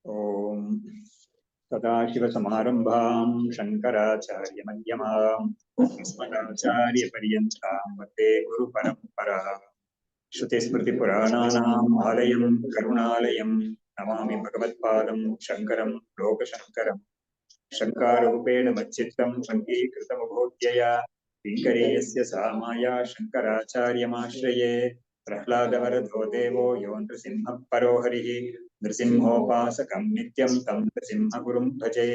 ओम सदाशिवसमारम्भां शङ्कराचार्यमध्यमाम् अस्मदाचार्यपर्यन्तां वन्दे गुरुपरम्पराम्। श्रुतिस्मृतिपुराणानाम् आलयं करुणालयं नमामि भगवत्पादं शङ्करं लोकशङ्करम्। शङ्कारूपेण मच्चित्तं सङ्गीकृतमुभोध्यया किङ्करीयस्य सा माया शङ्कराचार्यमाश्रये। प्रह्लादवरदो देवो यो नृसिंहः परो हरिः नृसिंहोपासकं नित्यं तं नृसिंहगुरुं भजे।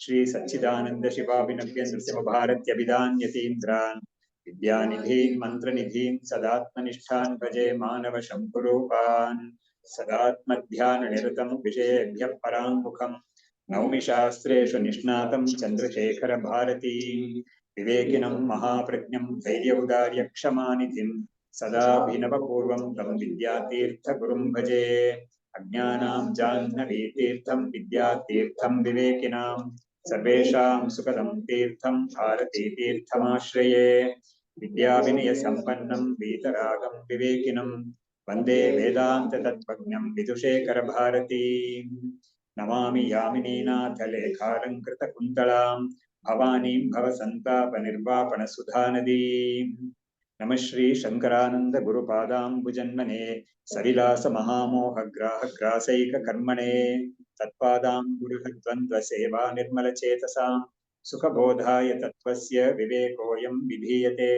श्री सच्चिदानंद शिवाभिनव्य नृसिंहभारत्यभिधान्यतीन्द्रान् विद्यानिधीन् मन्त्रनिधीन् सदात्मनिष्ठान् भजे मानव शम्भुरूपान्। सदात्मध्याननिरतं विषयेभ्यः पराङ्मुखम् नौमि शास्त्रेषु निष्णातं चन्द्रशेखर भारतीं विवेकिनं महाप्रज्ञं धैर्यौदार्यक्षमानिधिं सदाभिनवपूर्वं तं विद्यातीर्थगुरुं भजे। अज्ञानां जाह्नवीतीर्थं विद्यातीर्थं विवेकिनां सर्वेषां सुखदं तीर्थं भारतीतीर्थमाश्रये। विद्याविनयसम्पन्नं वीतरागं विवेकिनं वन्दे वेदान्ततत्त्वज्ञं विदुषेखर भारतीम्। नमामि यामिनीनाथलेखालङ्कृतकुन्तलां भवानीं भवसन्तापनिर्वापणसुधानदीम्। नमः श्री शङ्करानन्द गुरुपादाम्बुजन्मने सलिलासमहामोहग्राहग्रासैककर्मणे तत्पादाम्बुरुहद्वन्द्वसेवा निर्मलचेतसां सुखबोधाय तत्त्वस्य विवेकोऽयं विधीयते।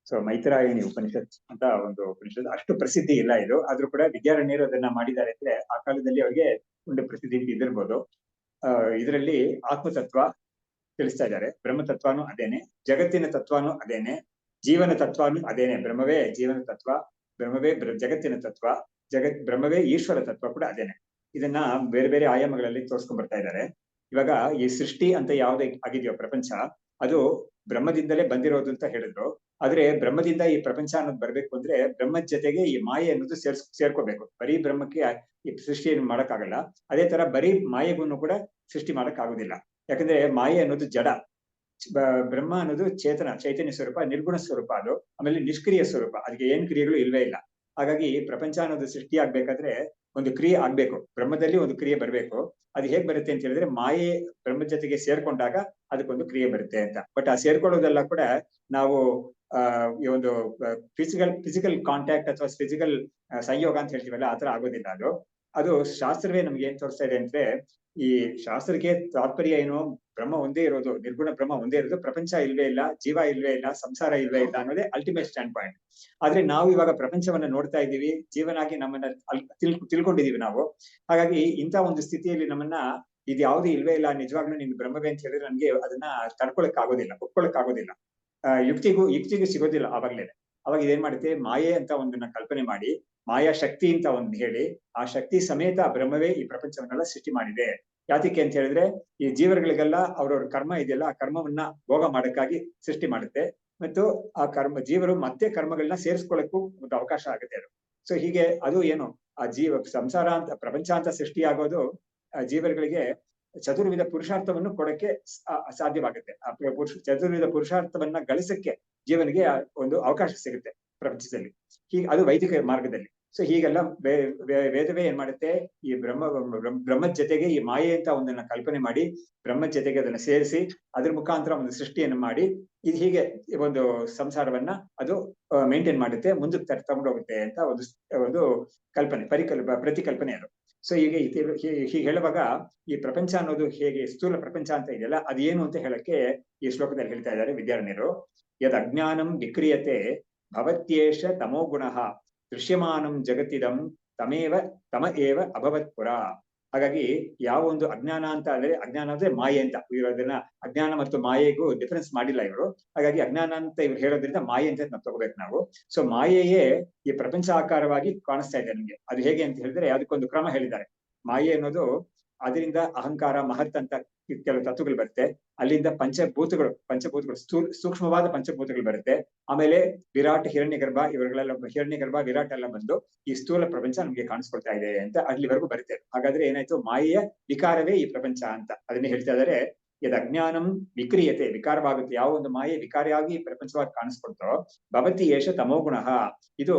ಸೊ ಮೈತ್ರಾಯಣಿ ಉಪನಿಷತ್ ಅಂತ ಒಂದು ಉಪನಿಷತ್, ಅಷ್ಟು ಪ್ರಸಿದ್ಧಿ ಇಲ್ಲ ಇದು, ಆದ್ರೂ ಕೂಡ ವಿದ್ಯಾರಣ್ಯರು ಅದನ್ನ ಮಾಡಿದ್ದಾರೆ ಅಂದ್ರೆ ಆ ಕಾಲದಲ್ಲಿ ಅವ್ರಿಗೆ ಒಂದು ಪ್ರಸಿದ್ಧಿ ಇದಿರ್ಬೋದು. ಇದರಲ್ಲಿ ಆತ್ಮತತ್ವ ತಿಳಿಸ್ತಾ ಇದ್ದಾರೆ, ಬ್ರಹ್ಮತತ್ವನು ಅದೇನೆ, ಜಗತ್ತಿನ ತತ್ವನು ಅದೇನೆ, ಜೀವನ ತತ್ವನು ಅದೇನೆ. ಬ್ರಹ್ಮವೇ ಜೀವನ ತತ್ವ, ಬ್ರಹ್ಮವೇ ಜಗತ್ತಿನ ತತ್ವ, ಬ್ರಹ್ಮವೇ ಈಶ್ವರ ತತ್ವ ಕೂಡ ಅದೇನೆ. ಇದನ್ನ ಬೇರೆ ಬೇರೆ ಆಯಾಮಗಳಲ್ಲಿ ತೋರ್ಸ್ಕೊಂಡ್ ಬರ್ತಾ ಇದ್ದಾರೆ. ಇವಾಗ ಈ ಸೃಷ್ಟಿ ಅಂತ ಯಾವ್ದು ಆಗಿದೆಯೋ ಪ್ರಪಂಚ, ಅದು ಬ್ರಹ್ಮದಿಂದಲೇ ಬಂದಿರೋದು ಅಂತ ಹೇಳಿದ್ರು. ಆದ್ರೆ ಬ್ರಹ್ಮದಿಂದ ಈ ಪ್ರಪಂಚ ಅನ್ನೋದು ಬರ್ಬೇಕು ಅಂದ್ರೆ ಬ್ರಹ್ಮದ ಜೊತೆಗೆ ಈ ಮಾಯೆ ಅನ್ನೋದು ಸೇರ್ಕೋಬೇಕು. ಬರೀ ಬ್ರಹ್ಮಕ್ಕೆ ಈ ಸೃಷ್ಟಿಯನ್ನು ಮಾಡಕ್ಕಾಗಲ್ಲ, ಅದೇ ತರ ಬರೀ ಮಾಯೆಗೂ ಕೂಡ ಸೃಷ್ಟಿ ಮಾಡಕ್ ಆಗುದಿಲ್ಲ. ಯಾಕಂದ್ರೆ ಮಾಯೆ ಅನ್ನೋದು ಜಡ, ಬ್ರಹ್ಮ ಅನ್ನೋದು ಚೇತನ ಚೈತನ್ಯ ಸ್ವರೂಪ, ನಿರ್ಗುಣ ಸ್ವರೂಪ, ಅದು ಆಮೇಲೆ ನಿಷ್ಕ್ರಿಯ ಸ್ವರೂಪ, ಅದಕ್ಕೆ ಏನ್ ಕ್ರಿಯೆಗಳು ಇಲ್ವೇ ಇಲ್ಲ. ಹಾಗಾಗಿ ಪ್ರಪಂಚ ಅನ್ನೋದು ಸೃಷ್ಟಿ ಆಗ್ಬೇಕಾದ್ರೆ ಒಂದು ಕ್ರಿಯೆ ಆಗ್ಬೇಕು, ಬ್ರಹ್ಮದಲ್ಲಿ ಒಂದು ಕ್ರಿಯೆ ಬರ್ಬೇಕು. ಅದು ಹೇಗ್ ಬರುತ್ತೆ ಅಂತ ಹೇಳಿದ್ರೆ ಮಾಯೆ ಬ್ರಹ್ಮದ ಜೊತೆಗೆ ಸೇರ್ಕೊಂಡಾಗ ಅದಕ್ಕೊಂದು ಕ್ರಿಯೆ ಬರುತ್ತೆ ಅಂತ. ಬಟ್ ಆ ಸೇರ್ಕೊಳ್ಳೋದೆಲ್ಲ ಕೂಡ ನಾವು ಈ ಒಂದು ಫಿಸಿಕಲ್ ಕಾಂಟ್ಯಾಕ್ಟ್ ಅಥವಾ ಫಿಸಿಕಲ್ ಸಂಯೋಗ ಅಂತ ಹೇಳ್ತೀವಲ್ಲ, ಆತರ ಆಗೋದಿಲ್ಲ. ಅದು ಶಾಸ್ತ್ರವೇ ನಮ್ಗೆ ಏನ್ ತೋರಿಸ್ತಾ ಇದೆ ಅಂದ್ರೆ, ಈ ಶಾಸ್ತ್ರಕ್ಕೆ ತಾತ್ಪರ್ಯ ಏನು, ಬ್ರಹ್ಮ ಒಂದೇ ಇರೋದು, ನಿರ್ಗುಣ ಬ್ರಹ್ಮ ಒಂದೇ ಇರೋದು, ಪ್ರಪಂಚ ಇಲ್ವೇ ಇಲ್ಲ, ಜೀವ ಇಲ್ವೇ ಇಲ್ಲ, ಸಂಸಾರ ಇಲ್ವೇ ಇಲ್ಲ ಅನ್ನೋದೇ ಅಲ್ಟಿಮೇಟ್ ಸ್ಟ್ಯಾಂಡ್ ಪಾಯಿಂಟ್. ಆದ್ರೆ ನಾವು ಇವಾಗ ಪ್ರಪಂಚವನ್ನ ನೋಡ್ತಾ ಇದ್ದೀವಿ, ಜೀವನಾಗಿ ನಮ್ಮನ್ನ ತಿಳ್ಕೊಂಡಿದೀವಿ ನಾವು. ಹಾಗಾಗಿ ಇಂಥ ಒಂದು ಸ್ಥಿತಿಯಲ್ಲಿ ನಮ್ಮನ್ನ ಇದು ಯಾವ್ದು ಇಲ್ವೇ ಇಲ್ಲ, ನಿಜವಾಗ್ಲೂ ನಿಮ್ಗೆ ಬ್ರಹ್ಮವೇ ಅಂತ ಹೇಳಿದ್ರೆ ನಮ್ಗೆ ಅದನ್ನ ತಡ್ಕೊಳಕ್ ಆಗೋದಿಲ್ಲ, ಒಪ್ಕೊಳಕ್ ಆಗೋದಿಲ್ಲ, ಯುಕ್ತಿಗೂ ಸಿಗೋದಿಲ್ಲ. ಅವಾಗ ಇದೇನ್ ಮಾಡುತ್ತೆ, ಮಾಯೆ ಅಂತ ಒಂದನ್ನ ಕಲ್ಪನೆ ಮಾಡಿ, ಮಾಯಾ ಶಕ್ತಿ ಅಂತ ಒಂದು ಹೇಳಿ, ಆ ಶಕ್ತಿ ಸಮೇತ ಬ್ರಹ್ಮವೇ ಈ ಪ್ರಪಂಚವನ್ನೆಲ್ಲ ಸೃಷ್ಟಿ ಮಾಡಿದೆ. ಯಾತಕ್ಕೆ ಅಂತ ಹೇಳಿದ್ರೆ ಈ ಜೀವರುಗಳಿಗೆಲ್ಲ ಅವ್ರವ್ರ ಕರ್ಮ ಇದೆಯಲ್ಲ, ಆ ಕರ್ಮವನ್ನ ಭೋಗ ಮಾಡಕ್ಕಾಗಿ ಸೃಷ್ಟಿ ಮಾಡುತ್ತೆ. ಮತ್ತು ಆ ಜೀವರು ಮತ್ತೆ ಕರ್ಮಗಳನ್ನ ಸೇರಿಸ್ಕೊಳ್ಳಕ್ಕೂ ಒಂದು ಅವಕಾಶ ಆಗುತ್ತೆ ಅದು. ಸೊ ಹೀಗೆ ಅದು ಏನು, ಆ ಸಂಸಾರ ಅಂತ ಪ್ರಪಂಚ ಅಂತ ಸೃಷ್ಟಿ ಆಗೋದು ಜೀವರುಗಳಿಗೆ ಚತುರ್ವಿಧ ಪುರುಷಾರ್ಥವನ್ನು ಕೊಡಕ್ಕೆ ಸಾಧ್ಯವಾಗುತ್ತೆ. ಆ ಚತುರ್ವಿಧ ಪುರುಷಾರ್ಥವನ್ನ ಗಳಿಸಕ್ಕೆ ಜೀವನಿಗೆ ಒಂದು ಅವಕಾಶ ಸಿಗುತ್ತೆ ಪ್ರಪಂಚದಲ್ಲಿ. ಹೀಗೆ ಅದು ವೈದಿಕ ಮಾರ್ಗದಲ್ಲಿ. ಸೊ ಹೀಗೆಲ್ಲ ವೇದವೇ ಏನ್ ಮಾಡುತ್ತೆ, ಈ ಬ್ರಹ್ಮದ ಜೊತೆಗೆ ಈ ಮಾಯೆ ಅಂತ ಒಂದನ್ನ ಕಲ್ಪನೆ ಮಾಡಿ, ಬ್ರಹ್ಮದ ಜೊತೆಗೆ ಅದನ್ನ ಸೇರಿಸಿ ಅದ್ರ ಮುಖಾಂತರ ಒಂದು ಸೃಷ್ಟಿಯನ್ನು ಮಾಡಿ, ಇದು ಹೀಗೆ ಒಂದು ಸಂಸಾರವನ್ನ ಅದು ಮೇಂಟೈನ್ ಮಾಡುತ್ತೆ, ಮುಂದಕ್ಕೆ ತಗೊಂಡೋಗುತ್ತೆ ಅಂತ ಒಂದು ಕಲ್ಪನೆ, ಪ್ರತಿಕಲ್ಪನೆ ಅದು. ಸೊ ಹೀಗೆ ಹೇಳುವಾಗ ಈ ಪ್ರಪಂಚ ಅನ್ನೋದು ಹೇಗೆ ಸ್ಥೂಲ ಪ್ರಪಂಚ ಅಂತ ಇದೆಯಲ್ಲ, ಅದೇನು ಅಂತ ಹೇಳಕ್ಕೆ ಈ ಶ್ಲೋಕದಲ್ಲಿ ಹೇಳ್ತಾ ಇದ್ದಾರೆ ವಿದ್ಯಾರಣ್ಯರು. ಯದ್ ಅಜ್ಞಾನಂ ವಿಕ್ರಿಯತೆ ಭವತ್ಯೇಷ ತಮೋ ಗುಣಃ ದೃಶ್ಯಮಾನಂ ಜಗತ್ತಿದಂ ತಮ ಏವ ಅಭವತ್ ಪುರ. ಹಾಗಾಗಿ ಯಾವ ಒಂದು ಅಜ್ಞಾನ ಅಂತ ಅಂದ್ರೆ, ಅಜ್ಞಾನ ಅಂದ್ರೆ ಮಾಯೆ ಅಂತ, ಇವರು ಅದನ್ನ ಅಜ್ಞಾನ ಮತ್ತು ಮಾಯೆಗೂ ಡಿಫರೆನ್ಸ್ ಮಾಡಿಲ್ಲ ಇವರು. ಹಾಗಾಗಿ ಅಜ್ಞಾನ ಅಂತ ಇವ್ರು ಹೇಳೋದ್ರಿಂದ ಮಾಯೆ ಅಂತ ನಾವು ತಗೋಬೇಕು ನಾವು. ಸೊ ಮಾಯೆಯೇ ಈ ಪ್ರಪಂಚ ಆಕಾರವಾಗಿ ಕಾಣಿಸ್ತಾ ಇದೆ ನಮ್ಗೆ. ಅದು ಹೇಗೆ ಅಂತ ಹೇಳಿದ್ರೆ ಅದಕ್ಕೊಂದು ಕ್ರಮ ಹೇಳಿದ್ದಾರೆ. ಮಾಯೆ ಅನ್ನೋದು ಅದರಿಂದ ಅಹಂಕಾರ, ಮಹತ್ ಅಂತ ಕೆಲವು ತತ್ವಗಳು ಬರುತ್ತೆ. ಅಲ್ಲಿಂದ ಪಂಚಭೂತಗಳು ಸೂಕ್ಷ್ಮವಾದ ಪಂಚಭೂತಗಳು ಬರುತ್ತೆ. ಆಮೇಲೆ ವಿರಾಟ್, ಹಿರಣ್ಯಗರ್ಭ, ಹಿರಣ್ಯಗರ್ಭ ವಿರಾಟ್ ಎಲ್ಲ ಬಂದು ಈ ಸ್ಥೂಲ ಪ್ರಪಂಚ ನಮ್ಗೆ ಕಾಣಿಸ್ಕೊಳ್ತಾ ಇದೆ ಅಂತ ಅಲ್ಲಿವರೆಗೂ ಬರುತ್ತೆ. ಹಾಗಾದ್ರೆ ಏನಾಯ್ತು, ಮಾಯೆಯ ವಿಕಾರವೇ ಈ ಪ್ರಪಂಚ ಅಂತ ಅದನ್ನೇ ಹೇಳ್ತಾ ಇದ್ದಾರೆ. ಯದ್ ಅಜ್ಞಾನಂ ವಿಕ್ರಿಯತೆ, ವಿಕಾರವಾಗುತ್ತೆ. ಯಾವ ಒಂದು ಮಾಯೆ ವಿಕಾರಿಯಾಗಿ ಪ್ರಪಂಚವಾಗಿ ಕಾಣಿಸ್ಕೊಳ್ತೋ ಭವತಿ ಏಷ ತಮೋಗುಣ. ಇದು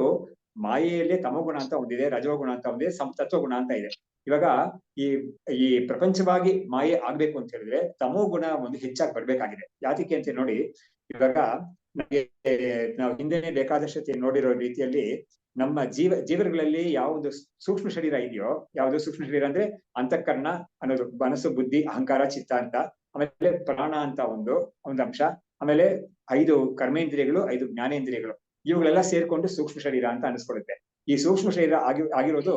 ಮಾಯೆಯಲ್ಲೇ ತಮೋಗುಣ ಅಂತ ಒಂದಿದೆ, ರಜೋಗುಣ ಅಂತ ಒಂದಿದೆ, ತತ್ವಗುಣ ಅಂತ ಇದೆ. ಇವಾಗ ಈ ಈ ಪ್ರಪಂಚವಾಗಿ ಮಾಯೆ ಆಗ್ಬೇಕು ಅಂತ ಹೇಳಿದ್ರೆ ತಮೋ ಗುಣ ಒಂದು ಹೆಚ್ಚಾಗಿ ಬರ್ಬೇಕಾಗಿದೆ. ಯಾತಕ್ಕೆ ಅಂತ ನೋಡಿ, ಇವಾಗ ನಮಗೆ ನಾವು ಹಿಂದೆನೆ ಬೇಕಾದಷ್ಟೇ ನೋಡಿರೋ ರೀತಿಯಲ್ಲಿ ನಮ್ಮ ಜೀವಗಳಲ್ಲಿ ಯಾವುದು ಸೂಕ್ಷ್ಮ ಶರೀರ ಇದೆಯೋ, ಯಾವುದು ಸೂಕ್ಷ್ಮ ಶರೀರ ಅಂದ್ರೆ ಅಂತಃಕರಣ ಅನ್ನೋದು, ಮನಸ್ಸು, ಬುದ್ಧಿ, ಅಹಂಕಾರ, ಚಿತ್ತ ಅಂತ, ಆಮೇಲೆ ಪ್ರಾಣ ಅಂತ ಒಂದು ಅಂಶ, ಆಮೇಲೆ 5 ಕರ್ಮೇಂದ್ರಿಯಗಳು, 5 ಜ್ಞಾನೇಂದ್ರಿಯಗಳು, ಇವುಗಳೆಲ್ಲ ಸೇರ್ಕೊಂಡು ಸೂಕ್ಷ್ಮ ಶರೀರ ಅಂತ ಅನಿಸ್ಕೊಳ್ಳುತ್ತೆ. ಈ ಸೂಕ್ಷ್ಮ ಶರೀರ ಆಗಿರೋದು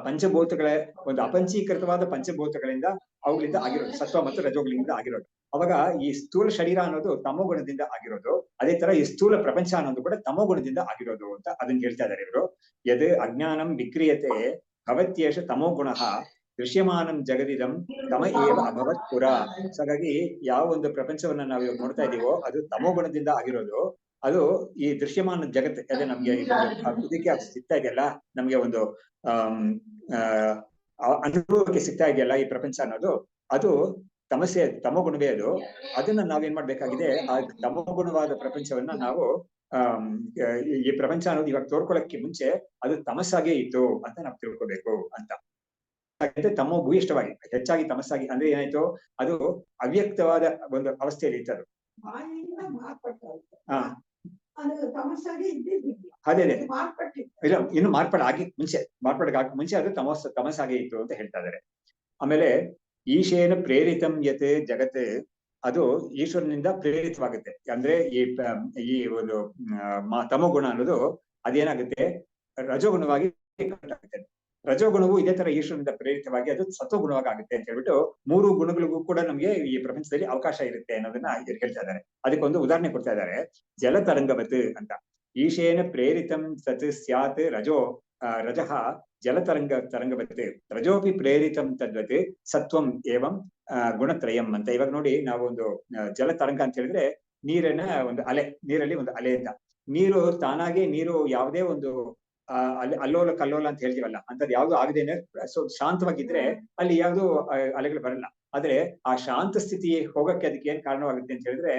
ಪಂಚಭೂತಗಳ ಒಂದು ಅಪಂಚೀಕೃತವಾದ ಪಂಚಭೂತಗಳಿಂದ, ಅವುಗಳಿಂದ ಆಗಿರೋದು, ಸತ್ವ ಮತ್ತು ರಜೋಗಳಿಂದ ಆಗಿರೋದು. ಅವಾಗ ಈ ಸ್ಥೂಲ ಶರೀರ ಅನ್ನೋದು ತಮೋ ಗುಣದಿಂದ ಆಗಿರೋದು. ಅದೇ ತರ ಈ ಸ್ಥೂಲ ಪ್ರಪಂಚ ಅನ್ನೋದು ಕೂಡ ತಮೋ ಗುಣದಿಂದ ಆಗಿರೋದು ಅಂತ ಅದನ್ನ ಹೇಳ್ತಾ ಇದ್ದಾರೆ ಇವರು. ಯದ್ ಅಜ್ಞಾನಂ ವಿಕ್ರಿಯತೆ ಭವತ್ಯೇಷ ತಮೋ ಗುಣ ದೃಶ್ಯಮಾನಂ ಜಗದಿದಂ ತಮ ಏವ ಅಭವತ್ ಪುರ. ಹಾಗಾಗಿ ಯಾವ ಒಂದು ಪ್ರಪಂಚವನ್ನ ನಾವು ಇವಾಗ ನೋಡ್ತಾ ಇದೀವೋ ಅದು ತಮೋ ಗುಣದಿಂದ ಆಗಿರೋದು. ಅದು ಈ ದೃಶ್ಯಮಾನ ಜಗತ್ ಅದೇ ನಮ್ಗೆ ಇದಕ್ಕೆ ಸಿಗ್ತಾ ಇದೆಯಲ್ಲ, ನಮ್ಗೆ ಒಂದು ಅನುಭವಕ್ಕೆ ಸಿಗ್ತಾ ಇದೆಯಲ್ಲ ಈ ಪ್ರಪಂಚ ಅನ್ನೋದು, ಅದು ತಮೋ ಗುಣವೇ ಅದು. ಅದನ್ನ ನಾವೇನ್ ಮಾಡ್ಬೇಕಾಗಿದೆ, ಆ ತಮೋ ಗುಣವಾದ ಪ್ರಪಂಚವನ್ನ ನಾವು ಈ ಪ್ರಪಂಚ ಅನ್ನೋದು ಇವಾಗ ತೋರ್ಕೊಳ್ಳೋಕೆ ಮುಂಚೆ ಅದು ತಮಸ್ಸಾಗೆ ಇತ್ತು ಅಂತ ನಾವು ತಿಳ್ಕೊಬೇಕು ಅಂತ. ತಮೋ ಭೂಯಿಷ್ಠವಾಗಿ ಹೆಚ್ಚಾಗಿ ತಮಸ್ಸಾಗಿ ಅಂದ್ರೆ ಏನಾಯ್ತು, ಅದು ಅವ್ಯಕ್ತವಾದ ಒಂದು ಅವಸ್ಥೆಯಲ್ಲಿ ಇತ್ತು. ಅದು ಅದೇ ಇಲ್ಲ, ಇನ್ನು ಮಾರ್ಪಾಡಾಗಿ ಮುಂಚೆ ಅದು ತಮಸ್ಸಾಗೆ ಇತ್ತು ಅಂತ ಹೇಳ್ತಾ ಇದ್ದಾರೆ. ಆಮೇಲೆ ಈಶೇನ ಪ್ರೇರಿತಂ ಯತ್ ಜಗತ್, ಅದು ಈಶ್ವರನಿಂದ ಪ್ರೇರಿತವಾಗುತ್ತೆ. ಅಂದ್ರೆ ಈ ಒಂದು ತಮೋ ಗುಣ ಅನ್ನೋದು ಅದೇನಾಗುತ್ತೆ, ರಜೋಗುಣವಾಗಿ ಆಗುತ್ತೆ. ರಜೋಗುಣವು ಇದೇ ತರ ಈಶ್ವರನಿಂದ ಪ್ರೇರಿತವಾಗಿ ಅದು ಸತ್ವಗುಣವಾಗಿ ಆಗುತ್ತೆ ಅಂತ ಹೇಳ್ಬಿಟ್ಟು 3 ಗುಣಗಳಿಗೂ ಕೂಡ ನಮ್ಗೆ ಈ ಪ್ರಪಂಚದಲ್ಲಿ ಅವಕಾಶ ಇರುತ್ತೆ ಅನ್ನೋದನ್ನ ಹೇಳ್ತಾ ಇದ್ದಾರೆ. ಅದಕ್ಕೊಂದು ಉದಾಹರಣೆ ಕೊಡ್ತಾ ಇದ್ದಾರೆ, ಜಲತರಂಗವತ್ ಅಂತ. ಈಶೇನ ಪ್ರೇರಿತಂ ಸತ್ ಸ್ಯಾತ್ ರಜಃ ತರಂಗವತ್ ರಜೋಪಿ ಪ್ರೇರಿತಂ ತದ್ವತ್ ಸತ್ವಂ ಏವಂ ಗುಣತ್ರಯಂ ಅಂತ. ಇವಾಗ ನೋಡಿ, ನಾವು ಒಂದು ಜಲತರಂಗ ಅಂತ ಹೇಳಿದ್ರೆ ನೀರಿನ ಒಂದು ಅಲೆ, ನೀರಲ್ಲಿ ಒಂದು ಅಲೆ ಅಂತ. ನೀರು ತಾನಾಗೆ, ನೀರು ಯಾವುದೇ ಒಂದು ಅಲ್ಲೋಲ ಕಲ್ಲೋಲ ಅಂತ ಹೇಳ್ತೀವಲ್ಲ, ಅಂತದ್ ಯಾವ್ದು ಆಗದೇನೆ ಶಾಂತವಾಗಿದ್ರೆ ಅಲ್ಲಿ ಯಾವ್ದು ಅಲೆಗಳು ಬರಲ್ಲ. ಆದ್ರೆ ಆ ಶಾಂತ ಸ್ಥಿತಿ ಹೋಗಕ್ಕೆ ಅದಕ್ಕೆ ಏನ್ ಕಾರಣವಾಗುತ್ತೆ ಅಂತ ಹೇಳಿದ್ರೆ,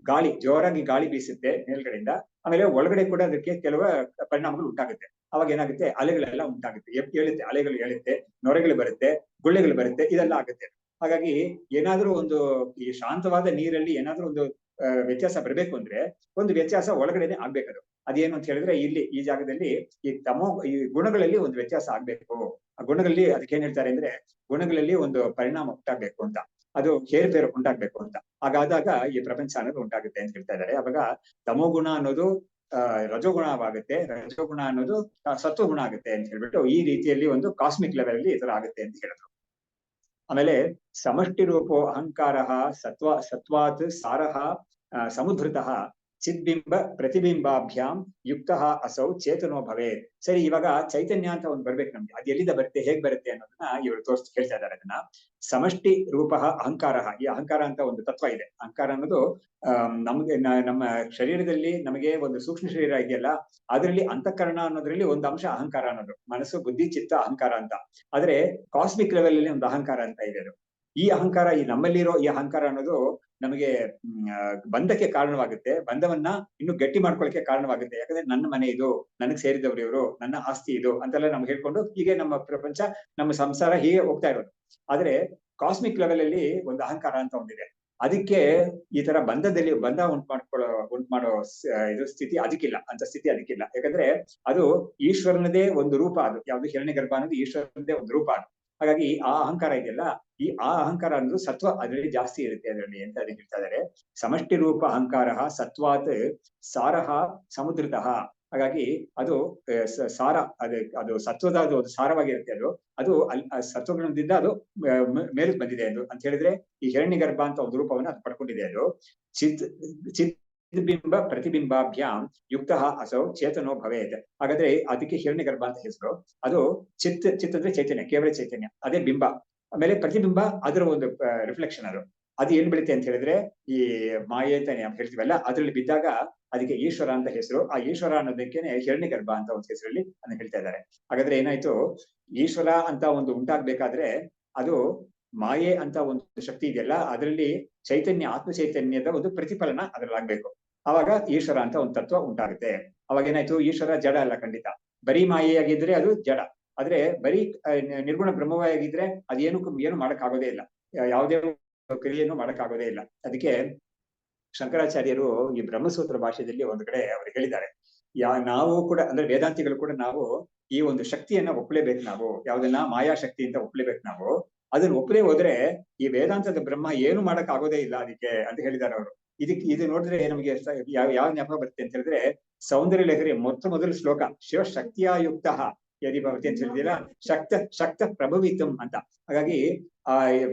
ಗಾಳಿ, ಜೋರಾಗಿ ಗಾಳಿ ಬೀಸುತ್ತೆ ಮೇಲ್ಗಡೆಯಿಂದ, ಆಮೇಲೆ ಒಳಗಡೆ ಕೂಡ ಅದಕ್ಕೆ ಕೆಲವು ಪರಿಣಾಮಗಳು ಉಂಟಾಗುತ್ತೆ. ಅವಾಗ ಏನಾಗುತ್ತೆ, ಅಲೆಗಳೆಲ್ಲ ಉಂಟಾಗುತ್ತೆ, ಹೇಳುತ್ತೆ, ಅಲೆಗಳು ಹೇಳುತ್ತೆ, ನೊರೆಗಳು ಬರುತ್ತೆ, ಗುಳ್ಳೆಗಳು ಬರುತ್ತೆ, ಇದೆಲ್ಲ ಆಗುತ್ತೆ. ಹಾಗಾಗಿ ಏನಾದ್ರೂ ಒಂದು ಈ ಶಾಂತವಾದ ನೀರಲ್ಲಿ ಏನಾದ್ರೂ ಒಂದು ವ್ಯತ್ಯಾಸ ಬರ್ಬೇಕು ಅಂದ್ರೆ ಒಂದು ವ್ಯತ್ಯಾಸ ಒಳಗಡೆನೆ ಆಗ್ಬೇಕದು. ಅದೇನು ಅಂತ ಹೇಳಿದ್ರೆ, ಇಲ್ಲಿ ಈ ಜಾಗದಲ್ಲಿ ಈ ಗುಣಗಳಲ್ಲಿ ಒಂದು ವ್ಯತ್ಯಾಸ ಆಗ್ಬೇಕು. ಆ ಗುಣಗಳಲ್ಲಿ ಅದಕ್ಕೆ ಏನ್ ಹೇಳ್ತಾರೆ ಅಂದ್ರೆ, ಗುಣಗಳಲ್ಲಿ ಒಂದು ಪರಿಣಾಮ ಉಂಟಾಗ್ಬೇಕು ಅಂತ, ಅದು ಹೇರುಪೇರು ಉಂಟಾಗ್ಬೇಕು ಅಂತ. ಹಾಗಾದಾಗ ಈ ಪ್ರಪಂಚ ಅನ್ನೋದು ಉಂಟಾಗುತ್ತೆ ಅಂತ ಹೇಳ್ತಾ ಇದ್ದಾರೆ. ಅವಾಗ ತಮೋಗುಣ ಅನ್ನೋದು ರಜೋಗುಣವಾಗುತ್ತೆ, ರಜೋಗುಣ ಅನ್ನೋದು ಸತ್ವಗುಣ ಆಗುತ್ತೆ ಅಂತ ಹೇಳ್ಬಿಟ್ಟು ಈ ರೀತಿಯಲ್ಲಿ ಒಂದು ಕಾಸ್ಮಿಕ್ ಲೆವೆಲ್ ಅಲ್ಲಿ ಈ ತರ ಆಗುತ್ತೆ ಅಂತ ಹೇಳಿದ್ರು. ಆಮೇಲೆ ಸಮಷ್ಟಿ ರೂಪೋ ಅಹಂಕಾರ ಸತ್ವಾತ್ ಸಾರಃ ಸಮುದ್ರತಃ ಚಿದ್ಬಿಂಬ ಪ್ರತಿಬಿಂಬಾಭ್ಯಾಂ ಯುಕ್ತ ಅಸೌ ಚೇತನೋ ಭವೇತ್. ಸರಿ, ಇವಾಗ ಚೈತನ್ಯ ಅಂತ ಒಂದು ಬರ್ಬೇಕು ನಮ್ಗೆ. ಅದು ಎಲ್ಲಿಂದ ಬರುತ್ತೆ, ಹೇಗ್ ಬರುತ್ತೆ ಅನ್ನೋದನ್ನ ಇವರು ಹೇಳ್ತಾ ಇದ್ದಾರೆ. ಅದನ್ನ ಸಮಷ್ಟಿ ರೂಪ ಅಹಂಕಾರ, ಈ ಅಹಂಕಾರ ಅಂತ ಒಂದು ತತ್ವ ಇದೆ. ಅಹಂಕಾರ ಅನ್ನೋದು ನಮ್ಗೆ ನಮ್ಮ ಶರೀರದಲ್ಲಿ ನಮಗೆ ಒಂದು ಸೂಕ್ಷ್ಮ ಶರೀರ ಇದೆಯಲ್ಲ, ಅದರಲ್ಲಿ ಅಂತಃಕರಣ ಅನ್ನೋದ್ರಲ್ಲಿ ಒಂದು ಅಂಶ ಅಹಂಕಾರ ಅನ್ನೋದು, ಮನಸ್ಸು, ಬುದ್ಧಿ, ಚಿತ್ತ, ಅಹಂಕಾರ ಅಂತ. ಆದ್ರೆ ಕಾಸ್ಮಿಕ್ ಲೆವೆಲ್ ಅಲ್ಲಿ ಒಂದು ಅಹಂಕಾರ ಅಂತ ಇದೆ. ಅದು ಈ ಅಹಂಕಾರ, ಈ ನಮ್ಮಲ್ಲಿರೋ ಈ ಅಹಂಕಾರ ಅನ್ನೋದು ನಮಗೆ ಬಂಧಕ್ಕೆ ಕಾರಣವಾಗುತ್ತೆ. ಬಂಧವನ್ನ ಇನ್ನು ಗಟ್ಟಿ ಮಾಡ್ಕೊಳಕ್ಕೆ ಕಾರಣವಾಗುತ್ತೆ. ಯಾಕಂದ್ರೆ ನನ್ನ ಮನೆ ಇದು, ನನಗೆ ಸೇರಿದವರು ಇವರು, ನನ್ನ ಆಸ್ತಿ ಇದು ಅಂತೆಲ್ಲ ನಮ್ಗೆ ಹೇಳ್ಕೊಂಡು ಹೀಗೆ ನಮ್ಮ ಪ್ರಪಂಚ, ನಮ್ಮ ಸಂಸಾರ ಹೀಗೆ ಹೋಗ್ತಾ ಇರೋದು. ಆದ್ರೆ ಕಾಸ್ಮಿಕ್ ಲೆವೆಲ್ ಅಲ್ಲಿ ಒಂದು ಅಹಂಕಾರ ಅಂತ ಒಂದಿದೆ. ಅದಕ್ಕೆ ಈ ತರ ಬಂಧ ಉಂಟು ಮಾಡೋ ಇದು ಸ್ಥಿತಿ ಅದಕ್ಕಿಲ್ಲ, ಅಂತ ಸ್ಥಿತಿ ಅದಕ್ಕಿಲ್ಲ. ಯಾಕಂದ್ರೆ ಅದು ಈಶ್ವರನದೇ ಒಂದು ರೂಪ. ಅದು ಯಾವ್ದು ಹಿರಣ್ಯಗರ್ಭ ಅನ್ನೋದು ಈಶ್ವರನದೇ ಒಂದು ರೂಪ. ಅದು ಹಾಗಾಗಿ ಆ ಅಹಂಕಾರ ಇದೆಯಲ್ಲ, ಆ ಅಹಂಕಾರ ಅನ್ನೋದು ಸತ್ವ ಅದರಲ್ಲಿ ಜಾಸ್ತಿ ಇರುತ್ತೆ ಅದರಲ್ಲಿ ಅಂತ ಅದಕ್ಕೆ ಹೇಳ್ತಾ ಇದ್ದಾರೆ. ಸಮಷ್ಟಿ ರೂಪ ಅಹಂಕಾರ ಸತ್ವಾತ್ ಸಾರಃ ಸಮುದ್ರತಃ. ಹಾಗಾಗಿ ಅದು ಸಾರ, ಅದು ಸತ್ವದ ಒಂದು ಸಾರವಾಗಿರುತ್ತೆ. ಅದು ಸತ್ವಗುಣದಿಂದ ಅದು ಮೇಲಕ್ಕೆ ಬಂದಿದೆ ಅದು ಅಂತ ಹೇಳಿದ್ರೆ, ಈ ಹಿರಣ್ಯಗರ್ಭ ಅಂತ ಒಂದು ರೂಪವನ್ನು ಅದು ಪಡ್ಕೊಂಡಿದೆ. ಅದು ಚಿದ್ಬಿಂಬ ಪ್ರತಿಬಿಂಬಾಭ್ಯಾಂ ಯುಕ್ತ ಅಸೌ ಚೇತನೋ ಭವೇತ್. ಹಾಗಾದ್ರೆ ಅದಕ್ಕೆ ಹಿರಣ್ಯಗರ್ಭ ಅಂತ ಹೆಸರು. ಅದು ಚಿತ್ ಅಂದ್ರೆ ಚೈತನ್ಯ, ಕೇವಲ ಚೈತನ್ಯ, ಅದೇ ಬಿಂಬ. ಆಮೇಲೆ ಪ್ರತಿಬಿಂಬ ಅದರ ಒಂದು ರಿಫ್ಲೆಕ್ಷನ್. ಅದು ಏನ್ ಬೆಳುತ್ತೆ ಅಂತ ಹೇಳಿದ್ರೆ, ಈ ಮಾಯೆ ಅಂತ ಹೇಳ್ತೀವಲ್ಲ, ಅದ್ರಲ್ಲಿ ಬಿದ್ದಾಗ ಅದಕ್ಕೆ ಈಶ್ವರ ಅಂತ ಹೆಸರು. ಆ ಈಶ್ವರ ಅನ್ನೋದಕ್ಕೇನೆ ಹಿರಣ್ಯಗರ್ಭ ಅಂತ ಒಂದು ಹೆಸರಲ್ಲಿ ಅದನ್ನ ಹೇಳ್ತಾ ಇದ್ದಾರೆ. ಹಾಗಾದ್ರೆ ಏನಾಯ್ತು, ಈಶ್ವರ ಅಂತ ಒಂದು ಉಂಟಾಗ್ಬೇಕಾದ್ರೆ ಅದು ಮಾಯೆ ಅಂತ ಒಂದು ಶಕ್ತಿ ಇದೆಯಲ್ಲ, ಅದರಲ್ಲಿ ಚೈತನ್ಯ, ಆತ್ಮ ಚೈತನ್ಯದ ಒಂದು ಪ್ರತಿಫಲನ ಅದ್ರಲ್ಲಿ ಆಗ್ಬೇಕು. ಅವಾಗ ಈಶ್ವರ ಅಂತ ಒಂದು ತತ್ವ ಉಂಟಾಗುತ್ತೆ. ಅವಾಗ ಏನಾಯ್ತು, ಈಶ್ವರ ಜಡ ಅಲ್ಲ, ಖಂಡಿತ. ಬರೀ ಮಾಯೆಯಾಗಿದ್ರೆ ಅದು ಜಡ. ಆದ್ರೆ ಬರೀ ನಿರ್ಗುಣ ಬ್ರಹ್ಮವಾಗಿದ್ರೆ ಅದೇನು ಏನು ಮಾಡಕ್ಕಾಗೋದೇ ಇಲ್ಲ, ಯಾವುದೇ ಕ್ರಿಯೆಯನ್ನು ಮಾಡಕ್ಕಾಗೋದೇ ಇಲ್ಲ. ಅದಕ್ಕೆ ಶಂಕರಾಚಾರ್ಯರು ಈ ಬ್ರಹ್ಮಸೂತ್ರ ಭಾಷೆಯಲ್ಲಿ ಒಂದು ಕಡೆ ಅವರು ಹೇಳಿದ್ದಾರೆ, ನಾವು ಕೂಡ ಅಂದ್ರೆ ವೇದಾಂತಿಗಳು ಕೂಡ ನಾವು ಈ ಒಂದು ಶಕ್ತಿಯನ್ನ ಒಪ್ಪಲೇಬೇಕು, ನಾವು ಯಾವ್ದನ್ನ ಮಾಯಾ ಶಕ್ತಿ ಅಂತ ಒಪ್ಪಲೇಬೇಕು. ನಾವು ಅದನ್ನ ಒಪ್ಪಲೇ ಹೋದ್ರೆ ಈ ವೇದಾಂತದ ಬ್ರಹ್ಮ ಏನು ಮಾಡಕ್ ಆಗೋದೇ ಇಲ್ಲ ಅದಕ್ಕೆ ಅಂತ ಹೇಳಿದ್ದಾರೆ ಅವರು. ಇದು ನೋಡಿದ್ರೆ ನಮಗೆ ಯಾವ ಜ್ಞಾಪಕ ಬರುತ್ತೆ ಅಂತ ಹೇಳಿದ್ರೆ, ಸೌಂದರ್ಯ ಲಹರಿ ಮೊದಲ ಶ್ಲೋಕ, ಶಿವ ಶಕ್ತಿಯಾಯುಕ್ತ ಯದಿ ಭವತಿ ಅಂತ ಹೇಳಿದಿಲ್ಲ, ಶಕ್ತ ಪ್ರಭವಿತಂ ಅಂತ. ಹಾಗಾಗಿ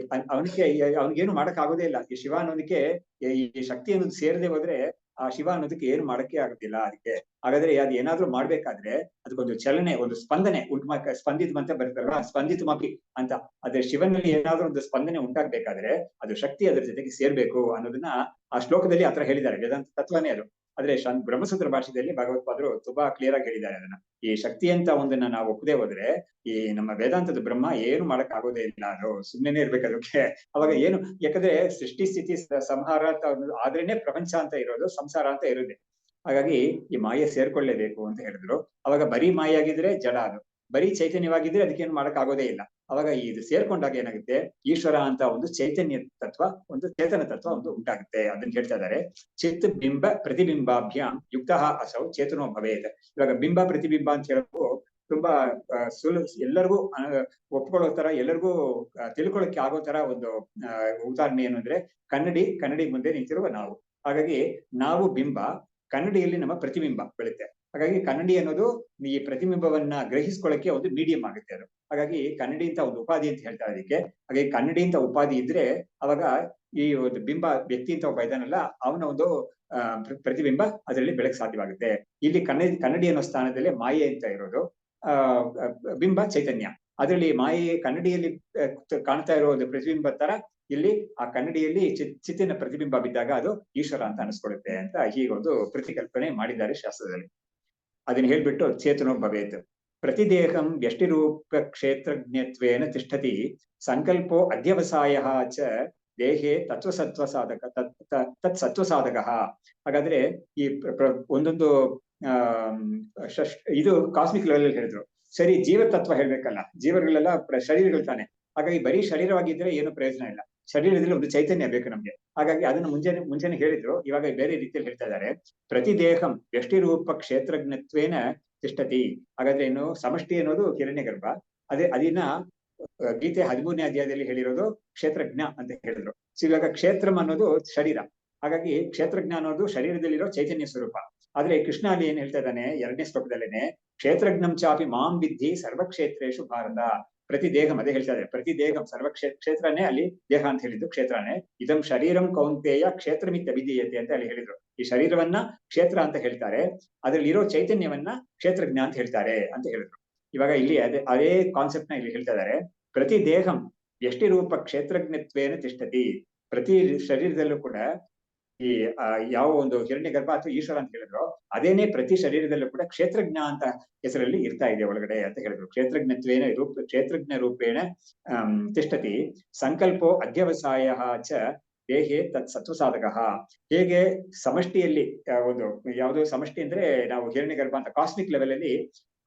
ಅವನಿಗೇನು ಮಾಡಕ್ ಆಗೋದೇ ಇಲ್ಲ. ಈ ಶಿವ ಅನ್ನೋದಕ್ಕೆ ಈ ಶಕ್ತಿ ಅನ್ನೋದು ಸೇರದೆ ಹೋದ್ರೆ ಆ ಶಿವ ಅನ್ನೋದಕ್ಕೆ ಏನು ಮಾಡಕ್ಕೆ ಆಗುದಿಲ್ಲ ಅದಕ್ಕೆ. ಹಾಗಾದ್ರೆ ಅದು ಏನಾದ್ರೂ ಮಾಡ್ಬೇಕಾದ್ರೆ ಅದಕ್ಕೊಂದು ಚಲನೆ, ಒಂದು ಸ್ಪಂದನೆ ಸ್ಪಂದಿತ ಅಂತ ಬರುತ್ತಲ್ವಾ, ಸ್ಪಂದಿತಮಪಿ ಅಂತ. ಆದ್ರೆ ಶಿವನಲ್ಲಿ ಏನಾದ್ರೂ ಒಂದು ಸ್ಪಂದನೆ ಉಂಟಾಗ್ಬೇಕಾದ್ರೆ ಅದು ಶಕ್ತಿ ಅದರ ಜೊತೆಗೆ ಸೇರ್ಬೇಕು ಅನ್ನೋದನ್ನ ಆ ಶ್ಲೋಕದಲ್ಲಿ ಆತರ ಹೇಳಿದ್ದಾರೆ. ವೇದಾಂತ ತತ್ವನೇ ಅದು. ಆದ್ರೆ ಬ್ರಹ್ಮಸೂತ್ರ ಭಾಷೆಯಲ್ಲಿ ಭಗವತ್ಪಾದರು ತುಂಬಾ ಕ್ಲಿಯರ್ ಆಗಿ ಹೇಳಿದ್ದಾರೆ ಅದನ್ನ. ಈ ಶಕ್ತಿ ಅಂತ ಒಂದನ್ನ ನಾವು ಒಪ್ಪದೆ ಹೋದ್ರೆ ಈ ನಮ್ಮ ವೇದಾಂತದ ಬ್ರಹ್ಮ ಏನು ಮಾಡಕ್ ಆಗೋದೇ ಇಲ್ಲ, ಅದು ಸುಮ್ಮನೆ ಇರ್ಬೇಕು ಅದಕ್ಕೆ. ಅವಾಗ ಏನು, ಯಾಕಂದ್ರೆ ಸೃಷ್ಟಿ ಸ್ಥಿತಿ ಸಂಹಾರ ಅಂತ ಆದ್ರೇನೆ ಪ್ರಪಂಚ ಅಂತ ಇರೋದು, ಸಂಸಾರ ಅಂತ ಇರೋದೆ. ಹಾಗಾಗಿ ಈ ಮಾಯೆ ಸೇರ್ಕೊಳ್ಳೇಬೇಕು ಅಂತ ಹೇಳಿದ್ರು. ಅವಾಗ ಬರೀ ಮಾಯೆ ಆಗಿದ್ರೆ ಜಡ, ಅದು ಬರೀ ಚೈತನ್ಯವಾಗಿದ್ರೆ ಅದಕ್ಕೇನು ಮಾಡಕ್ ಆಗೋದೇ ಇಲ್ಲ. ಅವಾಗ ಇದು ಸೇರ್ಕೊಂಡಾಗ ಏನಾಗುತ್ತೆ, ಈಶ್ವರ ಅಂತ ಒಂದು ಚೈತನ್ಯ ತತ್ವ, ಒಂದು ಚೇತನ ತತ್ವ ಒಂದು ಉಂಟಾಗುತ್ತೆ. ಅದನ್ನ ಹೇಳ್ತಾ ಇದ್ದಾರೆ, ಚಿತ್ ಬಿಂಬ ಪ್ರತಿಬಿಂಬಾಭ್ಯಾಂ ಯುಕ್ತ ಅಸೌ ಚೇತನೋ ಭವೇತ್. ಇವಾಗ ಬಿಂಬ ಪ್ರತಿಬಿಂಬ ಅಂತ ಹೇಳೋದು ತುಂಬಾ ಎಲ್ಲರಿಗೂ ಒಪ್ಕೊಳ್ಳೋ ತರ, ಎಲ್ಲರಿಗೂ ತಿಳ್ಕೊಳ್ಳೋಕೆ ಆಗೋ ತರ ಒಂದು ಉದಾಹರಣೆ ಏನು ಅಂದ್ರೆ, ಕನ್ನಡಿ ಮುಂದೆ ನಿಂತಿರುವ ನಾವು. ಹಾಗಾಗಿ ನಾವು ಬಿಂಬ, ಕನ್ನಡಿಯಲ್ಲಿ ನಮ್ಮ ಪ್ರತಿಬಿಂಬ ಬೀಳುತ್ತೆ. ಹಾಗಾಗಿ ಕನ್ನಡಿ ಅನ್ನೋದು ಈ ಪ್ರತಿಬಿಂಬವನ್ನ ಗ್ರಹಿಸ್ಕೊಳ್ಳಕ್ಕೆ ಒಂದು ಮೀಡಿಯಂ ಆಗುತ್ತೆ ಅದು. ಹಾಗಾಗಿ ಕನ್ನಡಿ ಅಂತ ಒಂದು ಉಪಾಧಿ ಅಂತ ಹೇಳ್ತಾರೆ ಅದಕ್ಕೆ. ಹಾಗಾಗಿ ಕನ್ನಡಿ ಅಂತ ಉಪಾಧಿ ಇದ್ರೆ ಅವಾಗ ಈ ಒಂದು ಬಿಂಬ ವ್ಯಕ್ತಿ ಅಂತ ಒಬ್ಬ ಇದಾನಲ್ಲ, ಅವನ ಒಂದು ಪ್ರತಿಬಿಂಬ ಅದರಲ್ಲಿ ಬೆಳಕ್ ಸಾಧ್ಯವಾಗುತ್ತೆ. ಇಲ್ಲಿ ಕನ್ನಡಿ ಅನ್ನೋ ಸ್ಥಾನದಲ್ಲಿ ಮಾಯೆ ಅಂತ ಇರೋದು, ಬಿಂಬ ಚೈತನ್ಯ. ಅದರಲ್ಲಿ ಮಾಯೆ ಕನ್ನಡಿಯಲ್ಲಿ ಕಾಣ್ತಾ ಇರೋ ಒಂದು ಪ್ರತಿಬಿಂಬ ತರ ಇಲ್ಲಿ ಆ ಕನ್ನಡಿಯಲ್ಲಿ ಚಿತ್ತಿನ ಪ್ರತಿಬಿಂಬ ಬಿದ್ದಾಗ ಅದು ಈಶ್ವರ ಅಂತ ಅನಿಸ್ಕೊಳ್ಳುತ್ತೆ ಅಂತ ಹೀಗೊಂದು ಪ್ರತಿಕಲ್ಪನೆ ಮಾಡಿದ್ದಾರೆ ಶಾಸ್ತ್ರದಲ್ಲಿ. ಅದನ್ನ ಹೇಳ್ಬಿಟ್ಟು ಚೇತನೋ ಭವೇತ್. ಪ್ರತಿದೇಹಂ ವ್ಯಷ್ಟಿರೂಪ ಕ್ಷೇತ್ರಜ್ಞತ್ವೇನ ತಿಷ್ಠತಿ ಸಂಕಲ್ಪೋ ಅಧ್ಯವಸಾಯ ಚ ದೇಹೇ ತತ್ವಸತ್ವ ಸಾಧಕ ತತ್ ಸತ್ವ ಸಾಧಕ. ಹಾಗಾದ್ರೆ ಈ ಒಂದೊಂದು ಇದು ಕಾಸ್ಮಿಕ್ ಲೆವೆಲ್ ಹೇಳಿದ್ರು. ಸರಿ, ಜೀವತತ್ವ ಹೇಳ್ಬೇಕಲ್ಲ, ಜೀವಗಳೆಲ್ಲ ಶರೀರಗಳು ತಾನೆ. ಹಾಗಾಗಿ ಬರೀ ಶರೀರವಾಗಿದ್ರೆ ಏನು ಪ್ರಯೋಜನ ಇಲ್ಲ, ಶರೀರದಲ್ಲಿ ಒಂದು ಚೈತನ್ಯ ಬೇಕು ನಮ್ಗೆ. ಹಾಗಾಗಿ ಅದನ್ನು ಮುಂಚೆನೆ ಹೇಳಿದ್ರು, ಇವಾಗ ಬೇರೆ ರೀತಿಯಲ್ಲಿ ಹೇಳ್ತಾ ಇದ್ದಾರೆ. ಪ್ರತಿದೇಹಂ ವ್ಯಷ್ಟಿರೂಪ ಕ್ಷೇತ್ರಜ್ಞತ್ವೇನ ತಿಷ್ಠತಿ. ಹಾಗಾದ್ರೆ ಏನು, ಸಮಷ್ಟಿ ಅನ್ನೋದು ಹಿರಣ್ಯ ಗರ್ಭ, ಅದನ್ನ ಗೀತೆ 13ನೇ ಅಧ್ಯಾಯದಲ್ಲಿ ಹೇಳಿರೋದು ಕ್ಷೇತ್ರಜ್ಞ ಅಂತ ಹೇಳಿದ್ರು. ಇವಾಗ ಕ್ಷೇತ್ರಂ ಅನ್ನೋದು ಶರೀರ. ಹಾಗಾಗಿ ಕ್ಷೇತ್ರಜ್ಞ ಅನ್ನೋದು ಶರೀರದಲ್ಲಿರೋ ಚೈತನ್ಯ ಸ್ವರೂಪ. ಆದ್ರೆ ಕೃಷ್ಣ ಅಲ್ಲಿ ಏನ್ ಹೇಳ್ತಾ ಇದ್ದಾನೆ 2ನೇ ಶ್ಲೋಕದಲ್ಲೇನೆ, ಕ್ಷೇತ್ರಜ್ಞಂ ಚಾಪಿ ಮಾಂ ವಿದ್ಧಿ ಸರ್ವಕ್ಷೇತ್ರೇಷು ಭಾರತ. ಪ್ರತಿ ದೇಹಂ, ಅದೇ ಹೇಳ್ತಾ ಇದ್ದಾರೆ, ಪ್ರತಿ ದೇಹಂ ಕ್ಷೇತ್ರನೇ ಅಲ್ಲಿ ದೇಹ ಅಂತ ಹೇಳಿದ್ದು, ಕ್ಷೇತ್ರನೇ. ಇದಂ ಶರೀರಂ ಕೌಂತೆಯ ಕ್ಷೇತ್ರಮಿತ್ತ ವಿಧೀಯತೆ ಅಂತ ಅಲ್ಲಿ ಹೇಳಿದ್ರು. ಈ ಶರೀರವನ್ನ ಕ್ಷೇತ್ರ ಅಂತ ಹೇಳ್ತಾರೆ, ಅದ್ರಲ್ಲಿ ಇರೋ ಚೈತನ್ಯವನ್ನ ಕ್ಷೇತ್ರಜ್ಞ ಅಂತ ಹೇಳ್ತಾರೆ ಅಂತ ಹೇಳಿದ್ರು. ಇವಾಗ ಇಲ್ಲಿ ಅದೇ ಕಾನ್ಸೆಪ್ಟ್ ನ ಇಲ್ಲಿ ಹೇಳ್ತಾ ಇದ್ದಾರೆ. ಪ್ರತಿ ದೇಹಂ ವ್ಯಷ್ಟಿರೂಪ ಕ್ಷೇತ್ರಜ್ಞತ್ವೇನ ತಿಷ್ಠತಿ. ಪ್ರತಿ ಶರೀರದಲ್ಲೂ ಕೂಡ ಈ ಯಾವ ಒಂದು ಹಿರಣ್ಯ ಗರ್ಭ ಅಥವಾ ಈಶ್ವರ ಅಂತ ಹೇಳಿದ್ರು, ಅದೇನೆ ಪ್ರತಿ ಶರೀರದಲ್ಲೂ ಕೂಡ ಕ್ಷೇತ್ರಜ್ಞ ಅಂತ ಹೆಸರಲ್ಲಿ ಇರ್ತಾ ಇದೆ ಒಳಗಡೆ ಅಂತ ಹೇಳಿದ್ರು. ಕ್ಷೇತ್ರಜ್ಞ ರೂಪೇಣ ತಿಷ್ಠತಿ ಸಂಕಲ್ಪೋ ಅಧ್ಯವಸಾಯ ಚ ದೇಹೇ ತತ್ ಸತ್ವಸಾಧಕ. ಹೇಗೆ ಸಮಷ್ಟಿಯಲ್ಲಿ ಒಂದು ಯಾವುದೋ ಸಮಷ್ಟಿ ಅಂದ್ರೆ ನಾವು ಹಿರಣ್ಯ ಗರ್ಭ ಅಂತ ಕಾಸ್ಮಿಕ್ ಲೆವೆಲ್ ಅಲ್ಲಿ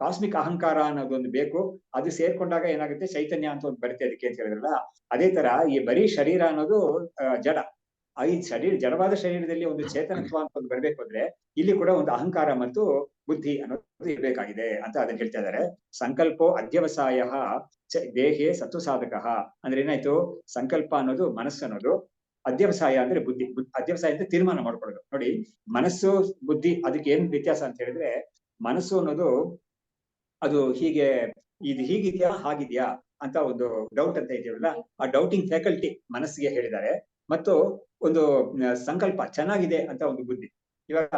ಕಾಸ್ಮಿಕ್ ಅಹಂಕಾರ ಅನ್ನೋದೊಂದು ಬೇಕು, ಅದು ಸೇರ್ಕೊಂಡಾಗ ಏನಾಗುತ್ತೆ, ಚೈತನ್ಯ ಅಂತ ಒಂದು ಬರುತ್ತೆ ಅದಕ್ಕೆ ಅಂತ ಹೇಳಿದ್ರಲ್ಲ. ಅದೇ ತರ ಈ ಬರೀ ಶರೀರ ಅನ್ನೋದು ಜಡ. ಈ ಜಡವಾದ ಶರೀರದಲ್ಲಿ ಒಂದು ಚೇತನತ್ವ ಅಂತ ಒಂದು ಬರ್ಬೇಕು ಅಂದ್ರೆ ಇಲ್ಲಿ ಕೂಡ ಒಂದು ಅಹಂಕಾರ ಮತ್ತು ಬುದ್ಧಿ ಅನ್ನೋದು ಇರ್ಬೇಕಾಗಿದೆ ಅಂತ ಅದನ್ನ ಹೇಳ್ತಾ ಇದ್ದಾರೆ. ಸಂಕಲ್ಪೋ ಅಧ್ಯವಸಾಯ ದೇಹೇ ಸತ್ವಸಾಧಕ. ಅಂದ್ರೆ ಏನಾಯ್ತು, ಸಂಕಲ್ಪ ಅನ್ನೋದು ಮನಸ್ಸು ಅನ್ನೋದು, ಅಧ್ಯವಸಾಯ ಅಂದ್ರೆ ಬುದ್ಧಿ. ಅಧ್ಯವಸಾಯ ಅಂದ್ರೆ ತೀರ್ಮಾನ ಮಾಡ್ಕೊಳ್ಳೋದು. ನೋಡಿ, ಮನಸ್ಸು ಬುದ್ಧಿ ಅದಕ್ಕೆ ಏನ್ ವ್ಯತ್ಯಾಸ ಅಂತ ಹೇಳಿದ್ರೆ, ಮನಸ್ಸು ಅನ್ನೋದು ಅದು ಇದು ಹೀಗಿದ್ಯಾ ಹಾಗಿದ್ಯಾ ಅಂತ ಒಂದು ಡೌಟ್ ಅಂತ ಇದೆಯಲ್ಲ, ಆ ಡೌಟಿಂಗ್ ಫ್ಯಾಕಲ್ಟಿ ಮನಸ್ಸಿಗೆ ಹೇಳಿದ್ದಾರೆ. ಮತ್ತು ಒಂದು ಸಂಕಲ್ಪ ಚೆನ್ನಾಗಿದೆ ಅಂತ ಒಂದು ಬುದ್ಧಿ. ಇವಾಗ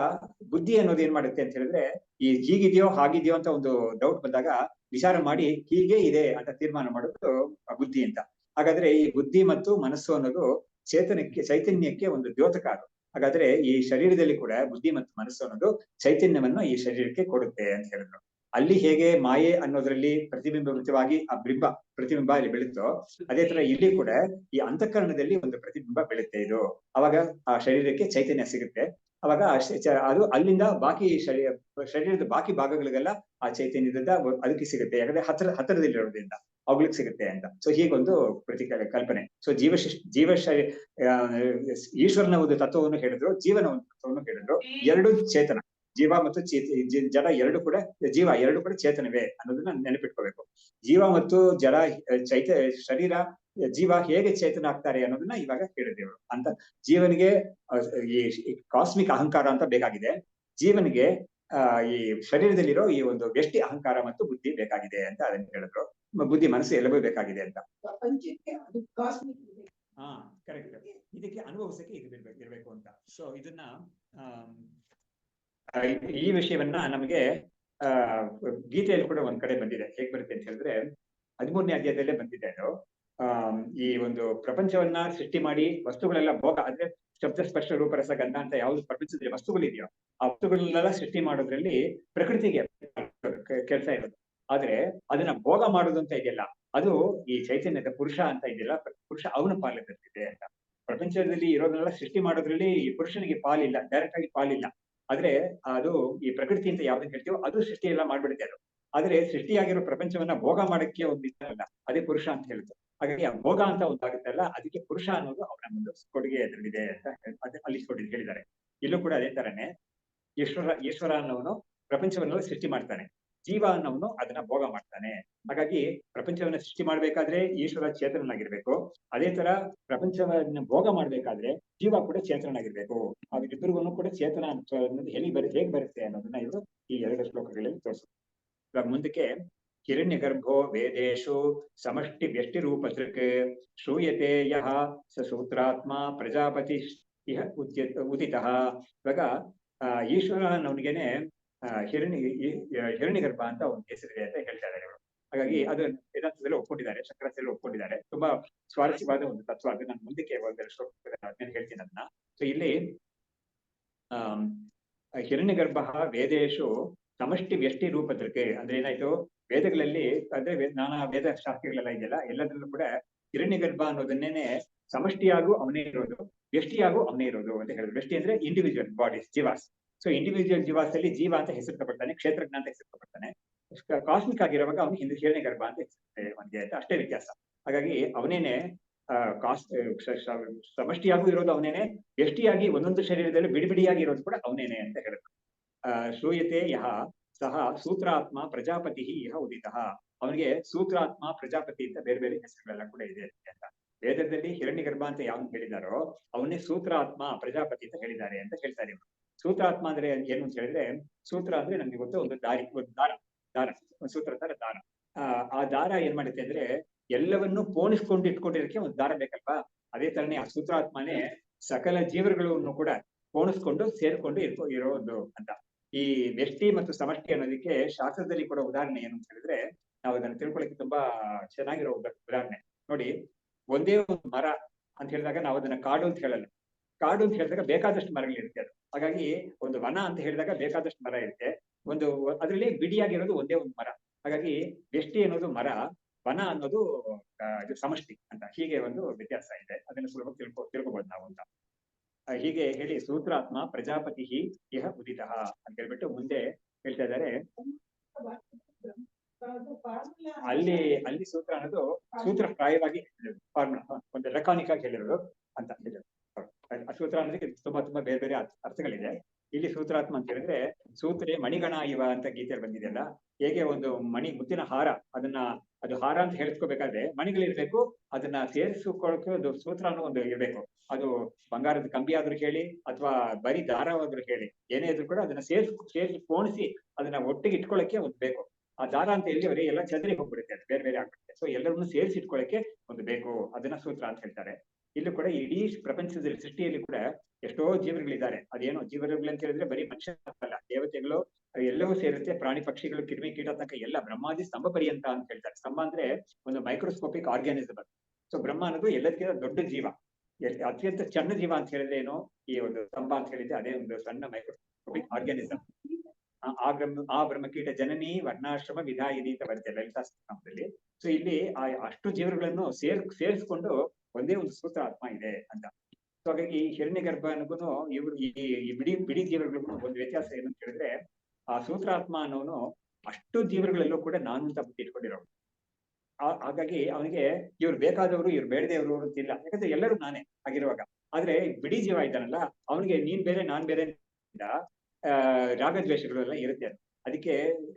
ಬುದ್ಧಿ ಅನ್ನೋದು ಏನ್ ಮಾಡುತ್ತೆ ಅಂತ ಹೇಳಿದ್ರೆ, ಈ ಹೀಗಿದೆಯೋ ಹಾಗಿದೆಯೋ ಅಂತ ಒಂದು ಡೌಟ್ ಬಂದಾಗ ವಿಚಾರ ಮಾಡಿ ಹೀಗೆ ಇದೆ ಅಂತ ತೀರ್ಮಾನ ಮಾಡೋದು ಬುದ್ಧಿ ಅಂತ. ಹಾಗಾದ್ರೆ ಈ ಬುದ್ಧಿ ಮತ್ತು ಮನಸ್ಸು ಅನ್ನೋದು ಚೈತನ್ಯಕ್ಕೆ ಒಂದು ದ್ಯೋತಕ. ಹಾಗಾದ್ರೆ ಈ ಶರೀರದಲ್ಲಿ ಕೂಡ ಬುದ್ಧಿ ಮತ್ತು ಮನಸ್ಸು ಅನ್ನೋದು ಚೈತನ್ಯವನ್ನು ಈ ಶರೀರಕ್ಕೆ ಕೊಡುತ್ತೆ ಅಂತ ಹೇಳಿದ್ರು. ಅಲ್ಲಿ ಹೇಗೆ ಮಾಯೆ ಅನ್ನೋದ್ರಲ್ಲಿ ಪ್ರತಿಬಿಂಬವಾಗಿ ಆ ಪ್ರತಿಬಿಂಬ ಇಲ್ಲಿ ಬೆಳೀತೋ, ಅದೇ ತರ ಇಲ್ಲಿ ಕೂಡ ಈ ಅಂತಃಕರಣದಲ್ಲಿ ಒಂದು ಪ್ರತಿಬಿಂಬ ಬೆಳುತ್ತೆ. ಇದು ಅವಾಗ ಆ ಶರೀರಕ್ಕೆ ಚೈತನ್ಯ ಸಿಗುತ್ತೆ. ಅವಾಗ ಅದು ಅಲ್ಲಿಂದ ಬಾಕಿ ಶರೀರದ ಬಾಕಿ ಭಾಗಗಳಿಗೆಲ್ಲ ಆ ಚೈತನ್ಯದಿಂದ ಅದಕ್ಕೆ ಸಿಗುತ್ತೆ, ಯಾಕಂದ್ರೆ ಹತ್ತಿರದಲ್ಲಿರೋದ್ರಿಂದ ಅವುಗಳಿಗೆ ಸಿಗುತ್ತೆ ಅಂತ. ಸೊ ಹೀಗೊಂದು ಕಲ್ಪನೆ. ಸೊ ಜೀವ ಈಶ್ವರನ ಒಂದು ತತ್ವವನ್ನು ಹೇಳಿದ್ರು, ಜೀವನ ಒಂದು ತತ್ವವನ್ನು ಹೇಳಿದ್ರು. ಎರಡು ಚೇತನ, ಜೀವ ಮತ್ತು ಜಡ ಎರಡು ಕೂಡ ಚೇತನವೇ ಅನ್ನೋದನ್ನ ನೆನಪಿಟ್ಕೋಬೇಕು. ಜೀವ ಮತ್ತು ಜಡ ಶರೀರ ಜೀವ ಹೇಗೆ ಚೇತನ ಆಗ್ತಾರೆ ಅನ್ನೋದನ್ನ ಇವಾಗ ಹೇಳಿದ್ದೇವರು ಅಂತ. ಜೀವನಿಗೆ ಈ ಕಾಸ್ಮಿಕ್ ಅಹಂಕಾರ ಅಂತ ಬೇಕಾಗಿದೆ, ಜೀವನಿಗೆ ಈ ಶರೀರದಲ್ಲಿರೋ ಈ ಒಂದು ವ್ಯಷ್ಟಿ ಅಹಂಕಾರ ಮತ್ತು ಬುದ್ಧಿ ಬೇಕಾಗಿದೆ ಅಂತ ಅದನ್ನ ಹೇಳಿದ್ರು. ಬುದ್ಧಿ ಮನಸ್ಸು ಎಲ್ಲವೂ ಬೇಕಾಗಿದೆ ಅಂತ. ಕರೆಕ್ಟ್. ಇದಕ್ಕೆ ಅನುಭವಿಸಕ್ಕೆ ಇದು ಇರ್ಬೇಕು ಅಂತ. ಸೊ ಇದನ್ನ ಈ ವಿಷಯವನ್ನ ನಮಗೆ ಗೀತೆಯಲ್ಲಿ ಕೂಡ ಒಂದ್ ಕಡೆ ಬಂದಿದೆ. ಹೇಗ್ ಬರುತ್ತೆ ಅಂತ ಹೇಳಿದ್ರೆ 13ನೇ ಅಧ್ಯಾಯದಲ್ಲೇ ಬಂದಿದೆ ಅದು. ಈ ಒಂದು ಪ್ರಪಂಚವನ್ನ ಸೃಷ್ಟಿ ಮಾಡಿ ವಸ್ತುಗಳೆಲ್ಲ ಭೋಗ, ಅಂದ್ರೆ ಶಬ್ದ ಸ್ಪರ್ಶ ರೂಪರಸ ಗಂಧ ಅಂತ ಯಾವ್ದು ಪ್ರಪಂಚದಲ್ಲಿ ವಸ್ತುಗಳಿದೆಯೋ ಆ ವಸ್ತುಗಳನ್ನೆಲ್ಲ ಸೃಷ್ಟಿ ಮಾಡೋದ್ರಲ್ಲಿ ಪ್ರಕೃತಿಗೆ ಕೆಲಸ ಇರೋದು. ಆದ್ರೆ ಅದನ್ನ ಭೋಗ ಮಾಡೋದು ಅಂತ ಇದೆಯಲ್ಲ, ಅದು ಈ ಚೈತನ್ಯದ ಪುರುಷ ಅಂತ ಇದೆಯಲ್ಲ, ಪುರುಷ ಅವನ ಪಾಲಿದೆ ಅಂತ. ಪ್ರಪಂಚದಲ್ಲಿ ಇರೋದನ್ನೆಲ್ಲ ಸೃಷ್ಟಿ ಮಾಡೋದ್ರಲ್ಲಿ ಈ ಪುರುಷನಿಗೆ ಪಾಲಿಲ್ಲ, ಡೈರೆಕ್ಟ್ ಆಗಿ ಪಾಲಿಲ್ಲ. ಆದ್ರೆ ಅದು ಈ ಪ್ರಕೃತಿ ಅಂತ ಯಾವ್ದನ್ನ ಹೇಳ್ತೀವೋ ಅದು ಸೃಷ್ಟಿ ಎಲ್ಲ ಮಾಡ್ಬಿಡುತ್ತೆ ಅದು. ಆದ್ರೆ ಸೃಷ್ಟಿಯಾಗಿರೋ ಪ್ರಪಂಚವನ್ನ ಭೋಗ ಮಾಡಕ್ಕೆ ಒಂದು ಇದ್ದಲ್ಲ, ಅದೇ ಪುರುಷ ಅಂತ ಹೇಳುತ್ತೆ. ಹಾಗಾಗಿ ಆ ಭೋಗ ಅಂತ ಒಂದಾಗುತ್ತಲ್ಲ, ಅದಕ್ಕೆ ಪುರುಷ ಅನ್ನೋದು ಅವನ ಒಂದು ಕೊಡುಗೆ ಎದುರಿದೆ ಅಂತ ಅಲ್ಲಿ ಹೇಳಿದ್ದಾರೆ. ಇಲ್ಲೂ ಕೂಡ ಅದೇ ತರನೇ ಈಶ್ವರ ಅನ್ನೋನು ಪ್ರಪಂಚವನ್ನೆಲ್ಲ ಸೃಷ್ಟಿ ಮಾಡ್ತಾನೆ, ಜೀವ ಅನ್ನೋನು ಅದನ್ನ ಭೋಗ ಮಾಡ್ತಾನೆ. ಹಾಗಾಗಿ ಪ್ರಪಂಚವನ್ನ ಸೃಷ್ಟಿ ಮಾಡ್ಬೇಕಾದ್ರೆ ಈಶ್ವರ ಚೇತನನಾಗಿರ್ಬೇಕು, ಅದೇ ತರ ಪ್ರಪಂಚವನ್ನ ಭೋಗ ಮಾಡ್ಬೇಕಾದ್ರೆ ಜೀವ ಕೂಡ ಚೇತನನಾಗಿರ್ಬೇಕು. ಅವರಿಬ್ಬರಿಗೂ ಕೂಡ ಚೇತನ ಅನ್ನೋದು ಹೇಗೆ ಬರುತ್ತೆ ಅನ್ನೋದನ್ನ ಇವರು ಈ 2 ಶ್ಲೋಕಗಳಲ್ಲಿ ತೋರಿಸ್ತಾರೆ. ಇವಾಗ ಮುಂದಕ್ಕೆ ಹಿರಣ್ಯ ಗರ್ಭೋ ವೇದೇಶು ಸಮಷ್ಟಿ ವ್ಯಷ್ಟಿ ರೂಪದೃಕ್ ಶ್ರೂಯತೆ ಯಹ ಸ ಸೂತ್ರಾತ್ಮ ಪ್ರಜಾಪತಿ ಇಹ ಉದಿತಃ. ಇವಾಗ ಈಶ್ವರ ಅನ್ನೋನಿಗೆನೆ ಹಿರಣ್ಯ ಗರ್ಭ ಅಂತ ಒಂದು ಹೆಸರಿದೆ ಅಂತ ಹೇಳ್ತಾ ಇದ್ದಾರೆ ಇವರು. ಹಾಗಾಗಿ ಅದು ವೇದಾಂತದಲ್ಲಿ ಒಪ್ಕೊಂಡಿದ್ದಾರೆ, ಶಂಕರಾಚಾರ್ಯರು ಒಪ್ಕೊಂಡಿದ್ದಾರೆ. ತುಂಬಾ ಸ್ವಾರಸ್ಯವಾದ ಒಂದು ತತ್ವ. ಅದು ನಾನು ಮುಂದಕ್ಕೆ ಒಂದೆರಡು ಶ್ಲೋಕ ಹೇಳ್ತೀನಿ ಅದನ್ನ. ಸೊ ಇಲ್ಲಿ ಹಿರಣ್ಯ ಗರ್ಭ ವೇದೇಶು ಸಮಷ್ಟಿ ವ್ಯಷ್ಟಿ ರೂಪದೃಕ್ ಅಂದ್ರೆ ಏನಾಯ್ತು, ವೇದಗಳಲ್ಲಿ ಅಂದ್ರೆ ನಾನಾ ವೇದ ಶಾಸ್ತ್ರಗಳೆಲ್ಲ ಇದೆಯಲ್ಲ, ಎಲ್ಲದರಲ್ಲೂ ಕೂಡ ಹಿರಣ್ಯ ಗರ್ಭ ಅನ್ನೋದನ್ನೇನೆ ಸಮಷ್ಟಿಯಾಗೂ ಅವನೇ ಇರೋದು, ವ್ಯಷ್ಟಿಯಾಗೂ ಅವನೇ ಇರೋದು ಅಂತ ಹೇಳಿದ್ರು. ವ್ಯಷ್ಟಿ ಅಂದ್ರೆ ಇಂಡಿವಿಜುವಲ್ ಬಾಡೀಸ್, ಜೀವಾಸ್. ಸೊ ಇಂಡಿವಿಜುವಲ್ ಜೀವಾಸಲ್ಲಿ ಜೀವ ಅಂತ ಹೆಸರು ತಗೊಳ್ತಾನೆ, ಕ್ಷೇತ್ರಜ್ಞ ಅಂತ ಹೆಸರು ತಗೊಳ್ತಾನೆ. ಕಾಸ್ಮಿಕ್ ಆಗಿರುವಾಗ ಅವನು ಹಿರಣ್ಯ ಗರ್ಭ ಅಂತ ಹೆಸರು ಅವನಿಗೆ ಅಂತ, ಅಷ್ಟೇ ವ್ಯತ್ಯಾಸ. ಹಾಗಾಗಿ ಅವನೇನೆ ಸಮಷ್ಟಿಯಾಗೂ ಇರೋದು ಅವನೇನೆ, ವ್ಯಷ್ಟಿಯಾಗಿ ಒಂದೊಂದು ಶರೀರದಲ್ಲಿ ಬಿಡಿಬಿಡಿಯಾಗಿ ಇರೋದು ಕೂಡ ಅವನೇನೆ ಅಂತ ಹೇಳಿದ್ರು. ಶ್ರೂಯತೆ ಯಹ ಸಹ ಸೂತ್ರಾತ್ಮ ಪ್ರಜಾಪತಿ ಇಹ ಉದಿತಃ. ಅವನಿಗೆ ಸೂತ್ರಾತ್ಮ ಪ್ರಜಾಪತಿ ಅಂತ ಬೇರೆ ಬೇರೆ ಹೆಸರುಗಳೆಲ್ಲ ಕೂಡ ಇದೆ ಅಂತ. ವೇದದಲ್ಲಿ ಹಿರಣ್ಯ ಗರ್ಭ ಅಂತ ಯಾವನ್ ಹೇಳಿದಾರೋ ಅವನ್ನೇ ಸೂತ್ರಾತ್ಮ ಪ್ರಜಾಪತಿ ಅಂತ ಹೇಳಿದ್ದಾರೆ ಅಂತ ಹೇಳ್ತಾರೆ ಇವರು. ಸೂತ್ರಾತ್ಮ ಅಂದ್ರೆ ಏನು ಅಂತ ಹೇಳಿದ್ರೆ, ಸೂತ್ರ ಅಂದ್ರೆ ನಮ್ಗೆ ಗೊತ್ತು ಒಂದು ದಾರಿ, ಒಂದು ದಾರ, ಒಂದು ಸೂತ್ರ ತರ ದಾರ. ಆ ದಾರ ಏನ್ ಮಾಡುತ್ತೆ ಅಂದ್ರೆ ಎಲ್ಲವನ್ನೂ ಪೋಣಿಸ್ಕೊಂಡು ಇಟ್ಕೊಂಡಿರಕ್ಕೆ ಒಂದು ದಾರ ಬೇಕಲ್ವಾ. ಅದೇ ತರನೇ ಆ ಸೂತ್ರಾತ್ಮನೇ ಸಕಲ ಜೀವಗಳನ್ನು ಕೂಡ ಪೋಣಿಸ್ಕೊಂಡು ಸೇರ್ಕೊಂಡು ಇರೋ ಒಂದು ಅಂತ. ಈ ವ್ಯಷ್ಟಿ ಮತ್ತು ಸಮಷ್ಟಿ ಅನ್ನೋದಕ್ಕೆ ಶಾಸ್ತ್ರದಲ್ಲಿ ಕೂಡ ಉದಾಹರಣೆ ಏನು ಅಂತ ಹೇಳಿದ್ರೆ, ನಾವು ಅದನ್ನು ತಿಳ್ಕೊಳ್ಳಿಕ್ಕೆ ತುಂಬಾ ಚೆನ್ನಾಗಿರೋ ಉದಾಹರಣೆ ನೋಡಿ. ಒಂದೇ ಒಂದು ಮರ ಅಂತ ಹೇಳಿದಾಗ ನಾವು ಅದನ್ನ ಕಾಡು ಅಂತ ಹೇಳಲ್ಲ. ಕಾಡು ಅಂತ ಹೇಳಿದಾಗ ಬೇಕಾದಷ್ಟು ಮರಗಳಿರುತ್ತೆ ಅದು. ಹಾಗಾಗಿ ಒಂದು ವನ ಅಂತ ಹೇಳಿದಾಗ ಬೇಕಾದಷ್ಟು ಮರ ಇರುತ್ತೆ. ಅದರಲ್ಲಿ ಬಿಡಿಯಾಗಿರೋದು ಒಂದೇ ಒಂದು ಮರ. ಹಾಗಾಗಿ ವ್ಯಷ್ಟಿ ಅನ್ನೋದು ಮರ, ವನ ಅನ್ನೋದು ಸಮಷ್ಟಿ ಅಂತ. ಹೀಗೆ ಒಂದು ವ್ಯತ್ಯಾಸ ಇದೆ, ಅದನ್ನ ಸುಲಭ ತಿಳ್ಕೊಬಹುದು ನಾವು ಅಂತ. ಹೀಗೆ ಹೇಳಿ ಸೂತ್ರಾತ್ಮ ಪ್ರಜಾಪತಿ ಇಹ ಉದಿತಃ ಅಂತ ಹೇಳ್ಬಿಟ್ಟು ಮುಂದೆ ಹೇಳ್ತಾ ಇದ್ದಾರೆ. ಅಲ್ಲಿ ಸೂತ್ರ ಅನ್ನೋದು ಸೂತ್ರ ಪ್ರಾಯವಾಗಿ ಫಾರ್ಮುಲಾ, ಒಂದು ಲೆಕಾನಿಕ್ ಆಗಿ ಹೇಳಿರೋದು ಅಂತ ಹೇಳಿದ್ರು. ಸೂತ್ರ ಅನ್ನೋದಕ್ಕೆ ತುಂಬಾ ಬೇರೆ ಬೇರೆ ಅರ್ಥಗಳಿದೆ. ಇಲ್ಲಿ ಸೂತ್ರಾತ್ಮ ಅಂತ ಹೇಳಿದ್ರೆ ಸೂತ್ರೇ ಮಣಿಗಣ ಇವ ಅಂತ ಗೀತೆಯಲ್ಲಿ ಬಂದಿದೆಯಲ್ಲ, ಹೇಗೆ ಒಂದು ಮುತ್ತಿನ ಹಾರ, ಅದು ಹಾರ ಅಂತ ಹೇಳ್ಸ್ಕೋಬೇಕಾದ್ರೆ ಮಣಿಗಳಿರ್ಬೇಕು, ಅದನ್ನ ಸೇರಿಸ್ಕೊಳ್ಳೋಕೆ ಒಂದು ಸೂತ್ರ ಅನ್ನೋ ಒಂದು ಇರ್ಬೇಕು. ಅದು ಬಂಗಾರದ ಕಂಬಿ ಆದ್ರೂ ಹೇಳಿ ಅಥವಾ ಬರೀ ದಾರವಾದ್ರೂ ಹೇಳಿ, ಏನೇ ಇದ್ರೂ ಕೂಡ ಅದನ್ನ ಸೇರಿಸಿ ಪೋಣಿಸಿ ಅದನ್ನ ಒಟ್ಟಿಗೆ ಇಟ್ಕೊಳ್ಳಕ್ಕೆ ಒಂದು ಬೇಕು. ಆ ದಾರ ಅಂತ ಹೇಳಿದ್ರೆ ಎಲ್ಲ ಚದರಿ ಹೋಗ್ಬಿಡುತ್ತೆ, ಅದು ಬೇರೆ ಬೇರೆ ಆಗ್ಬಿಡುತ್ತೆ. ಸೊ ಎಲ್ಲರನ್ನು ಸೇರಿಸಿ ಇಟ್ಕೊಳ್ಳಕ್ಕೆ ಒಂದು ಬೇಕು, ಅದನ್ನ ಸೂತ್ರ ಅಂತ ಹೇಳ್ತಾರೆ. ಇಲ್ಲೂ ಕೂಡ ಇಡೀ ಪ್ರಪಂಚದಲ್ಲಿ ಸೃಷ್ಟಿಯಲ್ಲಿ ಕೂಡ ಎಷ್ಟೋ ಜೀವಗಳಿದ್ದಾರೆ. ಅದೇನೋ ಜೀವಗಳು ಅಂತ ಹೇಳಿದ್ರೆ ಬರೀ ಮನುಷ್ಯ ಅಲ್ಲ, ದೇವತೆಗಳು ಎಲ್ಲವೂ ಸೇರುತ್ತೆ, ಪ್ರಾಣಿ ಪಕ್ಷಿಗಳು ಕಿರಿಮಿ ಕೀಟ ತನಕ ಎಲ್ಲ, ಬ್ರಹ್ಮಾದಿ ಸ್ತಂಭ ಪರ್ಯಂತ ಅಂತ ಹೇಳ್ತಾರೆ. ಸ್ತಂಭ ಅಂದ್ರೆ ಒಂದು ಮೈಕ್ರೋಸ್ಕೋಪಿಕ್ ಆರ್ಗ್ಯಾನಿಸಮ್. ಸೊ ಬ್ರಹ್ಮ ಅನ್ನೋದು ಎಲ್ಲದಕ್ಕಿಂತ ದೊಡ್ಡ ಜೀವ, ಅತ್ಯಂತ ಸಣ್ಣ ಜೀವ ಅಂತ ಹೇಳಿದ್ರೆ ಏನು, ಈ ಒಂದು ಸ್ತಂಭ ಅಂತ ಹೇಳಿದ್ರೆ ಅದೇ ಒಂದು ಸಣ್ಣ ಮೈಕ್ರೋಸ್ಕೋಪಿಕ್ ಆರ್ಗ್ಯಾನಿಸಮ್. ಆ ಬ್ರಹ್ಮಕೀಟ ಜನನಿ ವರ್ಣಾಶ್ರಮ ವಿಧಾಯಿನಿ ಅಂತ ಬರುತ್ತೆ ಲಲಿತಾ ಸಹಸ್ರನಾಮದಲ್ಲಿ. ಸೊ ಇಲ್ಲಿ ಅಷ್ಟು ಜೀವಗಳನ್ನು ಸೇರಿಸ್ಕೊಂಡು ಒಂದೇ ಒಂದು ಸೂತ್ರ ಆತ್ಮ ಇದೆ ಅಂತ. ಸೊ ಹಾಗಾಗಿ ಈ ಹಿರಣ್ಯಗರ್ಭನಿಗೂ ಇವ್ರು ಈ ಬಿಡಿ ಜೀವಗಳಿಗೂ ಒಂದು ವ್ಯತ್ಯಾಸ ಏನಂತ ಹೇಳಿದ್ರೆ, ಆ ಸೂತ್ರಾತ್ಮ ಅನ್ನೋನು ಅಷ್ಟು ಜೀವಗಳಲ್ಲೂ ಕೂಡ ನಾನು ಅಂತ ಇಟ್ಕೊಂಡಿರೋರು. ಹಾಗಾಗಿ ಅವನಿಗೆ ಇವ್ರು ಬೇಕಾದವರು ಇವ್ರು ಬೇಡದವರು ಅಂತಿಲ್ಲ, ಯಾಕಂದ್ರೆ ಎಲ್ಲರೂ ನಾನೇ ಆಗಿರುವಾಗ. ಆದ್ರೆ ಬಿಡಿ ಜೀವ ಇದ್ದಾನಲ್ಲ, ಅವನಿಗೆ ನೀನ್ ಬೇರೆ ನಾನ್ ಬೇರೆ ರಾಗದ್ವೇಷಗಳೆಲ್ಲ ಇರುತ್ತೆ. ಅದಕ್ಕೆ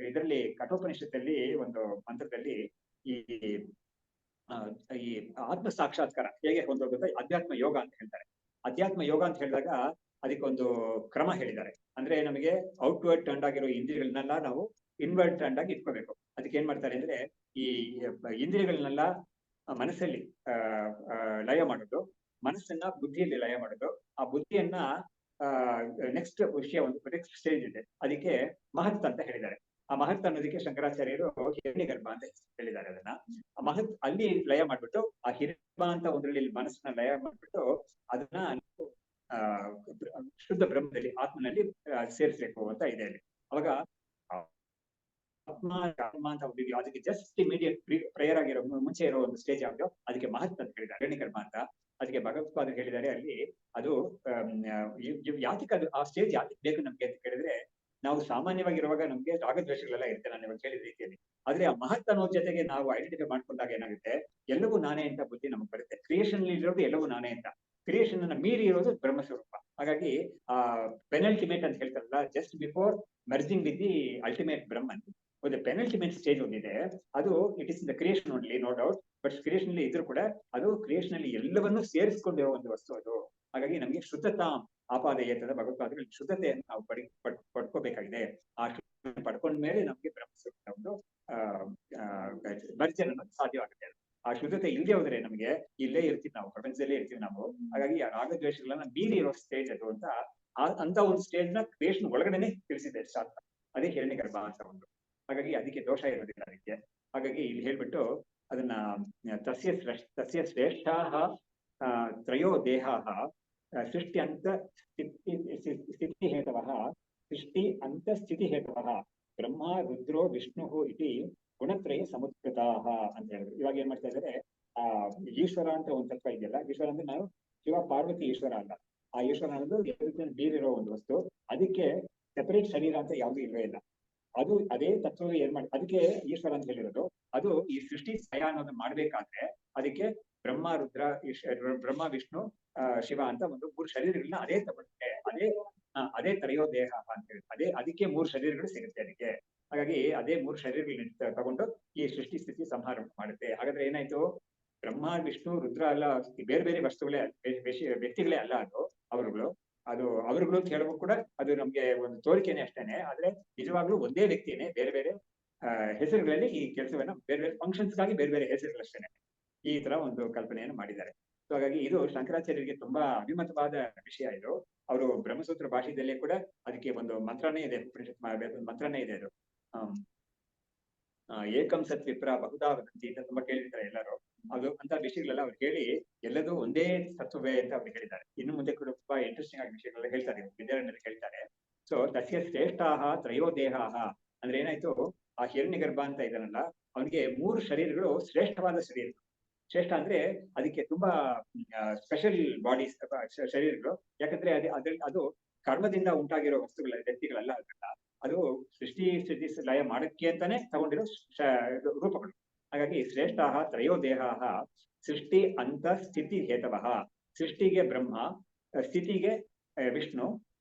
ಇದರಲ್ಲಿ ಕಠೋಪನಿಷತ್ತಲ್ಲಿ ಒಂದು ಮಂತ್ರದಲ್ಲಿ ಈ ಈ ಆತ್ಮ ಸಾಕ್ಷಾತ್ಕಾರ ಹೇಗೆ ಹೊಂದೋಗುತ್ತೆ, ಅಧ್ಯಾತ್ಮ ಯೋಗ ಅಂತ ಹೇಳ್ತಾರೆ. ಅಧ್ಯಾತ್ಮ ಯೋಗ ಅಂತ ಹೇಳಿದಾಗ ಅದಕ್ಕೊಂದು ಕ್ರಮ ಹೇಳಿದ್ದಾರೆ. ಅಂದ್ರೆ ನಮಗೆ ಔಟ್ವರ್ಡ್ ಟರ್ನ್ ಆಗಿರೋ ಇಂದ್ರಿಯಗಳನ್ನೆಲ್ಲ ನಾವು ಇನ್ವರ್ಡ್ ಟರ್ನ್ ಆಗಿ ಇಟ್ಕೋಬೇಕು. ಅದಕ್ಕೆ ಏನ್ ಮಾಡ್ತಾರೆ ಅಂದ್ರೆ, ಈ ಇಂದ್ರಿಯಗಳನ್ನೆಲ್ಲ ಮನಸ್ಸಲ್ಲಿ ಲಯ ಮಾಡೋದು, ಮನಸ್ಸನ್ನ ಬುದ್ಧಿಯಲ್ಲಿ ಲಯ ಮಾಡೋದು. ಆ ಬುದ್ಧಿಯನ್ನ ನೆಕ್ಸ್ಟ್ ವಿಷಯ ಒಂದು ನೆಕ್ಸ್ಟ್ ಸ್ಟೇಜ್ ಇದೆ, ಅದಕ್ಕೆ ಮಹತ್ ಅಂತ ಹೇಳಿದ್ದಾರೆ. ಆ ಮಹತ್ ಅನ್ನೋದಕ್ಕೆ ಶಂಕರಾಚಾರ್ಯರು ಹಿರಣ್ಯಗರ್ಭ ಅಂತ ಹೇಳಿದ್ದಾರೆ. ಅದನ್ನ ಆ ಮಹತ್ ಅಲ್ಲಿ ಲಯ ಮಾಡ್ಬಿಟ್ಟು, ಆ ಹಿರಣ್ಯಗರ್ಭ ಅಂತ ಒಂದ್ರಲ್ಲಿ ಮನಸ್ಸನ್ನ ಲಯ ಮಾಡ್ಬಿಟ್ಟು ಅದನ್ನ ಶುದ್ಧ ಬ್ರಹ್ಮದಲ್ಲಿ ಆತ್ಮನಲ್ಲಿ ಸೇರಿಸ್ಬೇಕು ಅಂತ ಇದೆ ಅಲ್ಲಿ. ಅವಾಗ ಆತ್ಮ ಅಂತ ಹೋಗಿದ್ವಿ, ಅದಕ್ಕೆ ಜಸ್ಟ್ ಇಮಿಡಿಯೇಟ್ ಪ್ರೇಯರ್ ಆಗಿರೋ ಮುಂಚೆ ಇರೋ ಒಂದು ಸ್ಟೇಜ್ ಯಾವ್ದು, ಅದಕ್ಕೆ ಮಹತ್ ಅಂತ ಹೇಳಿದ್ದಾರೆ, ಹಿರಣ್ಯಗರ್ಭ ಅಂತ. ಅದಕ್ಕೆ ಭಗವತ್ಪಾದರು ಹೇಳಿದ್ದಾರೆ ಅಲ್ಲಿ, ಅದು ಯಾತಿಗೆ ಅದು ಆ ಸ್ಟೇಜ್ ಯಾತಿಗೆ ಬೇಕು ನಮ್ಗೆ ಅಂತ ಕೇಳಿದ್ರೆ, ನಾವು ಸಾಮಾನ್ಯವಾಗಿರುವಾಗ ನಮ್ಗೆ ರಾಗದ್ವೇಷಗಳೆಲ್ಲ ಇರುತ್ತೆ, ನಾನು ಇವಾಗ ಹೇಳಿದ ರೀತಿಯಲ್ಲಿ. ಆದ್ರೆ ಆ ಮಹತ್ ಅನ್ನೋ ಜೊತೆಗೆ ನಾವು ಐಡೆಂಟಿಫೈ ಮಾಡ್ಕೊಂಡಾಗ ಏನಾಗುತ್ತೆ, ಎಲ್ಲವೂ ನಾನೇ ಅಂತ ಬುದ್ಧಿ ನಮ್ಗೆ ಬರುತ್ತೆ. ಕ್ರಿಯೇಷನ್ ಇರೋದು ಎಲ್ಲವೂ ನಾನೇ ಅಂತ, ಕ್ರಿಯೇಷನ್ ಅನ್ನ ಮೀರಿ ಇರೋದು ಬ್ರಹ್ಮಸ್ವರೂಪ. ಹಾಗಾಗಿ ಆ ಪೆನಲ್ಟಿಮೇಟ್ ಅಂತ ಹೇಳ್ತಾರಲ್ಲ, just before merging with the ultimate Brahman, ಒಂದು ಪೆನಲ್ಟಿಮೇಟ್ ಸ್ಟೇಜ್ ಒಂದಿದೆ. ಅದು it is in the creation only, no doubt. But creation ಅಲ್ಲಿ ಇದ್ರೂ ಕೂಡ ಅದು ಕ್ರಿಯೇಷನ್ ಅಲ್ಲಿ ಎಲ್ಲವನ್ನೂ ಸೇರಿಸ್ಕೊಂಡಿರೋ ಒಂದು ವಸ್ತು ಅದು. ಹಾಗಾಗಿ ನಮಗೆ ಶುದ್ಧತಾ ಆಪಾದಯೇತದ ಭಗವತ್ಪಾದಗಳು ಶುದ್ಧತೆಯನ್ನು ನಾವು ಪಡ್ಕೋಬೇಕಾಗಿದೆ. ಆ ಪಡ್ಕೊಂಡ ಮೇಲೆ ನಮ್ಗೆ ಬ್ರಹ್ಮಸ್ವರೂಪ ಒಂದು ಭರ್ಜನ ಸಾಧ್ಯವಾಗುತ್ತೆ. ಆ ಶುದ್ಧತೆ ಇಲ್ಲದೆ ಹೋದ್ರೆ ನಮಗೆ ಇಲ್ಲೇ ಇರ್ತೀವಿ, ನಾವು ಪ್ರಪಂಚದಲ್ಲೇ ಇರ್ತೀವಿ ನಾವು. ಹಾಗಾಗಿ ಆ ರಾಗದ್ವೇಷಗಳನ್ನ ಮೀರಿ ಇರೋ ಸ್ಟೇಜ್ ಅದು ಅಂತ ಅಂತ ಒಂದು ಸ್ಟೇಜ್ ನ ಕ್ರಿಯೇಷನ್ ಒಳಗಡೆನೆ ತಿಳಿಸಿದೆ ಶಾಸ್ತ್ರ. ಅದೇ ಹಿರಣ್ಯಗರ್ಭ ಅಂತ ಒಂದು. ಹಾಗಾಗಿ ಅದಕ್ಕೆ ದೋಷ ಇರೋದಿಲ್ಲ ಅದಕ್ಕೆ. ಹಾಗಾಗಿ ಇಲ್ಲಿ ಹೇಳ್ಬಿಟ್ಟು ಅದನ್ನ ತಸ್ಯ ಶ್ರೇಷ್ಠಾಃ ತ್ರಯೋ ದೇಹಾಃ ಸೃಷ್ಟಿ ಅಂತ ಸ್ಥಿತಿ ಹೇತವಃ ಸೃಷ್ಟಿ ಅಂತ ಸ್ಥಿತಿ ಹೇತವಃ ಬ್ರಹ್ಮ ರುದ್ರೋ ವಿಷ್ಣು ಇತಿ ಗುಣತ್ರಯ ಸಮುತ್ಕೃತಾಃ ಅಂತ ಹೇಳಿದ್ರು. ಇವಾಗ ಏನ್ ಮಾಡ್ತಾ ಇದ್ದಾರೆ, ಆ ಈಶ್ವರ ಅಂತ ಒಂದು ತತ್ವ ಇದೆಯಲ್ಲ, ಈಶ್ವರ ಅಂದ್ರೆ ನಾವು ಶಿವ ಪಾರ್ವತಿ ಈಶ್ವರ ಅಲ್ಲ. ಆ ಈಶ್ವರ ಅನ್ನೋದು ಬೀರಿರೋ ಒಂದು ವಸ್ತು, ಅದಕ್ಕೆ ಸೆಪರೇಟ್ ಶರೀರ ಅಂತ ಯಾವ್ದು ಇಲ್ವೇ ಇಲ್ಲ. ಅದು ಅದೇ ತತ್ವ ಏನ್ ಮಾಡಿ ಅದಕ್ಕೆ ಈಶ್ವರ ಅಂತ ಹೇಳಿರೋದು. ಅದು ಈ ಸೃಷ್ಟಿ ಸ್ಥಯ ಅನ್ನೋದನ್ನ ಮಾಡ್ಬೇಕಾದ್ರೆ ಅದಕ್ಕೆ ಬ್ರಹ್ಮ ರುದ್ರ ಬ್ರಹ್ಮ ವಿಷ್ಣು ಶಿವ ಅಂತ ಒಂದು 3 ಶರೀರಗಳನ್ನ ಅದೇ ತಗೊಂಡೆ, ಅದೇ ತ್ರಯೋ ದೇಹ ಅಂತ ಹೇಳಿ ಅದಕ್ಕೆ 3 ಶರೀರಗಳು ಸಿಗುತ್ತೆ ಅದಕ್ಕೆ. ಹಾಗಾಗಿ ಅದೇ 3 ಶರೀರಗಳನ್ನ ತಗೊಂಡು ಈ ಸೃಷ್ಟಿ ಸ್ಥಿತಿ ಸಂಹಾರ ಮಾಡುತ್ತೆ. ಹಾಗಾದ್ರೆ ಏನಾಯ್ತು, ಬ್ರಹ್ಮ ವಿಷ್ಣು ರುದ್ರ ಅಲ್ಲ, ಬೇರೆ ಬೇರೆ ವಸ್ತುಗಳೇ, ವ್ಯಕ್ತಿಗಳೇ ಅಲ್ಲ ಅದು ಅವರುಗಳು ಅಂತ ಹೇಳುವ ಕೂಡ ಅದು ನಮ್ಗೆ ಒಂದು ತೋರಿಕೆನೆ ಅಷ್ಟೇನೆ. ಆದ್ರೆ ನಿಜವಾಗ್ಲೂ ಒಂದೇ ವ್ಯಕ್ತಿನೇ, ಬೇರೆ ಬೇರೆ ಹೆಸರುಗಳಲ್ಲಿ ಈ ಕೆಲಸವನ್ನ ಬೇರೆ ಬೇರೆ ಫಂಕ್ಷನ್ಸ್ ಗಾಗಿ ಬೇರೆ ಬೇರೆ ಹೆಸರುಗಳಷ್ಟೇನೆ. ಈ ತರ ಒಂದು ಕಲ್ಪನೆಯನ್ನು ಮಾಡಿದ್ದಾರೆ. ಸೊ ಹಾಗಾಗಿ ಇದು ಶಂಕರಾಚಾರ್ಯರಿಗೆ ತುಂಬಾ ಅಭಿಮತವಾದ ವಿಷಯ ಇದು. ಅವರು ಬ್ರಹ್ಮಸೂತ್ರ ಭಾಷೆಯಲ್ಲೇ ಕೂಡ ಅದಕ್ಕೆ ಒಂದು ಮಂತ್ರನೇ ಇದೆ, ಉಪನಿಷತ್ ಮಂತ್ರನೇ ಇದೆ ಅದು. ಏಕಂ ಸತ್ ವಿಪ್ರ ಬಹುಧಾ ವದಂತಿ ಅಂತ ತುಂಬಾ ಕೇಳಿರ್ತಾರೆ ಎಲ್ಲರೂ. ಅದು ಅಂತ ವಿಷಯಗಳೆಲ್ಲ ಅವ್ರು ಹೇಳಿ ಎಲ್ಲದೂ ಒಂದೇ ತತ್ವವೇ ಅಂತ ಅವ್ರು ಹೇಳಿದ್ದಾರೆ. ಇನ್ನು ಮುಂದೆ ಕೂಡ ತುಂಬಾ ಇಂಟ್ರೆಸ್ಟಿಂಗ್ ಆಗಿ ವಿಷಯಗಳೆಲ್ಲ ಹೇಳ್ತಾರೆ, ವಿದ್ಯಾರಣ್ಯರು ಹೇಳ್ತಾರೆ. ಸೊ ತಸ್ಯ ಶ್ರೇಷ್ಠಾಃ ತ್ರಯೋ ದೇಹಾಃ ಅಂದ್ರೆ ಏನಾಯ್ತು, ಆ ಹಿರಣ್ಯಗರ್ಭ ಅಂತ ಇದಾನಲ್ಲ, ಅವನಿಗೆ 3 ಶರೀರಗಳು ಶ್ರೇಷ್ಠವಾದ ಶರೀರಗಳು. ಶ್ರೇಷ್ಠ ಅಂದ್ರೆ ಅದಕ್ಕೆ ತುಂಬಾ ಸ್ಪೆಷಲ್ ಬಾಡೀಸ್ ಶರೀರಗಳು. ಯಾಕಂದ್ರೆ ಅದು ಕರ್ಮದಿಂದ ಉಂಟಾಗಿರೋ ವ್ಯಕ್ತಿಗಳಲ್ಲ, ಅದಲ್ಲ. ಅದು ಸೃಷ್ಟಿ ಸ್ಥಿತಿ ಲಯ ಮಾಡಕ್ಕೆ ಅಂತಾನೆ ತಗೊಂಡಿರೋ ರೂಪಗಳು. ಹಾಗಾಗಿ ಶ್ರೇಷ್ಠಾಃ ತ್ರಯೋ ದೇಹಾಃ ಸೃಷ್ಟಿ ಅಂತ ಸ್ಥಿತಿ ಹೇತವಃ. ಸೃಷ್ಟಿಗೆ ಬ್ರಹ್ಮ, ಸ್ಥಿತಿಗೆ ವಿಷ್ಣು,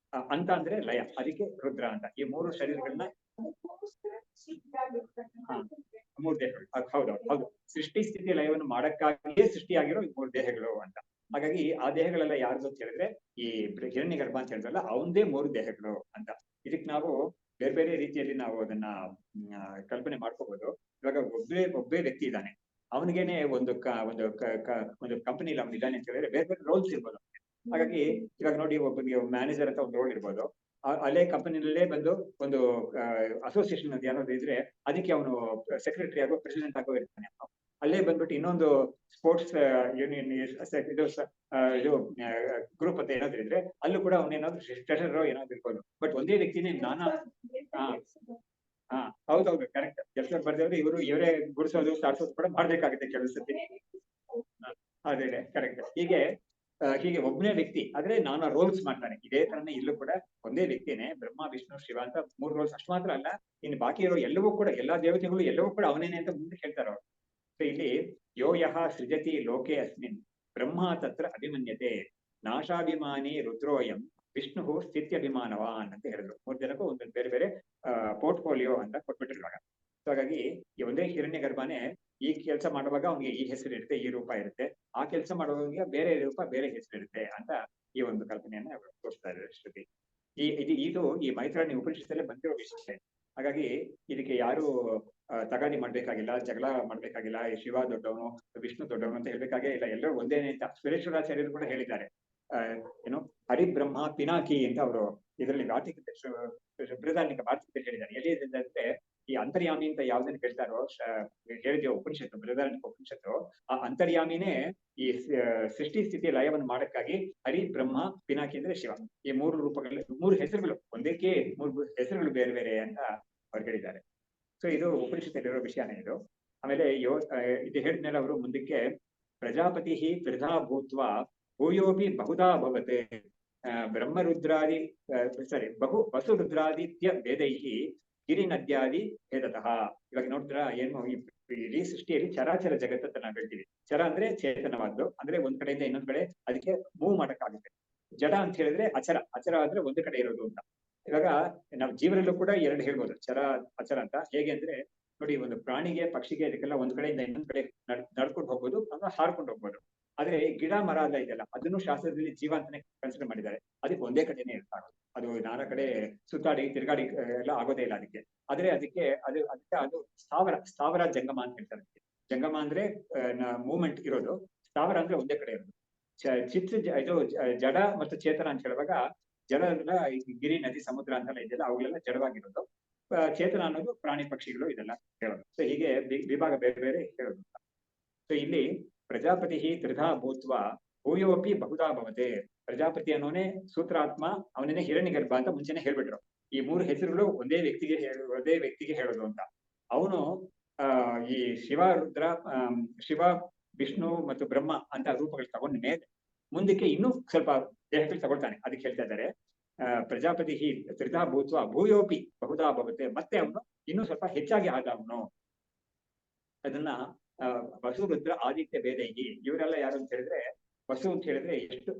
ಅಂತ ಅಂದ್ರೆ ಲಯ, ಅದಕ್ಕೆ ರುದ್ರ ಅಂತ. ಈ 3 ಶರೀರಗಳನ್ನ 3 ದೇಹಗಳು. ಹೌದು, ಸೃಷ್ಟಿ ಸ್ಥಿತಿ ಲಯವನ್ನು ಮಾಡಕ್ಕಾಗಿಯೇ ಸೃಷ್ಟಿಯಾಗಿರೋ 3 ದೇಹಗಳು ಅಂತ. ಹಾಗಾಗಿ ಆ ದೇಹಗಳೆಲ್ಲ ಯಾರ್ದು ಅಂತ ಹೇಳಿದ್ರೆ, ಈ ಹಿರಣ್ಯಗರ್ಭ ಅಂತ ಹೇಳಿದ್ರಲ್ಲ, ಅವಂದೇ 3 ದೇಹಗಳು ಅಂತ. ಇದಕ್ಕೆ ನಾವು ಬೇರೆ ಬೇರೆ ರೀತಿಯಲ್ಲಿ ನಾವು ಅದನ್ನ ಕಲ್ಪನೆ ಮಾಡ್ಕೋಬಹುದು. ಇವಾಗ ಒಬ್ಬೇ ವ್ಯಕ್ತಿ ಇದ್ದಾನೆ, ಅವನಿಗೇನೆ ಒಂದು ಕಂಪನಿಲಿ ಅವನು ಇದ್ದಾನೆ ಅಂತ ಹೇಳಿದ್ರೆ ಬೇರೆ ಬೇರೆ ರೋಲ್ಸ್ ಇರ್ಬೋದು. ಹಾಗಾಗಿ ಇವಾಗ ನೋಡಿ, ಒಬ್ಬನಿಗೆ ಮ್ಯಾನೇಜರ್ ಅಂತ ಒಂದು ರೋಲ್ ಇರ್ಬೋದು. ಅಲ್ಲೇ ಕಂಪನಿನಲ್ಲೇ ಬಂದು ಒಂದು ಅಸೋಸಿಯೇಷನ್ ಅಂತ ಏನಾದ್ರು ಇದ್ರೆ ಅದಕ್ಕೆ ಅವನು ಸೆಕ್ರೆಟರಿ ಆಗೋ ಪ್ರೆಸಿಡೆಂಟ್ ಆಗೋ ಇರ್ತಾನೆ. ಅಲ್ಲೇ ಬಂದ್ಬಿಟ್ಟು ಇನ್ನೊಂದು ಸ್ಪೋರ್ಟ್ಸ್ ಯೂನಿಯನ್ ಇದು ಗ್ರೂಪ್ ಅಂತ ಏನಾದ್ರು ಇದ್ರೆ ಅಲ್ಲೂ ಕೂಡ ಅವನೇನಾದ್ರು ಟ್ರೆಷರರ್ ಏನಾದ್ರು ಇರ್ಬೋದು. ಬಟ್ ಒಂದೇ ವ್ಯಕ್ತಿನೇ ನಾನಾ ಹೌದೌದು, ಕರೆಕ್ಟ್. ಕೆಲಸ ಬರ್ದೇವ್ರೆ ಇವರೇ ಗುಡಿಸೋದು ಸಾರಿಸೋದು ಕೂಡ ಮಾಡ್ಬೇಕಾಗುತ್ತೆ ಕೆಲಸಕ್ಕೆ. ಅದೇ ಕರೆಕ್ಟ್. ಹೀಗೆ ಹೀಗೆ ಒಬ್ಬನೇ ವ್ಯಕ್ತಿ ಆದ್ರೆ ನಾನಾ ರೋಲ್ಸ್ ಮಾಡ್ತಾನೆ. ಇದೇ ತರನೇ ಇಲ್ಲೂ ಕೂಡ ಒಂದೇ ವ್ಯಕ್ತಿನೇ ಬ್ರಹ್ಮ ವಿಷ್ಣು ಶಿವ ಅಂತ 3 ರೋಲ್ಸ್. ಅಷ್ಟು ಮಾತ್ರ ಅಲ್ಲ, ಇನ್ನು ಬಾಕಿ ಇರೋ ಎಲ್ಲವೂ ಕೂಡ ಎಲ್ಲಾ ದೇವತೆಗಳು ಎಲ್ಲವೂ ಕೂಡ ಅವನೇನೆ ಅಂತ ಮುಂದೆ ಹೇಳ್ತಾರೆ ಅವರು. ಸೊ ಇಲ್ಲಿ ಯೋ ಯಹ ಸೃಜತಿ ಲೋಕೆ ಅಸ್ಮಿನ್ ಬ್ರಹ್ಮ ತತ್ರ ಅಭಿಮನ್ಯತೆ ನಾಶಾಭಿಮಾನಿ ರುದ್ರೋಯಂ ವಿಷ್ಣು ಸ್ಥಿತ್ಯಭಿಮಾನವಾನ್ ಅಂತ ಹೇಳಿದ್ರು. 3 ಜನಕ್ಕೂ ಒಂದೊಂದು ಬೇರೆ ಬೇರೆ ಪೋರ್ಟ್ಫೋಲಿಯೋ ಅಂತ ಕೊಟ್ಬಿಟ್ಟಿರುವಾಗ. ಸೊ ಹಾಗಾಗಿ ಈ ಒಂದೇ ಹಿರಣ್ಯ ಗರ್ಭನೇ ಈ ಕೆಲಸ ಮಾಡುವಾಗ ಅವ್ನಿಗೆ ಈ ಹೆಸರು ಇರುತ್ತೆ, ಈ ರೂಪ ಇರುತ್ತೆ, ಆ ಕೆಲಸ ಮಾಡುವಾಗ ಬೇರೆ ರೂಪ ಬೇರೆ ಹೆಸರು ಇರುತ್ತೆ ಅಂತ ಈ ಒಂದು ಕಲ್ಪನೆಯನ್ನ ತೋರಿಸ್ತಾ ಇದ್ದಾರೆ ಶ್ರುತಿ. ಈ ಮೈತ್ರಾಣಿ ಉಪನಿಷತ್ತಲ್ಲೇ ಬಂದಿರೋ ವಿಷಯ. ಹಾಗಾಗಿ ಇದಕ್ಕೆ ಯಾರು ತಗಾದಿ ಮಾಡ್ಬೇಕಾಗಿಲ್ಲ, ಜಗಳ ಮಾಡ್ಬೇಕಾಗಿಲ್ಲ, ಶಿವ ದೊಡ್ಡವನು ವಿಷ್ಣು ದೊಡ್ಡವನು ಅಂತ ಹೇಳ್ಬೇಕಾಗೇ ಇಲ್ಲ, ಎಲ್ಲರೂ ಒಂದೇನೆ ಅಂತ ಸುರೇಶ್ವರಾಚಾರ್ಯರು ಕೂಡ ಹೇಳಿದ್ದಾರೆ. ಏನು ಹರಿಬ್ರಹ್ಮ ಪಿನಾಕಿ ಅಂತ ಅವರು ಇದರಲ್ಲಿ ಬೃಹದಾರಣ್ಯಕ ಭಾರತದಲ್ಲಿ ಹೇಳಿದ್ದಾರೆ. ಎಲ್ಲಿ ಅಂದ್ರೆ ಈ ಅಂತರ್ಯಾಮಿ ಅಂತ ಯಾವ್ದನ್ನ ಹೇಳ್ತಾರೋ ಹೇಳಿದೆಯೋ ಉಪನಿಷತ್ತು, ಬೃಹದಾರಣ್ಯಕ ಉಪನಿಷತ್ತು, ಆ ಅಂತರ್ಯಾಮಿನೇ ಈ ಸೃಷ್ಟಿ ಸ್ಥಿತಿ ಲಯವನ್ನು ಮಾಡಕ್ಕಾಗಿ ಹರಿ ಬ್ರಹ್ಮ ಪಿನಾಕಿ ಅಂದ್ರೆ ಶಿವ, ಈ 3 ರೂಪಗಳಲ್ಲಿ 3 ಹೆಸರುಗಳು, ಒಂದಕ್ಕೆ 3 ಹೆಸರುಗಳು ಬೇರೆ ಬೇರೆ ಅಂತ ಅವ್ರು ಹೇಳಿದ್ದಾರೆ. ಸೊ ಇದು ಉಪನಿಷತ್ತಲ್ಲಿರೋ ವಿಷಯನೇ ಇದು. ಆಮೇಲೆ ಇದು ಹೇಳಿದ್ಮೇಲೆ ಅವರು ಮುಂದಕ್ಕೆ ಪ್ರಜಾಪತಿ ತ್ರಿಧಾ ಭೂತ್ವ ಭೂಯೋಪಿ ಬಹುಧಾ ಭವತೆ ಬ್ರಹ್ಮರುದ್ರಾದಿ ವಸುರುದ್ರಾದಿತ್ಯ ಭೇದೈಹಿ ಗಿರಿ ನದ್ಯಾದಿ ಭೇದತಃ. ಇವಾಗ ನೋಡ್ತೀರಾ ಏನು ಇಡೀ ಸೃಷ್ಟಿಯಲ್ಲಿ ಚರಾಚರ ಜಗತ್ತಂತ ನಾವು ಹೇಳ್ತೀವಿ. ಚರ ಅಂದ್ರೆ ಚೇತನವಾದ್ದು, ಅಂದ್ರೆ ಒಂದ್ ಕಡೆಯಿಂದ ಇನ್ನೊಂದ್ ಕಡೆ ಅದಕ್ಕೆ ಮೂವ್ ಮಾಡಕ್ಕಾಗುತ್ತೆ. ಜಡ ಅಂತ ಹೇಳಿದ್ರೆ ಅಚರ, ಅಚರ ಅಂದ್ರೆ ಒಂದು ಕಡೆ ಇರೋದು ಅಂತ. ಇವಾಗ ನಾವು ಜೀವನಲ್ಲೂ ಕೂಡ 2 ಹೇಳ್ಬೋದು, ಚರ ಅಚರ ಅಂತ. ಹೇಗೆ ಅಂದ್ರೆ ನೋಡಿ, ಒಂದು ಪ್ರಾಣಿಗೆ ಪಕ್ಷಿಗೆ ಇದಕ್ಕೆಲ್ಲ ಒಂದ್ ಕಡೆಯಿಂದ ಇನ್ನೊಂದ್ ಕಡೆ ನಡ್ಕೊಂಡು ಹೋಗ್ಬೋದು ಅಥವಾ ಹಾರ್ಕೊಂಡು ಹೋಗ್ಬೋದು. ಆದ್ರೆ ಗಿಡ ಮರ ಎಲ್ಲ ಇದೆಯಲ್ಲ, ಅದನ್ನು ಶಾಸ್ತ್ರದಲ್ಲಿ ಜೀವ ಅಂತಾನೆ ಕನ್ಸಿಡರ್ ಮಾಡಿದ್ದಾರೆ. ಅದಕ್ಕೆ ಒಂದೇ ಕಡೆನೇ ಇರ್ತಾರೆ, ಅದು ನಾನಾ ಕಡೆ ಸುತ್ತಾಡಿ ತಿರುಗಾಡಿ ಎಲ್ಲ ಆಗೋದೇ ಇಲ್ಲ ಅದಕ್ಕೆ. ಆದ್ರೆ ಅದಕ್ಕೆ ಅದು ಸ್ಥಾವರ ಜಂಗಮ ಅಂತ ಹೇಳ್ತಾರೆ. ಜಂಗಮ ಅಂದ್ರೆ ಮೂವ್ಮೆಂಟ್ ಇರೋದು, ಸ್ಥಾವರ ಅಂದ್ರೆ ಒಂದೇ ಕಡೆ ಇರೋದು. ಇದು ಜಡ ಮತ್ತು ಚೇತನ ಅಂತ ಹೇಳುವಾಗ, ಜಡ ಗಿರಿ ನದಿ ಸಮುದ್ರ ಅಂತೆಲ್ಲ ಇದೆಯಲ್ಲ, ಅವುಗಳೆಲ್ಲ ಜಡವಾಗಿರೋದು. ಚೇತನ ಅನ್ನೋದು ಪ್ರಾಣಿ ಪಕ್ಷಿಗಳು ಇದೆಲ್ಲ ಹೇಳೋದು. ಸೊ ಹೀಗೆ ವಿಭಾಗ ಬೇರೆ ಬೇರೆ ಹೇಳೋದು. ಸೊ ಇಲ್ಲಿ ಪ್ರಜಾಪತಿ ತ್ರಿಧಾ ಭೂತ್ವ ಭೂಯೋಪಿ ಬಹುಧಾ ಭವತೆ. ಪ್ರಜಾಪತಿ ಅನ್ನೋನೇ ಸೂತ್ರಾತ್ಮ, ಅವನೇ ಹಿರಣ್ಯ ಗರ್ಭ ಅಂತ ಮುಂಚೆನೆ ಹೇಳ್ಬಿಟ್ರು. ಈ 3 ಹೆಸರುಗಳು ಒಂದೇ ವ್ಯಕ್ತಿಗೆ ಹೇಳೋದು ಅಂತ. ಅವನು ಈ ಶಿವ ರುದ್ರ ಶಿವ ವಿಷ್ಣು ಮತ್ತು ಬ್ರಹ್ಮ ಅಂತ ರೂಪಗಳು ತಗೊಂಡ ಮೇಲೆ ಮುಂದಕ್ಕೆ ಇನ್ನೂ ಸ್ವಲ್ಪ ದೇಹಗಳು ತಗೊಳ್ತಾನೆ. ಅದಕ್ಕೆ ಹೇಳ್ತಾ ಇದ್ದಾರೆ ಪ್ರಜಾಪತಿ ತ್ರಿಧಾ ಭೂತ್ವ ಭೂಯೋಪಿ ಬಹುಧಾ ಭವತೆ. ಮತ್ತೆ ಅವನು ಇನ್ನೂ ಸ್ವಲ್ಪ ಹೆಚ್ಚಾಗಿ ಆದ ಅವನು. ಅದನ್ನ ವಸು ರುದ್ರ ಆದಿತ್ಯ ಭೇದೈಹಿ. ಇವರೆಲ್ಲ ಯಾರು ಅಂತ ಹೇಳಿದ್ರೆ, ವಸು ಅಂತ ಹೇಳಿದ್ರೆ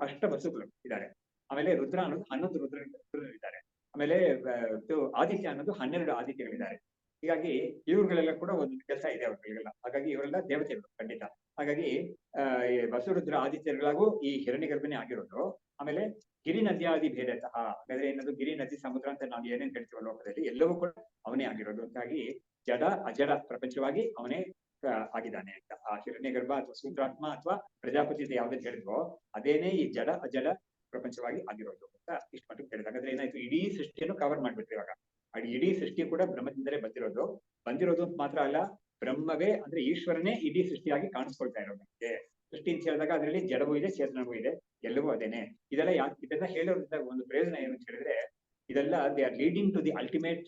ಅಷ್ಟ ವಸುಗಳು ಇದ್ದಾರೆ. ಆಮೇಲೆ ರುದ್ರ ಅನ್ನೋದು 11 ರುದ್ರರಿದ್ದಾರೆ. ಆಮೇಲೆ ಆದಿತ್ಯ ಅನ್ನೋದು 12 ಆದಿತ್ಯಗಳಿದ್ದಾರೆ. ಹೀಗಾಗಿ ಇವ್ರುಗಳೆಲ್ಲ ಕೂಡ ಒಂದು ಕೆಲಸ ಇದೆ ಅವ್ರಿಗೆಲ್ಲ. ಹಾಗಾಗಿ ಇವರೆಲ್ಲ ದೇವತೆಗಳು ಖಂಡಿತ. ಹಾಗಾಗಿ ವಸುರುದ್ರ ಆದಿತ್ಯರಿಗಾಗೂ ಈ ಹಿರಣ್ಯ ಗರ್ಭನೇ ಆಗಿರೋದು. ಆಮೇಲೆ ಗಿರಿ ನದ್ಯಾದಿ ಭೇದತಃ, ಹಾಗಾದ್ರೆ ಏನದು ಗಿರಿ ನದಿ ಸಮುದ್ರ ಅಂತ ನಾವು ಏನೇನ್ ಹೇಳ್ತೀವೋ ಲೋಕದಲ್ಲಿ ಎಲ್ಲವೂ ಕೂಡ ಅವನೇ ಆಗಿರೋದು. ಅಂತಾಗಿ ಜಡ ಅಜಡ ಪ್ರಪಂಚವಾಗಿ ಅವನೇ ಆಗಿದ್ದಾನೆ ಅಂತ. ಆ ಹಿರಣ್ಯ ಗರ್ಭ ಅಥವಾ ಸೂತ್ರಾತ್ಮ ಅಥವಾ ಪ್ರಜಾಪತಿ ಯಾವ್ದನ್ನ ಹೇಳಿದ್ವೋ ಅದೇನೇ ಈ ಜಡ ಅಜಡ ಪ್ರಪಂಚವಾಗಿ ಆಗಿರೋದು ಅಂತ ಇಷ್ಟು ಮಟ್ಟಿಗೆ ಹೇಳಿದ. ಹಾಗಾದ್ರೆ ಏನಾಯ್ತು, ಇಡೀ ಸೃಷ್ಟಿಯನ್ನು ಕವರ್ ಮಾಡ್ಬಿಟ್ರಿ ಇವಾಗ. ಇಡೀ ಸೃಷ್ಟಿ ಕೂಡ ಬ್ರಹ್ಮದಿಂದಲೇ ಬಂದಿರೋದು ಅಂತ ಮಾತ್ರ ಅಲ್ಲ, ಬ್ರಹ್ಮವೇ ಅಂದ್ರೆ ಈಶ್ವರನೇ ಇಡೀ ಸೃಷ್ಟಿಯಾಗಿ ಕಾಣಿಸ್ಕೊಳ್ತಾ ಇರೋದು. ನಮಗೆ ಸೃಷ್ಟಿ ಅಂತ ಹೇಳಿದಾಗ ಅದರಲ್ಲಿ ಜಡವೂ ಇದೆ, ಚೇತನವೂ ಇದೆ, ಎಲ್ಲವೂ ಅದೇನೆ. ಇದೆಲ್ಲ ಹೇಳೋದ್ರಿಂದ ಒಂದು ಪ್ರಯೋಜನ ಏನು ಅಂತ ಹೇಳಿದ್ರೆ, ಇದೆಲ್ಲ they are leading to the ultimate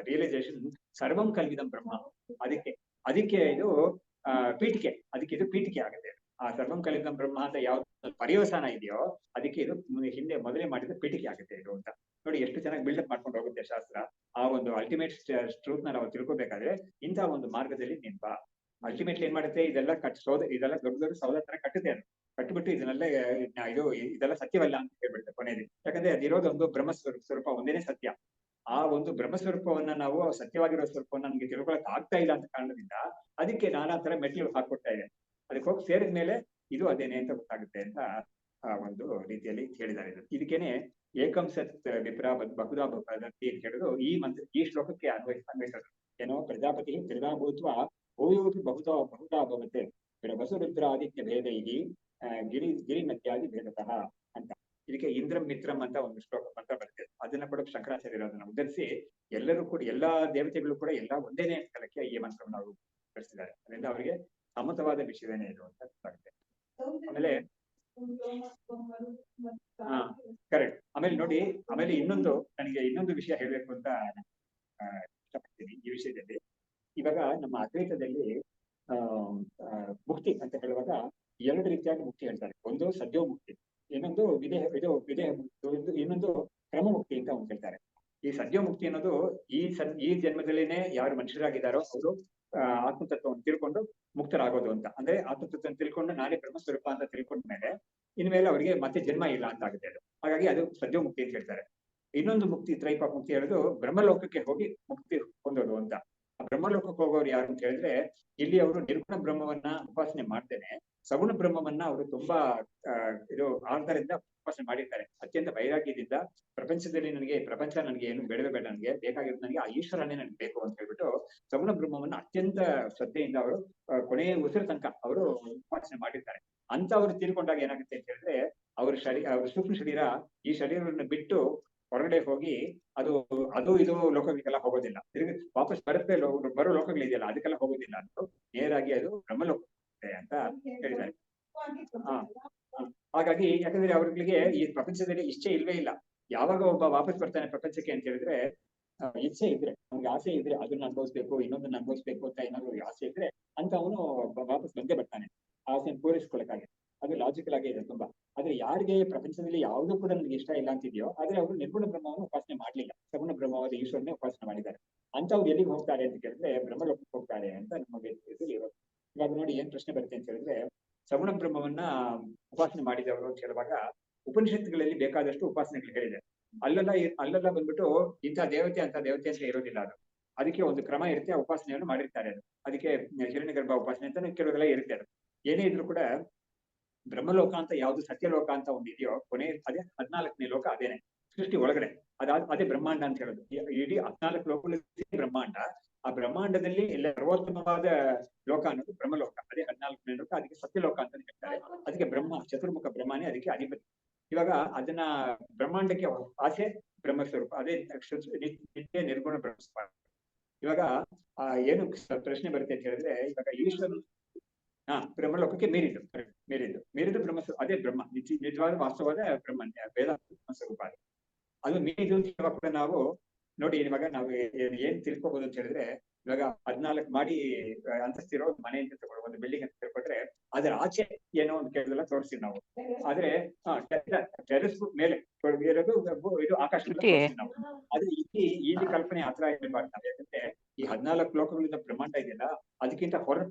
realization ಸರ್ವಂ ಕಲ್ವಿದಂ ಬ್ರಹ್ಮ. ಅದಕ್ಕೆ ಇದು ಪೀಠಿಕೆ, ಇದು ಪೀಠಿಕೆ ಆಗುತ್ತೆ. ಆ ಸರ್ವಂ ಕಲ್ವಿದಂ ಬ್ರಹ್ಮ ಅಂತ ಯಾವ್ದು ಪರ್ಯವಸಾನ ಇದೆಯೋ ಅದಕ್ಕೆ ಇದು ಹಿಂದೆ ಮೊದಲೇ ಮಾಡಿದ ಪೀಠಿಕೆ ಆಗುತ್ತೆ ಇದು ಅಂತ. ನೋಡಿ ಎಷ್ಟು ಚೆನ್ನಾಗಿ ಬಿಲ್ಡಪ್ ಮಾಡ್ಕೊಂಡು ಹೋಗುತ್ತೆ ಶಾಸ್ತ್ರ. ಆ ಒಂದು ಅಲ್ಟಿಮೇಟ್ ಟ್ರೂತ್ ನ ನಾವು ತಿಳ್ಕೊಬೇಕಾದ್ರೆ ಇಂತಹ ಒಂದು ಮಾರ್ಗದಲ್ಲಿ ನಿಂಪ ಅಲ್ಟಿಮೇಟ್ಲಿ ಏನ್ ಮಾಡುತ್ತೆ, ಇದೆಲ್ಲ ಇದೆಲ್ಲ ದೊಡ್ಡ ಸೌಧ ತರ ಕಟ್ಟುತ್ತೆ. ಅದು ಕಟ್ಟಿಬಿಟ್ಟು ಇದೆಲ್ಲ ಸತ್ಯವಲ್ಲ ಅಂತ ಹೇಳ್ಬಿಡುತ್ತೆ ಕೊನೆಯಲ್ಲಿ. ಯಾಕಂದ್ರೆ ಅದಿರೋದು ಒಂದು ಬ್ರಹ್ಮ ಸ್ವರೂಪ ಒಂದೇನೇ ಸತ್ಯ. ಆ ಒಂದು ಬ್ರಹ್ಮಸ್ವರೂಪವನ್ನ ನಾವು ಸತ್ಯವಾಗಿರೋ ಸ್ವರೂಪವನ್ನ ನಮ್ಗೆ ತಿಳ್ಕೊಳಕ್ ಆಗ್ತಾ ಇಲ್ಲ ಅಂತ ಕಾರಣದಿಂದ ಅದಕ್ಕೆ ನಾನಾ ತರ ಮೆಟ್ಲು ಹಾಕೊಡ್ತಾ ಇದೆ. ಅದಕ್ಕೆ ಹೋಗಿ ಸೇರಿದ ಮೇಲೆ ಇದು ಅದೇನೆ ಅಂತ ಗೊತ್ತಾಗುತ್ತೆ ಅಂತ ಒಂದು ರೀತಿಯಲ್ಲಿ ಹೇಳಿದ್ದಾರೆ. ಇದಕ್ಕೇನೆ ಏಕಂ ಸತ್ ವಿಪ್ರ ಬಹುಧಾ ಭವತಿ ಅಂತ ಹೇಳೋದು ಈ ಶ್ಲೋಕಕ್ಕೆ ಅನ್ವಯಿಸೋದು. ಏನೋ ಪ್ರಜಾಪತಿ ತ್ರಿಧಾ ಭೂತ್ವ ಭೂಯೋಪಿ ಬಹುಧಾ ಭವತೆ ವಸುರುದ್ರ ಆದಿತ್ಯ ಭೇದೈಹಿ ಗಿರಿ ನದ್ಯಾದಿ ಭೇದತಃ ಅಂತ. ಇದಕ್ಕೆ ಇಂದ್ರಂ ಮಿತ್ರಂ ಅಂತ ಒಂದು ಶ್ಲೋಕ ಮಂತ್ರ ಬರುತ್ತೆ. ಅದನ್ನ ಕೂಡ ಶಂಕರಾಚಾರ್ಯರು ಅದನ್ನ ಉದ್ಧರಿಸಿ ಎಲ್ಲರೂ ಕೂಡ ಎಲ್ಲಾ ದೇವತೆಗಳು ಕೂಡ ಎಲ್ಲಾ ಒಂದೇನೆ ಕಾಲಕ್ಕೆ ಈ ಮಂತ್ರವನ್ನು ಅವರು ಕಳಿಸಿದ್ದಾರೆ. ಅದರಿಂದ ಅವರಿಗೆ ಸಮತವಾದ ವಿಷಯವೇನೇ ಇದು ಅಂತ ಗೊತ್ತಾಗುತ್ತೆ. ಆಮೇಲೆ ಕರೆಕ್ಟ್. ಆಮೇಲೆ ನೋಡಿ, ಆಮೇಲೆ ನನಗೆ ಇನ್ನೊಂದು ವಿಷಯ ಹೇಳ್ಬೇಕು ಅಂತ ಇಷ್ಟಪಡ್ತೀನಿ ಈ ವಿಷಯದಲ್ಲಿ. ಇವಾಗ ನಮ್ಮ ಅದ್ವೈತದಲ್ಲಿ ಮುಕ್ತಿ ಮುಕ್ತಿ ಅಂತ ಹೇಳುವಾಗ ಎರಡು ರೀತಿಯಾಗಿ ಮುಕ್ತಿ ಹೇಳ್ತಾರೆ. ಒಂದು ಸದ್ಯೋ ಮುಕ್ತಿ, ಇನ್ನೊಂದು ವಿದೇಹ ಇನ್ನೊಂದು ಕ್ರಮ ಮುಕ್ತಿ ಅಂತ ಒಂದು ಹೇಳ್ತಾರೆ. ಈ ಸದ್ಯೋ ಮುಕ್ತಿ ಅನ್ನೋದು ಈ ಜನ್ಮದಲ್ಲಿನೇ ಯಾರು ಮನುಷ್ಯರಾಗಿದ್ದಾರೋ ಅವರು ಆತ್ಮತತ್ವವನ್ನು ತಿಳ್ಕೊಂಡು ಮುಕ್ತರಾಗೋದು ಅಂತ. ಅಂದ್ರೆ ಆತ್ಮತತ್ವವನ್ನು ತಿಳ್ಕೊಂಡು ನಾನೇ ಬ್ರಹ್ಮಸ್ವರೂಪ ಅಂತ ತಿಳ್ಕೊಂಡ ಮೇಲೆ ಇನ್ಮೇಲೆ ಅವರಿಗೆ ಮತ್ತೆ ಜನ್ಮ ಇಲ್ಲ ಅಂತ ಆಗುತ್ತೆ ಅದು. ಹಾಗಾಗಿ ಅದು ಸದ್ಯೋ ಮುಕ್ತಿ ಅಂತ ಹೇಳ್ತಾರೆ. ಇನ್ನೊಂದು ಮುಕ್ತಿ ತ್ರೈಪ ಮುಕ್ತಿ ಹೇಳೋದು ಬ್ರಹ್ಮಲೋಕಕ್ಕೆ ಹೋಗಿ ಮುಕ್ತಿ ಹೊಂದೋದು ಅಂತ. ಆ ಬ್ರಹ್ಮಲೋಕಕ್ಕೆ ಹೋಗೋರು ಯಾರು ಅಂತ ಹೇಳಿದ್ರೆ ಇಲ್ಲಿ ಅವರು ನಿರ್ಗುಣ ಬ್ರಹ್ಮವನ್ನ ಉಪಾಸನೆ ಮಾಡ್ತೇನೆ ಸಗುಣ ಬ್ರಹ್ಮವನ್ನ ಅವರು ತುಂಬಾ ಇದು ಆಧಾರದಿಂದ ಉಪಾಸನೆ ಮಾಡಿರ್ತಾರೆ. ಅತ್ಯಂತ ವೈರಾಗ್ಯದಿಂದ ಪ್ರಪಂಚದಲ್ಲಿ ಪ್ರಪಂಚ ನನಗೆ ಏನು ಬೇಡವೇ ಬೇಡ, ನನಗೆ ಬೇಕಾಗಿರೋದು ನನಗೆ ಆ ಈಶ್ವರನೇ ನನಗೆ ಬೇಕು ಅಂತ ಹೇಳ್ಬಿಟ್ಟು ಸಗುಣ ಬ್ರಹ್ಮವನ್ನ ಅತ್ಯಂತ ಶ್ರದ್ಧೆಯಿಂದ ಅವರು ಕೊನೆಯ ಉಸಿರು ತನಕ ಅವರು ಉಪಾಸನೆ ಮಾಡಿರ್ತಾರೆ. ಅಂತ ಅವರು ತೀರ್ಕೊಂಡಾಗ ಏನಾಗುತ್ತೆ ಅಂತ ಹೇಳಿದ್ರೆ ಅವ್ರ ಸೂಕ್ಷ್ಮ ಶರೀರ ಈ ಶರೀರವನ್ನು ಬಿಟ್ಟು ಹೊರಗಡೆ ಹೋಗಿ ಅದು ಇದು ಲೋಕಗಳಿಗೆಲ್ಲ ಹೋಗೋದಿಲ್ಲ, ತಿರುಗಿ ವಾಪಸ್ ಬರೋ ಲೋಕಗಳಿದೆಯಲ್ಲ ಅದಕ್ಕೆಲ್ಲ ಹೋಗೋದಿಲ್ಲ ಅಂತ ನೇರಾಗಿ ಅದು ಬ್ರಹ್ಮಲೋಕ ಅಂತ ಹೇಳಿದ್ದಾರೆ. ಹಾಗಾಗಿ ಯಾಕಂದ್ರೆ ಅವ್ರಿಗೆ ಈ ಪ್ರಪಂಚದಲ್ಲಿ ಇಚ್ಛೆ ಇಲ್ವೇ ಇಲ್ಲ. ಯಾವಾಗ ಒಬ್ಬ ವಾಪಸ್ ಬರ್ತಾನೆ ಪ್ರಪಂಚಕ್ಕೆ ಅಂತ ಹೇಳಿದ್ರೆ ಇಚ್ಛೆ ಇದ್ರೆ, ಅವ್ನಿಗೆ ಆಸೆ ಇದ್ರೆ ಅದನ್ನ ಅನುಭವಿಸ್ಬೇಕು ಇನ್ನೊಂದನ್ನ ಅನುಭವಿಸ್ಬೇಕು ಅಂತ ಏನಾದ್ರು ಆಸೆ ಇದ್ರೆ ಅಂತ ಅವನು ವಾಪಸ್ ಬಂದೇ ಬರ್ತಾನೆ ಆಸೆಯನ್ನು ಪೂರೈಸ್ಕೊಳಕ್ಕಾಗಿ. ಅದು ಲಾಜಿಕಲ್ ಆಗಿ ಇದೆ ತುಂಬಾ. ಆದ್ರೆ ಯಾರಿಗೆ ಪ್ರಪಂಚದಲ್ಲಿ ಯಾವುದೂ ಕೂಡ ನನಗೆ ಇಷ್ಟ ಇಲ್ಲ ಅಂತಿದೆಯೋ ಆದ್ರೆ ಅವರು ನಿರ್ಗುಣ ಬ್ರಹ್ಮವನ್ನು ಉಪಾಸನೆ ಮಾಡ್ಲಿಲ್ಲ, ಸಗುಣ ಬ್ರಹ್ಮವಾದ ಈಶ್ವರನೇ ಉಪಾಸನೆ ಮಾಡಿದ್ದಾರೆ. ಅಂತವ್ರು ಎಲ್ಲಿಗೆ ಹೋಗ್ತಾರೆ ಅಂತ ಕೇಳಿದ್ರೆ ಬ್ರಹ್ಮಲೋಕಕ್ಕೆ ಹೋಗ್ತಾರೆ ಅಂತ ನಮಗೆ ಇರೋದು. ಇವಾಗ ನೋಡಿ ಏನ್ ಪ್ರಶ್ನೆ ಬರುತ್ತೆ ಅಂತ ಹೇಳಿದ್ರೆ ಸಗುಣ ಬ್ರಹ್ಮವನ್ನ ಉಪಾಸನೆ ಮಾಡಿದವರು ಅಂತ ಹೇಳುವಾಗ ಉಪನಿಷತ್ತುಗಳಲ್ಲಿ ಬೇಕಾದಷ್ಟು ಉಪಾಸನೆಗಳು ಹೇಳಿದೆ. ಅಲ್ಲೆಲ್ಲ ಬಂದ್ಬಿಟ್ಟು ಇಂಥ ದೇವತೆ ಅಂತ ಇರೋದಿಲ್ಲ. ಅದಕ್ಕೆ ಒಂದು ಕ್ರಮ ಇರುತ್ತೆ, ಆ ಉಪಾಸನೆಯನ್ನು ಮಾಡಿರ್ತಾರೆ. ಅದಕ್ಕೆ ಹಿರಣ್ಯಗರ್ಭ ಉಪಾಸನೆ ಅಂತ ಕೆಲವೆಲ್ಲ ಇರುತ್ತೆ. ಅದು ಏನೇ ಇದ್ರು ಕೂಡ ಬ್ರಹ್ಮಲೋಕ ಅಂತ ಯಾವ್ದು ಸತ್ಯಲೋಕ ಅಂತ ಒಂದು ಇದೆಯೋ ಅದೇ 14ನೇ ಲೋಕ ಅದೇನೆ ಸೃಷ್ಟಿ ಒಳಗಡೆ ಅದೇ ಬ್ರಹ್ಮಾಂಡ ಅಂತ ಹೇಳೋದು. ಇಡೀ 14 ಲೋಕಗಳಲ್ಲಿ ಬ್ರಹ್ಮಾಂಡ. ಆ ಬ್ರಹ್ಮಾಂಡದಲ್ಲಿ ಎಲ್ಲ ಸರ್ವೋತ್ತಮವಾದ ಲೋಕ ಅನ್ನೋದು ಬ್ರಹ್ಮಲೋಕ, ಅದೇ 14ನೇ ಲೋಕ. ಅದಕ್ಕೆ ಸತ್ಯಲೋಕ ಅಂತ ಹೇಳ್ತಾರೆ. ಅದಕ್ಕೆ ಚತುರ್ಮುಖ ಬ್ರಹ್ಮನೇ ಅದಕ್ಕೆ ಅಧಿಪತಿ. ಇವಾಗ ಅದನ್ನ ಬ್ರಹ್ಮಾಂಡಕ್ಕೆ ಆಸೆ ಬ್ರಹ್ಮಸ್ವರೂಪ, ಅದೇ ನಿತ್ಯ ನಿರ್ಗುಣ ಬ್ರಹ್ಮಸ್ವರೂಪ. ಇವಾಗ ಏನು ಪ್ರಶ್ನೆ ಬರುತ್ತೆ ಅಂತ ಹೇಳಿದ್ರೆ ಇವಾಗ ಈಶ್ವರ ಬ್ರಹ್ಮಲೋಕಕ್ಕೆ ಮೀರಿದ್ದು ಬ್ರಹ್ಮಸ್ವರೂಪ, ಅದೇ ಬ್ರಹ್ಮ ನಿಜವಾದ ವಾಸ್ತವವಾದ ಬ್ರಹ್ಮ ವೇದಾಂತ ಬ್ರಹ್ಮಸ್ವರೂಪ. ಅದು ಮೀರಿದು ಅಂತ ಹೇಳುವಾಗ ಕೂಡ ನಾವು ನೋಡಿ ಇವಾಗ ನಾವು ಏನ್ ತಿಳ್ಕೊಬಹುದು ಅಂತ ಹೇಳಿದ್ರೆ ಇವಾಗ 14 ಮಾಡಿ ಅಂತಸ್ತಿರೋ ಮನೆ ಅಂತ ತಗೊಳ್ಳಿ, ಒಂದು ಬಿಲ್ಡಿಂಗ್ ಅಂತ ತಿಳ್ಕೊಂಡ್ರೆ ಅದರ ಆಚೆ ಏನೋ ಒಂದು ಕೆಲವೆಲ್ಲ ತೋರಿಸ್ತೀವಿ ನಾವು. ಆದ್ರೆ ಟೆರೆಸ್ ಮೇಲೆ ಇರೋದು ಇದು ಆಕಾಶದಿಂದ ತೋರಿಸ್ತೀವಿ ನಾವು. ಆದ್ರೆ ಇಲ್ಲಿ ಕಲ್ಪನೆ ಹತ್ರ ಇರಬಾರ್ದು ನಾವು. ಯಾಕಂದ್ರೆ ಈ 14 ಲೋಕಗಳಿಂದ ಬ್ರಹ್ಮಾಂಡ ಇದೆಯಲ್ಲ ಅದಕ್ಕಿಂತ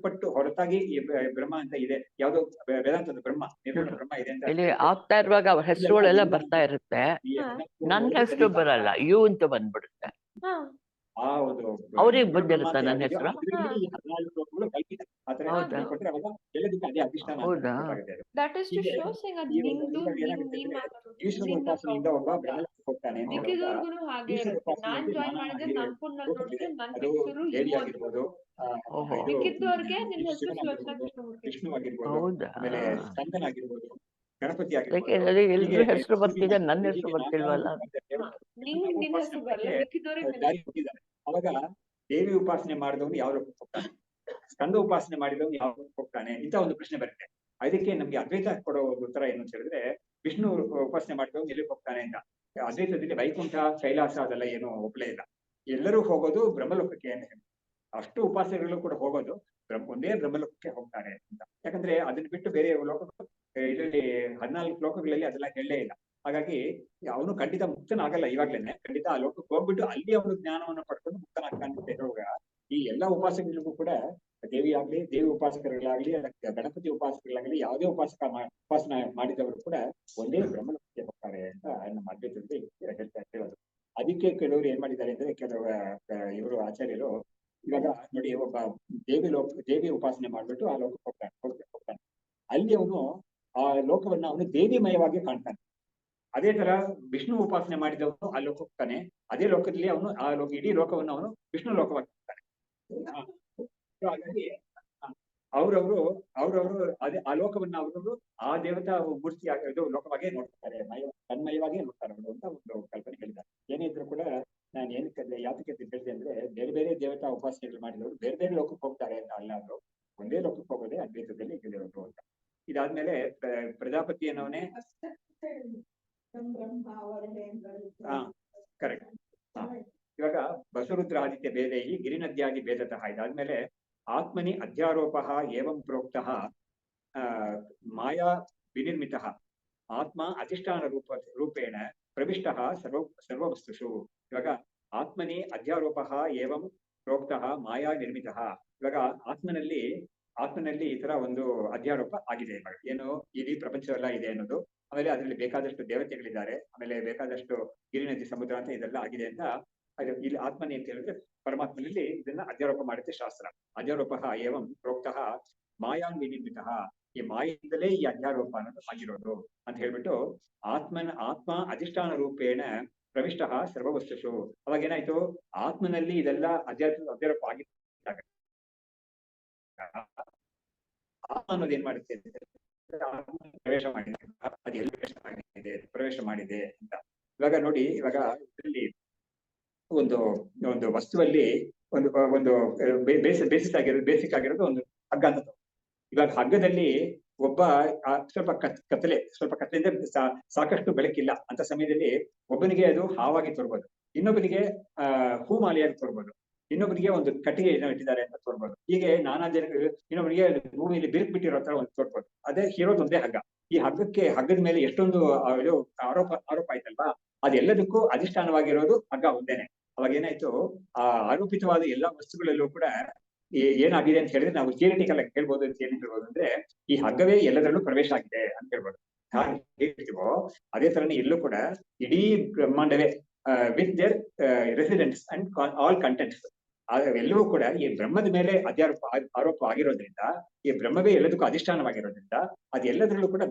ಹೊರತಾಗಿ ಈ ಬ್ರಹ್ಮ ಅಂತ ಇದೆ, ಯಾವ್ದೋ ವೇದಾಂತದ ಬ್ರಹ್ಮ ನಿರ್ಗುಣ ಬ್ರಹ್ಮ ಇದೆ ಅಂತ ಇಲ್ಲಿ ಆಗ್ತಾ ಇರುವಾಗ ಅವ್ರ ಹೆಸರುಗಳೆಲ್ಲ ಬರ್ತಾ ಇರುತ್ತೆ, ನನ್ ಹೆಸರು ಬರಲ್ಲ, ಯು ಅಂತ ಬಂದ್ಬಿಡುತ್ತೆ. ಅವ್ರಿಗೆ ಬಂದಿರುತ್ತ ನನ್ನ ಹೆಸರು. ಹೌದಾ? ಈಶ್ವರ ಉಪಾಸನೆಯಿಂದ ಒಬ್ಬ ಬ್ರಹ್ಮಲೋಕಕ್ಕೆ ಹೋಗ್ತಾನೆ ಅಂತ ಆಗಿರ್ಬೋದು, ವಿಷ್ಣು ಆಗಿರ್ಬೋದು, ಆಮೇಲೆ ಸ್ಕಂದನ್ ಆಗಿರ್ಬೋದು, ಗಣಪತಿ ಆಗಿರ್ಬೋದು, ಹೆಸರು ಬರ್ತಿದೆ, ನನ್ನ ಹೆಸರು ಬರ್ತಿಲ್ವಲ್ಲ. ಅವಾಗ ದೇವಿ ಉಪಾಸನೆ ಮಾಡಿದವನು ಯಾವ ಲೋಕಕ್ಕೆ ಹೋಗ್ತಾನೆ, ಸ್ಕಂದ ಉಪಾಸನೆ ಮಾಡಿದವನು ಯಾವ ಲೋಕಕ್ಕೆ ಹೋಗ್ತಾನೆ ಇಂತ ಒಂದು ಪ್ರಶ್ನೆ ಬರುತ್ತೆ. ಅದಕ್ಕೆ ನಮ್ಗೆ ಅದ್ವೈತ ಕೊಡೋ ಒಂದು ಉತ್ತರ ಏನು ಅಂತ ಹೇಳಿದ್ರೆ ವಿಷ್ಣು ಉಪಾಸನೆ ಮಾಡಿದವನು ಎಲ್ಲಿಗೆ ಹೋಗ್ತಾನೆ ಅಂತ. ಅದ್ವೈತದಲ್ಲಿ ವೈಕುಂಠ ಕೈಲಾಸ ಅದೆಲ್ಲ ಏನು ಒಪ್ಲೇ ಇಲ್ಲ, ಎಲ್ಲರೂ ಹೋಗೋದು ಬ್ರಹ್ಮಲೋಕಕ್ಕೆ ಅಂತ ಹೇಳಿ. ಅಷ್ಟು ಉಪಾಸನೆಗಳು ಕೂಡ ಹೋಗೋದು ಒಂದೇ ಬ್ರಹ್ಮಲೋಕಕ್ಕೆ ಹೋಗ್ತಾರೆ ಅಂತ. ಯಾಕಂದ್ರೆ ಅದನ್ನ ಬಿಟ್ಟು ಬೇರೆ ಲೋಕಗಳು ಇದರಲ್ಲಿ 14 ಲೋಕಗಳಲ್ಲಿ ಅದೆಲ್ಲ ಹೇಳಲೇ ಇಲ್ಲ. ಹಾಗಾಗಿ ಅವನು ಖಂಡಿತ ಮುಕ್ತನಾಗಲ್ಲ. ಇವಾಗ್ಲೇನೆ ಖಂಡಿತ ಆ ಲೋಕಕ್ಕೆ ಹೋಗ್ಬಿಟ್ಟು ಅಲ್ಲಿ ಅವನು ಜ್ಞಾನವನ್ನು ಪಡ್ಕೊಂಡು ಮುಕ್ತನಾಗ್ತಾನೆ. ಈ ಎಲ್ಲಾ ಉಪಾಸಕರಿಗೂ ಕೂಡ ದೇವಿ ಉಪಾಸಕರುಗಳಾಗ್ಲಿ ಗಣಪತಿ ಉಪಾಸಕರುಗಳಾಗ್ಲಿ ಯಾವುದೇ ಉಪಾಸನೆ ಮಾಡಿದವರು ಕೂಡ ಒಂದೇ ಬ್ರಹ್ಮಲೋಕಕ್ಕೆ ಹೋಗ್ತಾರೆ ಅಂತ ನಮ್ಮ ಅದ್ವೈತದಲ್ಲಿ ಹೇಳೋದು. ಅದಕ್ಕೆ ಕೆಲವರು ಏನ್ ಮಾಡಿದ್ದಾರೆ ಅಂದ್ರೆ ಇವರು ಆಚಾರ್ಯರು ಇವಾಗ ನೋಡಿ ಒಬ್ಬ ದೇವಿ ಉಪಾಸನೆ ಮಾಡ್ಬಿಟ್ಟು ಆ ಲೋಕಕ್ಕೆ ಹೋಗ್ತಾನೆ. ಅಲ್ಲಿ ಅವನು ಆ ಲೋಕವನ್ನ ಅವನು ದೇವಿಮಯವಾಗಿ ಕಾಣ್ತಾನೆ. ಅದೇ ತರ ವಿಷ್ಣು ಉಪಾಸನೆ ಮಾಡಿದವನು ಆ ಲೋಕ ಹೋಗ್ತಾನೆ, ಅದೇ ಲೋಕದಲ್ಲಿ ಅವನು ಇಡೀ ಲೋಕವನ್ನು ಅವನು ವಿಷ್ಣು ಲೋಕವಾಗಿ ಹೋಗ್ತಾನೆ. ಹಾಗಾಗಿ ಅವ್ರವರು ಅದೇ ಆ ಲೋಕವನ್ನ ಅವರವರು ಆ ದೇವತಾ ಮೂರ್ತಿ ಇದು ಲೋಕವಾಗೇ ನೋಡ್ತಾರೆ, ತನ್ಮಯವಾಗೇ ನೋಡ್ತಾರೆ ಅವರು ಅಂತ ಒಂದು ಕಲ್ಪನೆ ಹೇಳಿದ್ದಾರೆ. ಏನೇ ಇದ್ರು ಕೂಡ ನಾನು ಯಾತಕ್ಕೆ ಹೇಳಿದೆ ಅಂದ್ರೆ ಬೇರೆ ಬೇರೆ ದೇವತಾ ಉಪಾಸನೆಗಳು ಮಾಡಿದವರು ಬೇರೆ ಬೇರೆ ಲೋಕಕ್ಕೆ ಹೋಗ್ತಾರೆ ಅಂತ ಅಲ್ಲ, ಅವರು ಒಂದೇ ಲೋಕಕ್ಕೆ ಹೋಗೋದೇ ಅದ್ವೈತದಲ್ಲಿ ಹೇಳಿರೋದು ಅಂತ. ಇದಾದ್ಮೇಲೆ ಪ್ರಜಾಪತಿ ಅನ್ನೋನೇ ಕರೆಕ್ಟ್. ಇವಾಗ ಬಸರುದ್ರ ಆದಿತ್ಯ ಭೇದೈ ಗಿರಿನದ್ಯಾದಿ ಭೇದತಃ. ಇದಾದ್ಮೇಲೆ ಆತ್ಮನಿ ಅಧ್ಯಾರೋಪ ಏವಂ ಪ್ರೋಕ್ತಃ ಮಾಯಾ ವಿನಿರ್ಮಿತ ಆತ್ಮ ಅಧಿಷ್ಠಾನ ರೂಪೇಣ ಪ್ರವಿಷ್ಟ ಸರ್ವವಸ್ತುಷು. ಇವಾಗ ಆತ್ಮನಿ ಅಧ್ಯಾರೋಪ ಏವಂ ಪ್ರೋಕ್ತ ಮಾಯಾ ನಿರ್ಮಿತ. ಇವಾಗ ಆತ್ಮನಲ್ಲಿ ಈ ತರ ಒಂದು ಅಧ್ಯಾರೋಪ ಆಗಿದೆ. ಇವಾಗ ಏನು ಇಡೀ ಪ್ರಪಂಚವೆಲ್ಲ ಇದೆ ಅನ್ನೋದು, ಆಮೇಲೆ ಅದರಲ್ಲಿ ಬೇಕಾದಷ್ಟು ದೇವತೆಗಳಿದ್ದಾರೆ, ಆಮೇಲೆ ಬೇಕಾದಷ್ಟು ಗಿರಿ ನದಿ ಸಮುದ್ರ ಅಂತ ಇದೆಲ್ಲ ಆಗಿದೆ ಅಂತ ಇಲ್ಲಿ ಆತ್ಮನಿ ಅಂತ ಹೇಳಿದ್ರೆ ಪರಮಾತ್ಮನಲ್ಲಿ ಇದನ್ನ ಅಧ್ಯಾರೋಪ ಮಾಡುತ್ತೆ ಶಾಸ್ತ್ರ. ಅಧ್ಯಾರೋಪ ಏವಂ ಪ್ರೋಕ್ತ ಮಾಯಾ ವಿನಿರ್ಮಿತ. ಈ ಮಾಯಿಂದಲೇ ಈ ಅಧ್ಯಾರೋಪ ಅನ್ನೋದು ಆಗಿರೋದು ಅಂತ ಹೇಳ್ಬಿಟ್ಟು ಆತ್ಮ ಅಧಿಷ್ಠಾನ ರೂಪೇಣ ಪ್ರವಿಷ್ಟ ಸರ್ವವಸ್ತುಷು. ಅವಾಗ ಏನಾಯ್ತು, ಆತ್ಮನಲ್ಲಿ ಇದೆಲ್ಲ ಅಧ್ಯಾರೋಪ ಆಗಿದ್ದಾಗ ಆತ್ಮ ಅನ್ನೋದು ಏನ್ ಮಾಡುತ್ತೆ, ಪ್ರವೇಶ ಮಾಡಿದೆ, ಅದು ಎಲ್ಲಿ ಪ್ರವೇಶ ಮಾಡಿದೆ ಅಂತ. ಇವಾಗ ನೋಡಿ, ಇವಾಗ ಇದರಲ್ಲಿ ಒಂದು ವಸ್ತುವಲ್ಲಿ ಒಂದು ಬೇಸಿಕ್ ಆಗಿರೋದು ಒಂದು ಹಗ್ಗ ಅಂತ. ಇವಾಗ ಹಗ್ಗದಲ್ಲಿ ಒಬ್ಬ ಸ್ವಲ್ಪ ಕತ್ತಲೆಯಿಂದ ಸಾಕಷ್ಟು ಬೆಳಕಿಲ್ಲ ಅಂತ ಸಮಯದಲ್ಲಿ ಒಬ್ಬನಿಗೆ ಅದು ಹಾವಾಗಿ ತೋರ್ಬೋದು, ಇನ್ನೊಬ್ಬನಿಗೆ ಹೂಮಾಲೆಯಾಗಿ ತೋರ್ಬೋದು, ಇನ್ನೊಬ್ಬನಿಗೆ ಒಂದು ಕಟ್ಟಿಗೆ ಇಟ್ಟಿದ್ದಾರೆ ಅಂತ ತೋರ್ಬೋದು. ಹೀಗೆ ನಾನಾ ಜನಗಳು ಇನ್ನೊಬ್ಬನಿಗೆ ಭೂಮಿಯಲ್ಲಿ ಬಿರುಕು ಬಿಟ್ಟಿರೋ ತರ ಒಂದು ತೋರ್ಬೋದು. ಅದೇ ಇರೋದು ಒಂದೇ ಹಗ್ಗ. ಈ ಹಗ್ಗದ ಮೇಲೆ ಎಷ್ಟೊಂದು ಆರೋಪ ಆಯ್ತಲ್ವಾ, ಅದೆಲ್ಲದಕ್ಕೂ ಅಧಿಷ್ಠಾನವಾಗಿರೋದು ಹಗ್ಗ ಒಂದೇನೆ. ಅವಾಗ ಏನಾಯ್ತು, ಆ ಆರೋಪಿತವಾದ ಎಲ್ಲಾ ವಸ್ತುಗಳಲ್ಲೂ ಕೂಡ ಏನಾಗಿದೆ ಅಂತ ಹೇಳಿದ್ರೆ ನಾವು ಥಿಯರಿಟಿಕಲ್ ಆಗಿ ಹೇಳ್ಬೋದು. ಅಂತ ಏನ್ ಹೇಳ್ಬೋದು ಅಂದ್ರೆ, ಈ ಹಗ್ಗವೇ ಎಲ್ಲದರಲ್ಲೂ ಪ್ರವೇಶ ಆಗಿದೆ ಅಂತ ಹೇಳ್ಬೋದು. ಹೇಳ್ತೀವೋ ಅದೇ ತರನೇ ಇಲ್ಲೂ ಕೂಡ ಇಡೀ ಬ್ರಹ್ಮಾಂಡವೇ with their residents and all contents ಎಲ್ಲವೂ ಕೂಡ ಈ ಬ್ರಹ್ಮದ ಮೇಲೆ ಆರೋಪ ಆಗಿರೋದ್ರಿಂದ, ಈ ಬ್ರಹ್ಮವೇ ಎಲ್ಲದಕ್ಕೂ ಅಧಿಷ್ಠಾನವಾಗಿರೋದ್ರಿಂದ ಅದೆಲ್ಲದರಲ್ಲೂ ಕೂಡ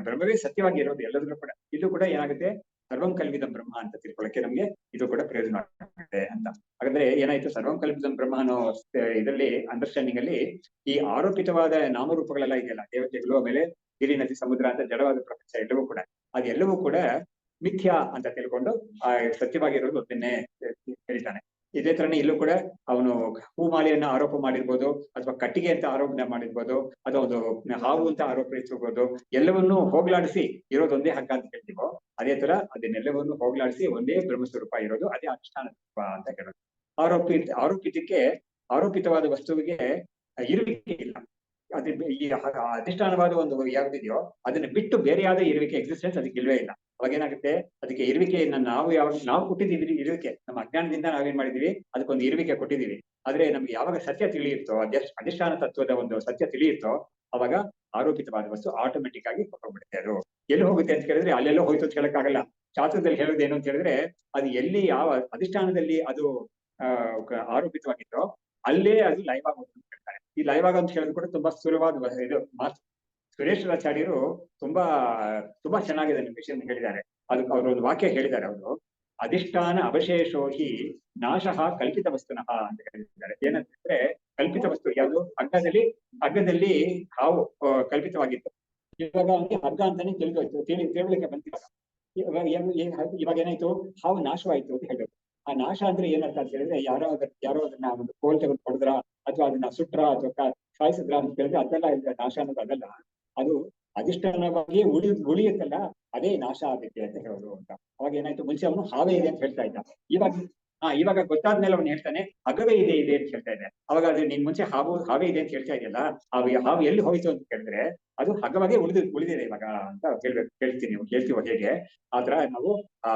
ಬ್ರಹ್ಮವೇ ಸತ್ಯವಾಗಿರೋದು ಎಲ್ಲದರಲ್ಲೂ ಕೂಡ. ಇದು ಕೂಡ ಏನಾಗುತ್ತೆ, ಸರ್ವಂ ಕಲ್ವಿದಂ ಬ್ರಹ್ಮ ಅಂತ ತಿಳ್ಕೊಳ್ಳಕ್ಕೆ ನಮ್ಗೆ ಇದು ಕೂಡ ಪ್ರಯೋಜನ ಆಗುತ್ತೆ ಅಂತ. ಹಾಗಾದ್ರೆ ಏನಾಯ್ತು, ಸರ್ವಂ ಕಲ್ವಿದಂ ಬ್ರಹ್ಮ ಅನ್ನೋ ಇದರಲ್ಲಿ ಅಂಡರ್ಸ್ಟ್ಯಾಂಡಿಂಗ್ ಅಲ್ಲಿ ಈ ಆರೋಪಿತವಾದ ನಾಮರೂಪಗಳೆಲ್ಲ ಇದೆಯಲ್ಲ, ದೇವತೆಗಳು, ಆಮೇಲೆ ಗಿರಿ ನದಿ ಸಮುದ್ರ ಅಂತ ಜಡವಾದ ಪ್ರಪಂಚ ಎಲ್ಲವೂ ಕೂಡ ಅದೆಲ್ಲವೂ ಕೂಡ ಮಿಥ್ಯಾ ಅಂತ ತಿಳ್ಕೊಂಡು ಸತ್ಯವಾಗಿರೋದು ಅದನ್ನೇ ಹೇಳ್ತಾನೆ. ಇದೇ ತರನೇ ಇಲ್ಲೂ ಕೂಡ ಅವನು ಹೂಮಾಲೆಯನ್ನ ಆರೋಪ ಮಾಡಿರ್ಬೋದು, ಅಥವಾ ಕಟ್ಟಿಗೆ ಅಂತ ಆರೋಪಣೆ ಮಾಡಿರ್ಬೋದು, ಅಥವಾ ಒಂದು ಹಾವು ಅಂತ ಆರೋಪಿಸಿರ್ಬೋದು. ಎಲ್ಲವನ್ನೂ ಹೋಗ್ಲಾಡಿಸಿ ಇರೋದೊಂದೇ ಹಗ್ಗ ಅಂತ ಹೇಳ್ತೀವೋ, ಅದೇ ತರ ಅದನ್ನೆಲ್ಲವನ್ನು ಹೋಗ್ಲಾಡಿಸಿ ಒಂದೇ ಬ್ರಹ್ಮಸ್ವರೂಪ ಇರೋದು, ಅದೇ ಅಧಿಷ್ಠಾನ ಸ್ವರೂಪ ಅಂತ ಹೇಳೋದು. ಆರೋಪಿತವಾದ ವಸ್ತುವಿಗೆ ಇರುವಿಕೆ ಇಲ್ಲ. ಅದ್ರ ಈ ಅಧಿಷ್ಠಾನವಾದ ಒಂದು ಯಾವ್ದಿದೆಯೋ ಅದನ್ನ ಬಿಟ್ಟು ಬೇರೆಯಾದ ಇರುವಿಕೆ ಎಕ್ಸಿಸ್ಟೆನ್ಸ್ ಅದಕ್ಕೆ ಇಲ್ವೇ ಇಲ್ಲ. ಅವಾಗ ಏನಾಗುತ್ತೆ, ಅದಕ್ಕೆ ಇರುವಿಕೆಯನ್ನ ನಾವು ಕೊಟ್ಟಿದ್ದೀವಿ. ಇರುವಿಕೆ ನಮ್ಮ ಅಜ್ಞಾನದಿಂದ ನಾವೇನ್ ಮಾಡಿದೀವಿ, ಅದಕ್ಕೊಂದು ಇರುವಿಕೆ ಕೊಟ್ಟಿದ್ದೀವಿ. ಆದ್ರೆ ನಮ್ಗೆ ಯಾವಾಗ ಸತ್ಯ ತಿಳಿಯುತ್ತೋ, ಅಧಿಷ್ಠಾನ ತತ್ವದ ಒಂದು ಸತ್ಯ ತಿಳಿಯುತ್ತೋ, ಅವಾಗ ಆರೋಪಿತವಾದ ವಸ್ತು ಆಟೋಮೆಟಿಕ್ ಆಗಿ ಹೋಗ್ಬಿಡುತ್ತೆ. ಅದು ಎಲ್ಲಿ ಹೋಗುತ್ತೆ ಅಂತ ಕೇಳಿದ್ರೆ ಅಲ್ಲೆಲ್ಲೋ ಹೋಯ್ತು ಅಂತ ಹೇಳಕ್ಕಾಗಲ್ಲ. ಶಾಸ್ತ್ರದಲ್ಲಿ ಹೇಳೋದು ಏನು ಅಂತ ಹೇಳಿದ್ರೆ, ಅದು ಎಲ್ಲಿ ಯಾವ ಅಧಿಷ್ಠಾನದಲ್ಲಿ ಅದು ಆರೋಪಿತವಾಗಿತ್ತೋ ಅಲ್ಲೇ ಅದು ಲೈವ್ ಆಗೋದು ಅಂತ ಹೇಳ್ತಾರೆ. ಈ ಲೈವ್ ಆಗ ಅಂತ ಹೇಳೋದು ಕೂಡ ತುಂಬಾ ಸುಲಭವಾದ ಇದು ಮಾತು. ಸುರೇಶ್ವರಾಚಾರ್ಯರು ತುಂಬಾ ಚೆನ್ನಾಗಿದೆ ವಿಷಯ ಹೇಳಿದ್ದಾರೆ. ಅದಕ್ಕೆ ಅವರು ಒಂದು ವಾಕ್ಯ ಹೇಳಿದ್ದಾರೆ. ಅವರು ಅಧಿಷ್ಠಾನ ಅವಶೇಷೋ ಹಿ ನಾಶಃ ಕಲ್ಪಿತ ವಸ್ತುನಃ ಅಂತ ಹೇಳಿದ್ದಾರೆ. ಏನಂತಂದ್ರೆ, ಕಲ್ಪಿತ ವಸ್ತು ಯಾವುದು, ಹಗ್ಗದಲ್ಲಿ ಹಾವು ಕಲ್ಪಿತವಾಗಿತ್ತು. ಇವಾಗ ಹಗ್ಗ ಅಂತಾನೆ ತಿಳುವಳಿಕೆ ಬಂತಿಲ್ಲ. ಇವಾಗ ಏನಾಯ್ತು, ಹಾವು ನಾಶವಾಯ್ತು ಅಂತ ಹೇಳಿದ್ರು. ಆ ನಾಶ ಅಂದ್ರೆ ಏನಂತ ಅಂತ ಹೇಳಿದ್ರೆ, ಯಾರೋ ಅದನ್ನ ಒಂದು ಕೋಲ್ ತೆಗೆದು ಹೊಡೆದ್ರ, ಅಥವಾ ಅದನ್ನ ಸುಟ್ರ, ಅಥವಾ ಸಾಯಿಸಿದ್ರ ಅಂತ ಹೇಳಿದ್ರೆ ಅದೆಲ್ಲ ನಾಶ ಅನ್ನೋದು ಅದಲ್ಲ. ಅದು ಅಧಿಷ್ಠಾನವಾಗಿ ಉಳಿಯುತ್ತಲ್ಲ, ಅದೇ ನಾಶ ಆಗುತ್ತೆ ಅಂತ ಹೇಳೋದು ಅಂತ. ಅವಾಗ ಏನಾಯ್ತು, ಮುಂಚೆ ಅವನು ಹಾವೇ ಇದೆ ಅಂತ ಹೇಳ್ತಾ ಇದ್ದ. ಇವಾಗ ಗೊತ್ತಾದ್ಮೇಲೆ ಅವನು ಹೇಳ್ತಾನೆ ಹಗ್ಗವೇ ಇದೆ ಅಂತ ಹೇಳ್ತಾ ಇದ್ದೆ. ಅವಾಗ ಅದು ನಿನ್ ಮುಂಚೆ ಹಾವೇ ಇದೆ ಅಂತ ಹೇಳ್ತಾ ಇದೆಯಲ್ಲ, ಹಾವು ಎಲ್ಲಿ ಹೋಯ್ತು ಅಂತ ಹೇಳಿದ್ರೆ ಅದು ಹಗ್ಗವಾಗೇ ಉಳಿದಿದೆ ಇವಾಗ ಅಂತ ಕೇಳ್ತೀವೋ ಹೇಗೆ, ಆತರ ನಾವು ಆ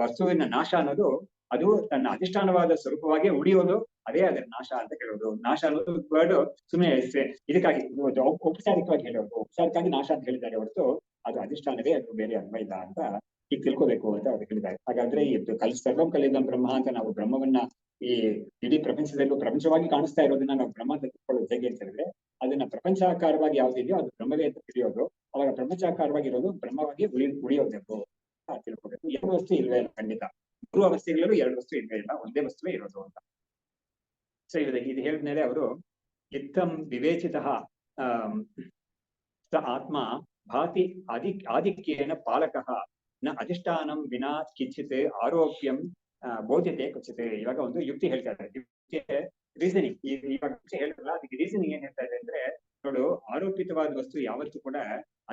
ವಸ್ತುವಿನ ನಾಶ ಅನ್ನೋದು ಅದು ತನ್ನ ಅಧಿಷ್ಠಾನವಾದ ಸ್ವರೂಪವಾಗಿ ಉಳಿಯೋದು, ಅದೇ ಅದರ ನಾಶ ಅಂತ ಹೇಳೋದು. ನಾಶ ಅನ್ನೋದು ವರ್ಡ್ ಸುಮ್ಮನೆ ಇದಕ್ಕಾಗಿ ಔಪಚಾರಿಕವಾಗಿ ಹೇಳೋದು, ಔಪಚಾರಿಕವಾಗಿ ನಾಶ ಅಂತ ಹೇಳಿದ್ದಾರೆ ಹೊರತು ಅದು ಅಧಿಷ್ಠಾನವೇ, ಅದು ಬೇರೆ ಅರ್ಥ ಇಲ್ಲ ಅಂತ ಈಗ ತಿಳ್ಕೋಬೇಕು ಅಂತ ಅವ್ರು ಹೇಳಿದ್ದಾರೆ. ಹಾಗಾದ್ರೆ ಈ ಸರ್ವಂ ಕಲಿದಂ ಬ್ರಹ್ಮ ಅಂತ ನಾವು ಬ್ರಹ್ಮವನ್ನ ಈ ಇಡೀ ಪ್ರಪಂಚವಾಗಿ ಕಾಣಿಸ್ತಾ ಇರೋದನ್ನ ನಾವು ಬ್ರಹ್ಮ ಅಂತ ತಿಳ್ಕೊಳ್ಳೋದು ಹೇಗೆ ಅಂತ ಹೇಳಿದ್ರೆ, ಅದನ್ನ ಪ್ರಪಂಚಾಕಾರವಾಗಿ ಯಾವ್ದಿದೆಯೋ ಅದು ಬ್ರಹ್ಮವೇ ಅಂತ ತಿಳಿಯೋದು. ಅವಾಗ ಪ್ರಪಂಚಾಕಾರವಾಗಿರೋದು ಬ್ರಹ್ಮವಾಗಿ ಉಳಿಯೋದೆಂದು ತಿಳ್ಕೋಬೇಕು. ಎರಡು ವಸ್ತು ಇಲ್ವೇ ಇಲ್ಲ, ಖಂಡಿತ 3 ಅವಸ್ಥೆಗಳಲ್ಲೂ 2 ವಸ್ತು ಇಲ್ವೇ ಇಲ್ಲ, ಒಂದೇ ವಸ್ತುವೇ ಇರೋದು ಅಂತ. ಸೊ ಇದು ಹೇಳಿದ್ಮೇಲೆ ಅವರು ಇತ್ತಂ ವಿವೇಚಿತ ಆತ್ಮ ಭಾತಿ ಆಧಿಕ್ಯೇನ ಪಾಲಕಃ ನ ಅಧಿಷ್ಠಾನಂ ವಿನಾ ಕಿಂಚಿತ್ ಆರೋಪ್ಯಂ ಬೋಧ್ಯತೆ ಕುಚಿತೆ. ಇವಾಗ ಒಂದು ಯುಕ್ತಿ ಹೇಳ್ತಾ ಇದ್ದಾರೆ. ಯುಕ್ತಿ ರೀಸನಿಂಗ್ ಇವಾಗ ಹೇಳಿದ್ರಲ್ಲ, ಅದಕ್ಕೆ ರೀಸನಿಂಗ್ ಏನ್ ಹೇಳ್ತಾ ಇದೆ ಅಂದ್ರೆ, ನೋಡು, ಆರೋಪಿತವಾದ ವಸ್ತು ಯಾವತ್ತೂ ಕೂಡ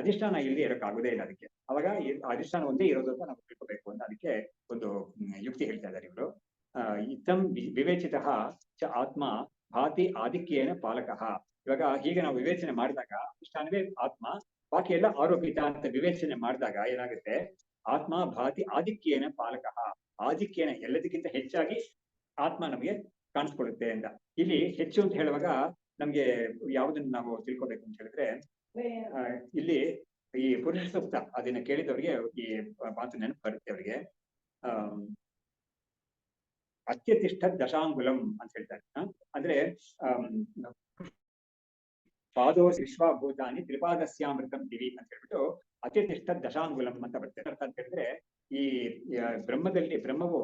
ಅಧಿಷ್ಠಾನ ಇಲ್ಲದೆ ಇರೋಕ್ಕಾಗೋದೇ ಇಲ್ಲ. ಅದಕ್ಕೆ ಅವಾಗ ಅಧಿಷ್ಠಾನ ಒಂದೇ ಇರೋದು ಅಂತ ನಾವು ತಿಳ್ಕೋಬೇಕು ಅಂತ ಅದಕ್ಕೆ ಒಂದು ಯುಕ್ತಿ ಹೇಳ್ತಾ ಇದ್ದಾರೆ ಇವರು. ಇತ್ತಂ ವಿವೇಚಿತ ಚ ಆತ್ಮ ಭಾತಿ ಆಧಿಕ್ಯೇನ ಪಾಲಕಃ. ಇವಾಗ ಹೀಗೆ ನಾವು ವಿವೇಚನೆ ಮಾಡಿದಾಗ ಅಧಿಷ್ಠಾನವೇ ಆತ್ಮ, ಬಾಕಿ ಎಲ್ಲ ಆರೋಪಿತ ಅಂತ ವಿವೇಚನೆ ಮಾಡಿದಾಗ ಏನಾಗುತ್ತೆ, ಆತ್ಮ ಭಾತಿ ಆಧಿಕ್ಯೇನ ಪಾಲಕಃ, ಆಧಿಕ್ಯೇನ ಎಲ್ಲದಕ್ಕಿಂತ ಹೆಚ್ಚಾಗಿ ಆತ್ಮ ನಮಗೆ ಕಾಣಿಸ್ಕೊಳ್ಳುತ್ತೆ ಅಂತ. ಇಲ್ಲಿ ಹೆಚ್ಚು ಅಂತ ಹೇಳುವಾಗ ನಮ್ಗೆ ಯಾವುದನ್ನ ನಾವು ತಿಳ್ಕೊಬೇಕು ಅಂತ ಹೇಳಿದ್ರೆ, ಇಲ್ಲಿ ಈ ಪುರುಷ ಸೂಕ್ತ ಅದನ್ನ ಕೇಳಿದವರಿಗೆ ಈ ಮಾತು ನೆನಪು ಬರುತ್ತೆ ಅವರಿಗೆ. ಅತ್ಯತಿಷ್ಠ ದಶಾಂಗುಲಂ ಅಂತ ಹೇಳ್ತಾರೆ. ಅಂದ್ರೆ ಪಾದೋ ವಿಶ್ವಭೂತಾನಿ ತ್ರಿಪಾದಸ್ಯಾಮೃತಂ ದಿವಿ ಅಂತ ಹೇಳ್ಬಿಟ್ಟು ಅತ್ಯತಿಷ್ಠ ದಶಾಂಗುಲಂ ಅಂತ ಬರ್ತದೆ. ಅರ್ಥ ಅಂತ ಹೇಳಿದ್ರೆ ಈ ಬ್ರಹ್ಮವು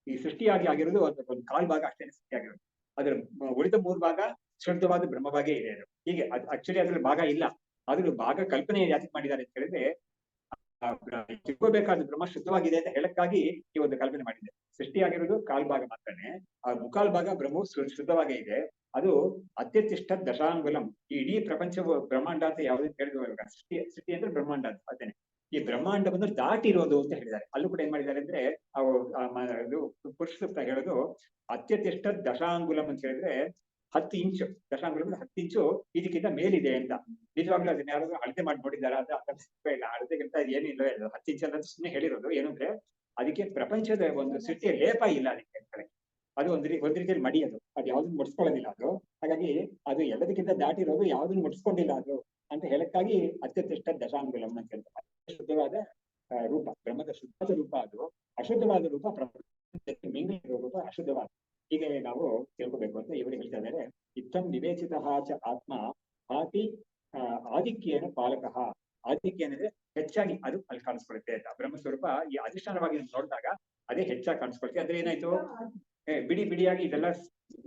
ಈ ಸೃಷ್ಟಿಯಾಗಿ ಆಗಿರೋದು ಒಂದು ಕಾಲ್ ಭಾಗ ಅಷ್ಟೇ ಸೃಷ್ಟಿಯಾಗಿರೋದು, ಅದ್ರ ಉಳಿದ 3 ಭಾಗ ಶುದ್ಧವಾದ ಬ್ರಹ್ಮವಾಗೇ ಇದೆ. ಅದು ಹೀಗೆ ಆಕ್ಚುಲಿ ಅದ್ರಲ್ಲಿ ಭಾಗ ಇಲ್ಲ, ಆದ್ರೂ ಭಾಗ ಕಲ್ಪನೆ ಯಾತಕ್ಕೆ ಮಾಡಿದ್ದಾರೆ ಅಂತ ಹೇಳಿದ್ರೆ ತಿಳ್ಕೋಬೇಕಾದ ಬ್ರಹ್ಮ ಶುದ್ಧವಾಗಿದೆ ಅಂತ ಹೇಳಕ್ಕಾಗಿ ಈ ಒಂದು ಕಲ್ಪನೆ ಮಾಡಿದೆ. ಸೃಷ್ಟಿಯಾಗಿರೋದು ಕಾಲ್ ಭಾಗ ಮಾತ್ರನೇ, ಆ ಮುಕ್ಕಾಲ್ ಭಾಗ ಬ್ರಹ್ಮವು ಶುದ್ಧವಾಗೇ ಇದೆ. ಅದು ಅತ್ಯತಿಷ್ಠ ದಶಾಂಗುಲಂ. ಈ ಇಡೀ ಪ್ರಪಂಚವು ಬ್ರಹ್ಮಾಂಡ ಅಂತ ಯಾವುದನ್ನು ಹೇಳಿದ್ವಾಗ ಸೃಷ್ಟಿ ಅಂದ್ರೆ ಬ್ರಹ್ಮಾಂಡ ಅಂತ ಅದೇನೆ. ಈ ಬ್ರಹ್ಮಾಂಡವನ್ನು ದಾಟಿರೋದು ಅಂತ ಹೇಳಿದ್ದಾರೆ. ಅಲ್ಲೂ ಕೂಡ ಏನ್ ಮಾಡಿದ್ದಾರೆ ಅಂದ್ರೆ ಇದು ಪುರುಷ ಸೂಕ್ತ ಹೇಳೋದು ಅತ್ಯತಿಷ್ಠ ದಶಾಂಗುಲಂ ಅಂತ ಹೇಳಿದ್ರೆ 10 ಇಂಚು, ದಶಾಂಗುಲಂ 10 ಇಂಚು ಇದಕ್ಕಿಂತ ಮೇಲಿದೆ ಅಂತ. ನಿಜವಾಗ್ಲೂ ಅದನ್ನ ಯಾರಾದ್ರೂ ಅಳತೆ ಮಾಡಿ ನೋಡಿದಾರ ಅಂತ ಇಲ್ಲ, ಅಳತೆಗಿಂತ ಏನು ಇಲ್ಲ, 10 ಇಂಚ್ ಅಂತ ಸುಮ್ಮನೆ ಹೇಳಿರೋದು. ಏನು ಅಂದ್ರೆ ಅದಕ್ಕೆ ಪ್ರಪಂಚದ ಒಂದು ಸೃಷ್ಟಿಯ ಲೇಪ ಇಲ್ಲ ಅದಕ್ಕೆ ಅಂತ. ಅದು ಒಂದ್ ರೀತಿಯಲ್ಲಿ ಮಡಿ, ಅದು ಯಾವ್ದನ್ನು ಮುಡ್ಸ್ಕೊಳ್ಳೋದಿಲ್ಲ ಅದು. ಹಾಗಾಗಿ ಅದು ಎಲ್ಲದಕ್ಕಿಂತ ದಾಟಿರೋದು ಯಾವ್ದನ್ನು ಮುಡ್ಸ್ಕೊಂಡಿಲ್ಲ ಅದು ಅಂತ ಹೇಳಕ್ಕಾಗಿ ಅತ್ಯತಿಷ್ಠ ದಶಾಂಗುಲಂ ಅಂತ ಹೇಳ್ತಾರೆ. ಶುದ್ಧವಾದ ರೂಪ, ಬ್ರಹ್ಮದ ಶುದ್ಧವಾದ ರೂಪ ಅದು. ಅಶುದ್ಧವಾದ ರೂಪ ಮಿಂಗಿರೋ ರೂಪ ಅಶುದ್ಧವಾದ. ಹೀಗೆ ನಾವು ತಿಳ್ಕೋಬೇಕು ಅಂತ ಇವರು ಹೇಳ್ತಾ ಇದ್ದಾರೆ. ಇತ್ತಂ ವಿವೇಚಿತ ಚ ಆತ್ಮ ಭಾತಿ ಆಧಿಕ್ಯೇನ ಪಾಲಕಃ. ಆಧಿಕ್ಯ ಅಂದ್ರೆ ಹೆಚ್ಚಾಗಿ ಅದು ಅಲ್ಲಿ ಕಾಣಿಸ್ಕೊಳುತ್ತೆ ಅಂತ. ಬ್ರಹ್ಮಸ್ವರೂಪ ಈ ಅಧಿಷ್ಠಾನವಾಗಿ ನೋಡಿದಾಗ ಅದೇ ಹೆಚ್ಚಾಗಿ ಕಾಣಿಸ್ಕೊಳ್ತೆ. ಅಂದ್ರೆ ಏನಾಯ್ತು, ಬಿಡಿಯಾಗಿ ಇದೆಲ್ಲ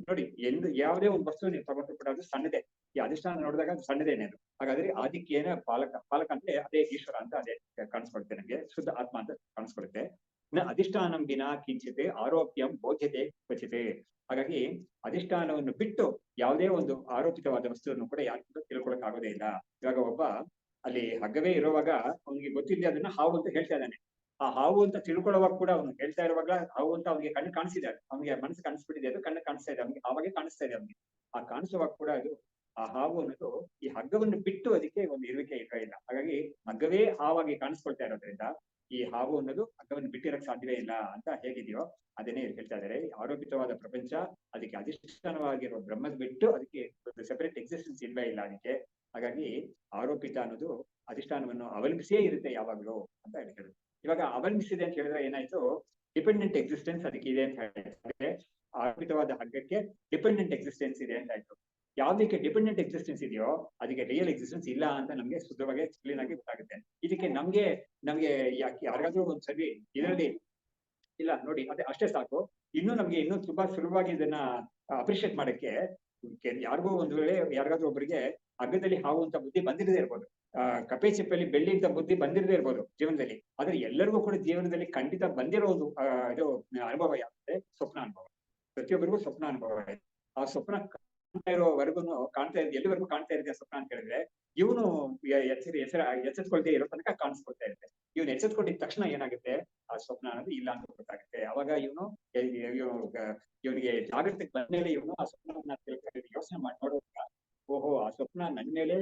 ನೋಡಿ, ಯಾವುದೇ ಒಂದು ವಸ್ತು ನೀವು ತಗೊಂಡು ಕೂಡ ಅದು ಸಣ್ಣದೇ. ಈ ಅಧಿಷ್ಠಾನ ನೋಡಿದಾಗ ಅದು ಸಣ್ಣದೇನೆ ಅದು. ಹಾಗಾದ್ರೆ ಆದಿಕ್ಯೇನ ಪಾಲಕ ಅಂದ್ರೆ ಅದೇ ಈಶ್ವರ ಅಂತ ಅದೇ ಕಾಣಿಸ್ಕೊಳುತ್ತೆ ನಮ್ಗೆ, ಶುದ್ಧ ಆತ್ಮ ಅಂತ ಕಾಣಿಸ್ಕೊಳುತ್ತೆ. ಅಧಿಷ್ಠಾನಂ ವಿನಾ ಕಿಂಚಿತೆ ಆರೋಪ್ಯಂ ಬೋಧ್ಯತೆ ಕ್ವಚಿತೆ. ಹಾಗಾಗಿ ಅಧಿಷ್ಠಾನವನ್ನು ಬಿಟ್ಟು ಯಾವುದೇ ಒಂದು ಆರೋಪಿತವಾದ ವಸ್ತುವನ್ನು ಕೂಡ ಯಾರು ತಿಳ್ಕೊಳಕ್ ಆಗೋದೇ ಇಲ್ಲ. ಇವಾಗ ಒಬ್ಬ ಅಲ್ಲಿ ಹಗ್ಗವೇ ಇರುವಾಗ ಅವನಿಗೆ ಗೊತ್ತಿದೆ ಅದನ್ನ ಹಾವು ಅಂತ ಹೇಳ್ತಾ ಇದ್ದಾನೆ. ಆ ಹಾವು ಅಂತ ತಿಳ್ಕೊಳ್ಳುವಾಗ ಕೂಡ ಅವನು ಹೇಳ್ತಾ ಇರುವಾಗ ಹಾವು ಅಂತ ಅವನಿಗೆ ಕಣ್ಣು ಕಾಣಿಸಿದೆ, ಅವನಿಗೆ ಮನಸ್ಸು ಕಾಣಿಸ್ಬಿಟ್ಟಿದೆ, ಅದು ಕಣ್ಣು ಕಾಣಿಸ್ತಾ ಇದೆ ಅವನಿಗೆ, ಆವಾಗೇ ಕಾಣಿಸ್ತಾ ಇದೆ ಅವನಿಗೆ. ಆ ಕಾಣಿಸುವಾಗ ಕೂಡ ಅದು ಆ ಹಾವು ಅನ್ನೋದು ಈ ಹಗ್ಗವನ್ನು ಬಿಟ್ಟು ಅದಕ್ಕೆ ಒಂದು ಇರುವಿಕೆ ಇಲ್ಲ. ಹಾಗಾಗಿ ಹಗ್ಗವೇ ಹಾವಾಗಿ ಕಾಣಿಸ್ಕೊಳ್ತಾ ಇರೋದ್ರಿಂದ ಈ ಹಾವು ಅನ್ನೋದು ಹಗ್ಗವನ್ನು ಬಿಟ್ಟಿರಕ್ ಸಾಧ್ಯವೇ ಇಲ್ಲ ಅಂತ ಹೇಗಿದೆಯೋ ಅದನ್ನೇ ಹೇಳ್ತಾ ಇದ್ದಾರೆ. ಆರೋಪಿತವಾದ ಪ್ರಪಂಚ ಅದಕ್ಕೆ ಅಧಿಷ್ಠಾನವಾಗಿರುವ ಬ್ರಹ್ಮದ ಬಿಟ್ಟು ಅದಕ್ಕೆ ಒಂದು ಸೆಪರೇಟ್ ಎಕ್ಸಿಸ್ಟೆನ್ಸ್ ಇಲ್ವೇ ಇಲ್ಲ ಅದಕ್ಕೆ. ಹಾಗಾಗಿ ಆರೋಪಿತ ಅನ್ನೋದು ಅಧಿಷ್ಠಾನವನ್ನು ಅವಲಂಬಿಸಿಯೇ ಇರುತ್ತೆ ಯಾವಾಗ್ಲೂ ಅಂತ ಹೇಳ್ತಾರೆ. ಇವಾಗ ಅವಲಂಬಿಸಿದೆ ಅಂತ ಹೇಳಿದ್ರೆ ಏನಾಯ್ತು, ಡಿಪೆಂಡೆಂಟ್ ಎಕ್ಸಿಸ್ಟೆನ್ಸ್ ಅದಕ್ಕೆ ಇದೆ ಅಂತ ಹೇಳಿದ್ರೆ, ಆರೋಪಿತವಾದ ಹಗ್ಗಕ್ಕೆ ಡಿಪೆಂಡೆಂಟ್ ಎಕ್ಸಿಸ್ಟೆನ್ಸ್ ಇದೆ ಅಂತ ಆಯ್ತು. ಯಾವ್ದಕ್ಕೆ ಡಿಪೆಂಡೆಂಟ್ ಎಕ್ಸಿಸ್ಟೆನ್ಸ್ ಇದೆಯೋ ಅದಕ್ಕೆ ರಿಯಲ್ ಎಕ್ಸಿಸ್ಟೆನ್ಸ್ ಇಲ್ಲ ಅಂತ ನಮ್ಗೆ ಶುದ್ಧವಾಗಿ ಕ್ಲೀನ್ ಆಗಿ ಗೊತ್ತಾಗುತ್ತೆ. ಇದಕ್ಕೆ ನಮ್ಗೆ ಯಾರಿಗಾದ್ರೂ ಒಂದ್ಸರಿ ಇದರಲ್ಲಿ ಇಲ್ಲ ನೋಡಿ ಅದೇ ಅಷ್ಟೇ ಸಾಕು, ನಮ್ಗೆ ಇನ್ನೂ ತುಂಬಾ ಸುಲಭವಾಗಿ ಇದನ್ನ ಅಪ್ರಿಶಿಯೇಟ್ ಮಾಡಕ್ಕೆ ಯಾರಿಗೂ ಒಂದು ವೇಳೆ ಯಾರಿಗಾದ್ರೂ ಒಬ್ಬರಿಗೆ ಹಗ್ಗದಲ್ಲಿ ಹಾವು ಅಂತ ಬುದ್ಧಿ ಬಂದಿರದೇ ಇರ್ಬೋದು, ಕಪೆ ಚಿಪ್ಪಲ್ಲಿ ಬೆಳ್ಳಿ ಅಂತ ಬುದ್ಧಿ ಬಂದಿರದೇ ಇರ್ಬೋದು ಜೀವನದಲ್ಲಿ. ಆದ್ರೆ ಎಲ್ಲರಿಗೂ ಕೂಡ ಜೀವನದಲ್ಲಿ ಖಂಡಿತ ಬಂದಿರೋದು ಇದು ಅನುಭವ ಯಾವ್ದು, ಸ್ವಪ್ನ ಅನುಭವ. ಪ್ರತಿಯೊಬ್ಬರಿಗೂ ಸ್ವಪ್ನ ಅನುಭವ ಇದೆ. ಆ ಸ್ವಪ್ನ ಕಾಣ್ತಾ ಇರೋವರೆಗೂ ಕಾಣ್ತಾ ಇರೋದು, ಎಲ್ಲಿವರೆಗೂ ಕಾಣ್ತಾ ಇರುತ್ತೆ ಸ್ವಪ್ನ ಅಂತ ಹೇಳಿದ್ರೆ ಇವನು ಎಚ್ಚೆತ್ಕೊಳ್ತೇ ಇರೋ ತನಕ ಕಾಣಿಸ್ಕೊಳ್ತಾ ಇರುತ್ತೆ. ಇವನು ಎಚ್ಚೆತ್ಕೊಂಡಿದ ತಕ್ಷಣ ಏನಾಗುತ್ತೆ, ಆ ಸ್ವಪ್ನ ಅನ್ನೋದು ಇಲ್ಲ ಅಂತ ಗೊತ್ತಾಗುತ್ತೆ. ಅವಾಗ ಇವನಿಗೆ ಜಾಗೃತಿಗೆ ಬಂದ್ಮೇಲೆ ಇವನು ಆ ಸ್ವಪ್ನವನ್ನ ಯೋಚನೆ ಮಾಡಿ ನೋಡುವಾಗ, ಓಹೋ ಆ ಸ್ವಪ್ನ ನನ್ನ ಮೇಲೆ